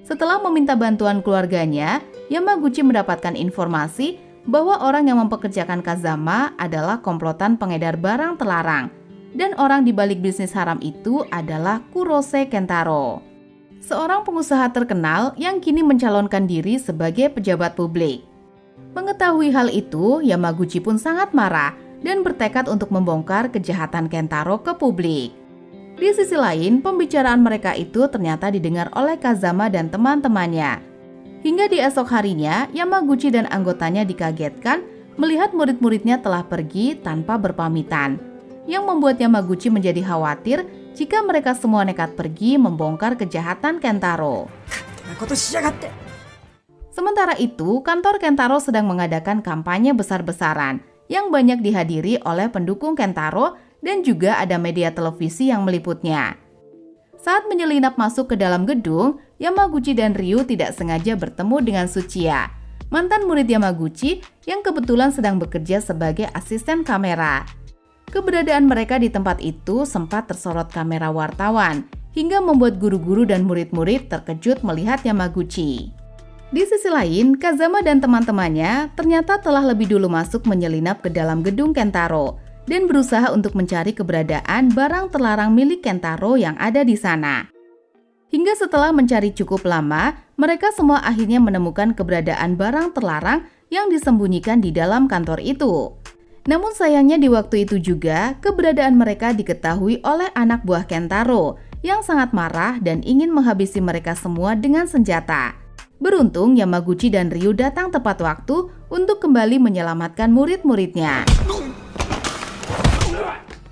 Setelah meminta bantuan keluarganya, Yamaguchi mendapatkan informasi bahwa orang yang mempekerjakan Kazama adalah komplotan pengedar barang terlarang dan orang di balik bisnis haram itu adalah Kurose Kentaro, seorang pengusaha terkenal yang kini mencalonkan diri sebagai pejabat publik. Mengetahui hal itu, Yamaguchi pun sangat marah dan bertekad untuk membongkar kejahatan Kentaro ke publik. Di sisi lain, pembicaraan mereka itu ternyata didengar oleh Kazama dan teman-temannya. Hingga di esok harinya, Yamaguchi dan anggotanya dikagetkan melihat murid-muridnya telah pergi tanpa berpamitan, yang membuat Yamaguchi menjadi khawatir jika mereka semua nekat pergi membongkar kejahatan Kentaro. Sementara itu, kantor Kentaro sedang mengadakan kampanye besar-besaran yang banyak dihadiri oleh pendukung Kentaro dan juga ada media televisi yang meliputnya. Saat menyelinap masuk ke dalam gedung, Yamaguchi dan Ryu tidak sengaja bertemu dengan Tsuchiya, mantan murid Yamaguchi yang kebetulan sedang bekerja sebagai asisten kamera. Keberadaan mereka di tempat itu sempat tersorot kamera wartawan, hingga membuat guru-guru dan murid-murid terkejut melihat Yamaguchi. Di sisi lain, Kazama dan teman-temannya ternyata telah lebih dulu masuk menyelinap ke dalam gedung Kentaro dan berusaha untuk mencari keberadaan barang terlarang milik Kentaro yang ada di sana. Hingga setelah mencari cukup lama, mereka semua akhirnya menemukan keberadaan barang terlarang yang disembunyikan di dalam kantor itu. Namun sayangnya di waktu itu juga, keberadaan mereka diketahui oleh anak buah Kentaro yang sangat marah dan ingin menghabisi mereka semua dengan senjata. Beruntung Yamaguchi dan Ryu datang tepat waktu untuk kembali menyelamatkan murid-muridnya.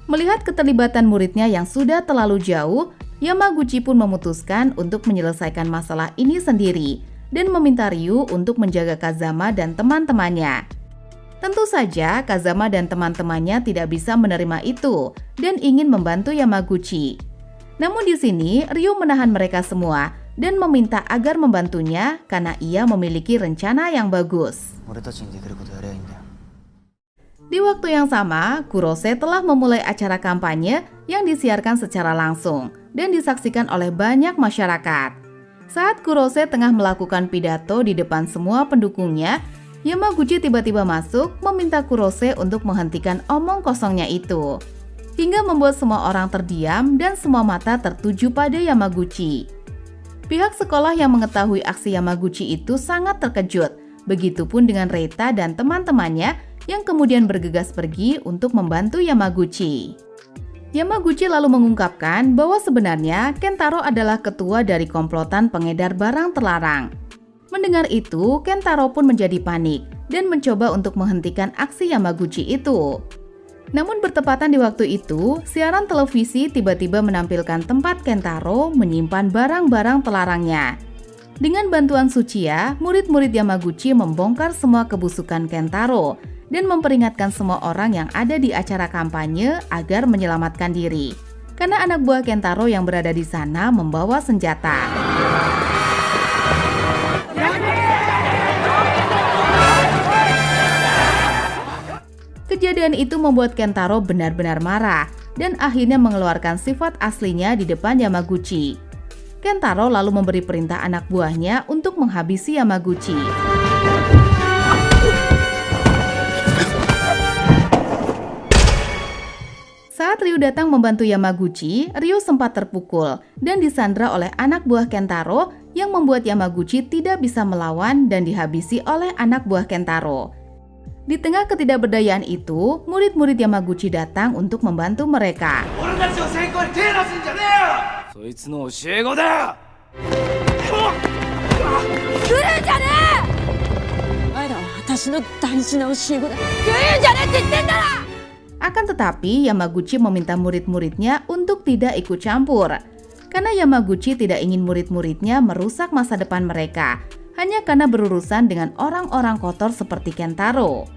Melihat keterlibatan muridnya yang sudah terlalu jauh, Yamaguchi pun memutuskan untuk menyelesaikan masalah ini sendiri dan meminta Ryu untuk menjaga Kazama dan teman-temannya. Tentu saja Kazama dan teman-temannya tidak bisa menerima itu dan ingin membantu Yamaguchi. Namun di sini Ryu menahan mereka semua dan meminta agar membantunya karena ia memiliki rencana yang bagus. Di waktu yang sama, Kurose telah memulai acara kampanye yang disiarkan secara langsung dan disaksikan oleh banyak masyarakat. Saat Kurose tengah melakukan pidato di depan semua pendukungnya, Yamaguchi tiba-tiba masuk meminta Kurose untuk menghentikan omong kosongnya itu, hingga membuat semua orang terdiam dan semua mata tertuju pada Yamaguchi. Pihak sekolah yang mengetahui aksi Yamaguchi itu sangat terkejut, begitupun dengan Reita dan teman-temannya yang kemudian bergegas pergi untuk membantu Yamaguchi. Yamaguchi lalu mengungkapkan bahwa sebenarnya Kentaro adalah ketua dari komplotan pengedar barang terlarang. Mendengar itu, Kentaro pun menjadi panik dan mencoba untuk menghentikan aksi Yamaguchi itu. Namun bertepatan di waktu itu, siaran televisi tiba-tiba menampilkan tempat Kentaro menyimpan barang-barang terlarangnya. Dengan bantuan Tsuchiya, murid-murid Yamaguchi membongkar semua kebusukan Kentaro dan memperingatkan semua orang yang ada di acara kampanye agar menyelamatkan diri. Karena anak buah Kentaro yang berada di sana membawa senjata. Kejadian itu membuat Kentaro benar-benar marah dan akhirnya mengeluarkan sifat aslinya di depan Yamaguchi. Kentaro lalu memberi perintah anak buahnya untuk menghabisi Yamaguchi. Saat Ryu datang membantu Yamaguchi, Ryu sempat terpukul dan disandra oleh anak buah Kentaro yang membuat Yamaguchi tidak bisa melawan dan dihabisi oleh anak buah Kentaro. Di tengah ketidakberdayaan itu, murid-murid Yamaguchi datang untuk membantu mereka. そいつの教え子だ。お前らは私の大事な教え子だ。言うんじゃねえって言ってんだろ。 Akan tetapi, Yamaguchi meminta murid-muridnya untuk tidak ikut campur. Karena Yamaguchi tidak ingin murid-muridnya merusak masa depan mereka, hanya karena berurusan dengan orang-orang kotor seperti Kentaro.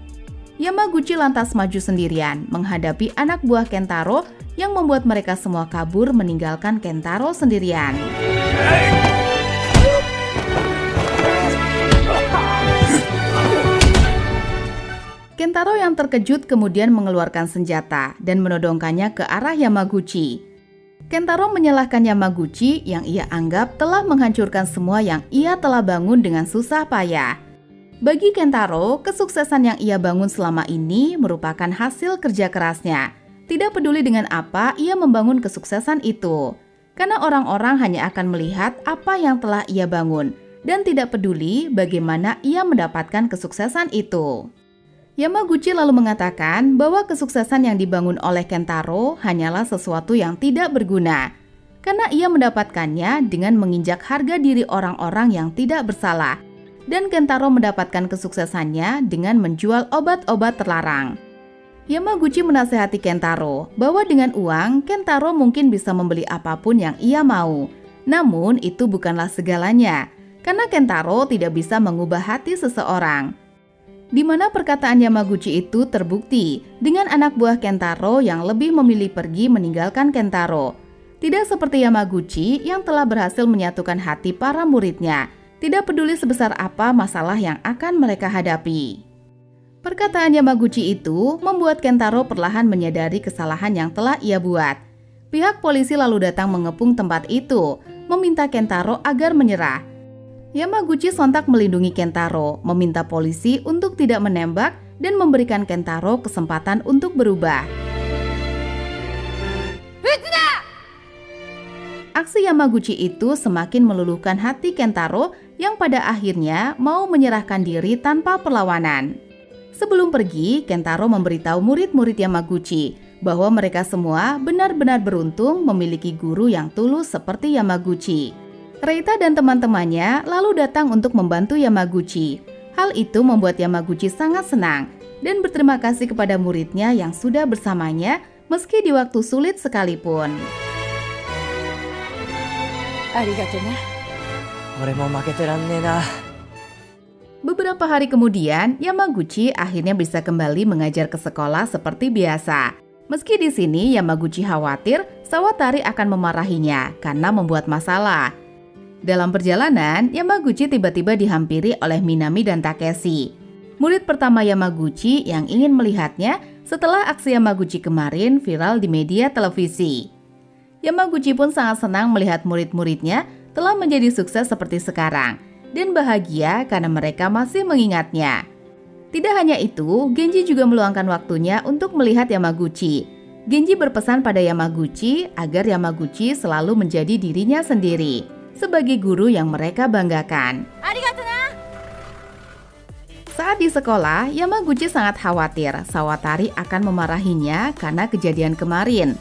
Yamaguchi lantas maju sendirian menghadapi anak buah Kentaro yang membuat mereka semua kabur meninggalkan Kentaro sendirian. Kentaro yang terkejut kemudian mengeluarkan senjata dan menodongkannya ke arah Yamaguchi. Kentaro menyalahkan Yamaguchi yang ia anggap telah menghancurkan semua yang ia telah bangun dengan susah payah. Bagi Kentaro, kesuksesan yang ia bangun selama ini merupakan hasil kerja kerasnya. Tidak peduli dengan apa ia membangun kesuksesan itu. Karena orang-orang hanya akan melihat apa yang telah ia bangun dan tidak peduli bagaimana ia mendapatkan kesuksesan itu. Yamaguchi lalu mengatakan bahwa kesuksesan yang dibangun oleh Kentaro hanyalah sesuatu yang tidak berguna. Karena ia mendapatkannya dengan menginjak harga diri orang-orang yang tidak bersalah. Dan Kentaro mendapatkan kesuksesannya dengan menjual obat-obat terlarang. Yamaguchi menasehati Kentaro bahwa dengan uang, Kentaro mungkin bisa membeli apapun yang ia mau. Namun itu bukanlah segalanya, karena Kentaro tidak bisa mengubah hati seseorang. Di mana perkataan Yamaguchi itu terbukti dengan anak buah Kentaro yang lebih memilih pergi meninggalkan Kentaro. Tidak seperti Yamaguchi yang telah berhasil menyatukan hati para muridnya. Tidak peduli sebesar apa masalah yang akan mereka hadapi. Perkataan Yamaguchi itu membuat Kentaro perlahan menyadari kesalahan yang telah ia buat. Pihak polisi lalu datang mengepung tempat itu, meminta Kentaro agar menyerah. Yamaguchi sontak melindungi Kentaro, meminta polisi untuk tidak menembak dan memberikan Kentaro kesempatan untuk berubah. Aksi Yamaguchi itu semakin meluluhkan hati Kentaro yang pada akhirnya mau menyerahkan diri tanpa perlawanan. Sebelum pergi, Kentaro memberitahu murid-murid Yamaguchi bahwa mereka semua benar-benar beruntung memiliki guru yang tulus seperti Yamaguchi. Reita dan teman-temannya lalu datang untuk membantu Yamaguchi. Hal itu membuat Yamaguchi sangat senang dan berterima kasih kepada muridnya yang sudah bersamanya meski di waktu sulit sekalipun. Beberapa hari kemudian, Yamaguchi akhirnya bisa kembali mengajar ke sekolah seperti biasa. Meski di sini Yamaguchi khawatir Sawatari akan memarahinya karena membuat masalah. Dalam perjalanan, Yamaguchi tiba-tiba dihampiri oleh Minami dan Takeshi. Murid pertama Yamaguchi yang ingin melihatnya setelah aksi Yamaguchi kemarin viral di media televisi. Yamaguchi pun sangat senang melihat murid-muridnya telah menjadi sukses seperti sekarang dan bahagia karena mereka masih mengingatnya. Tidak hanya itu, Genji juga meluangkan waktunya untuk melihat Yamaguchi. Genji berpesan pada Yamaguchi agar Yamaguchi selalu menjadi dirinya sendiri sebagai guru yang mereka banggakan. Saat di sekolah, Yamaguchi sangat khawatir Sawatari akan memarahinya karena kejadian kemarin.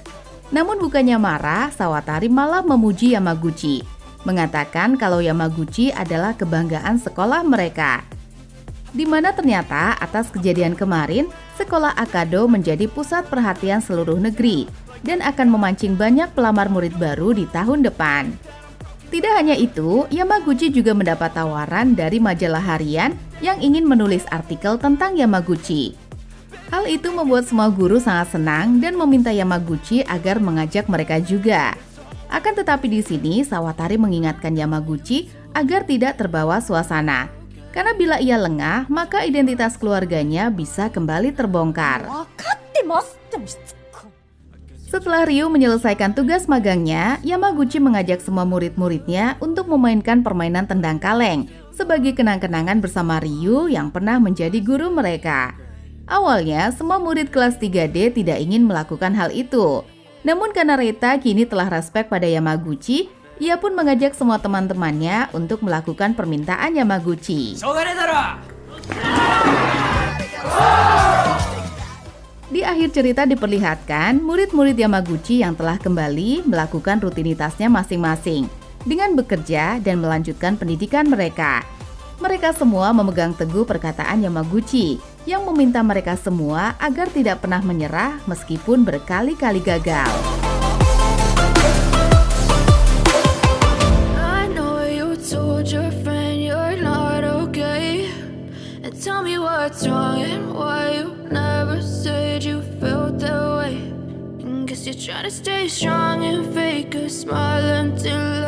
Namun bukannya marah, Sawatari malah memuji Yamaguchi, mengatakan kalau Yamaguchi adalah kebanggaan sekolah mereka. Di mana ternyata atas kejadian kemarin, sekolah Akado menjadi pusat perhatian seluruh negeri dan akan memancing banyak pelamar murid baru di tahun depan. Tidak hanya itu, Yamaguchi juga mendapat tawaran dari majalah harian yang ingin menulis artikel tentang Yamaguchi. Hal itu membuat semua guru sangat senang dan meminta Yamaguchi agar mengajak mereka juga. Akan tetapi di sini, Sawatari mengingatkan Yamaguchi agar tidak terbawa suasana. Karena bila ia lengah, maka identitas keluarganya bisa kembali terbongkar. 分かってますってしつこい。 Setelah Ryu menyelesaikan tugas magangnya, Yamaguchi mengajak semua murid-muridnya untuk memainkan permainan tendang kaleng sebagai kenang-kenangan bersama Ryu yang pernah menjadi guru mereka. Awalnya, semua murid kelas 3D tidak ingin melakukan hal itu. Namun karena Reita kini telah respek pada Yamaguchi, ia pun mengajak semua teman-temannya untuk melakukan permintaan Yamaguchi. Di akhir cerita diperlihatkan murid-murid Yamaguchi yang telah kembali melakukan rutinitasnya masing-masing dengan bekerja dan melanjutkan pendidikan mereka. Mereka semua memegang teguh perkataan Yamaguchi yang meminta mereka semua agar tidak pernah menyerah meskipun berkali-kali gagal. I know you told your friend you're not okay. And tell me what's wrong and why you never said you felt that way. And guess you're trying to stay strong and fake a smile until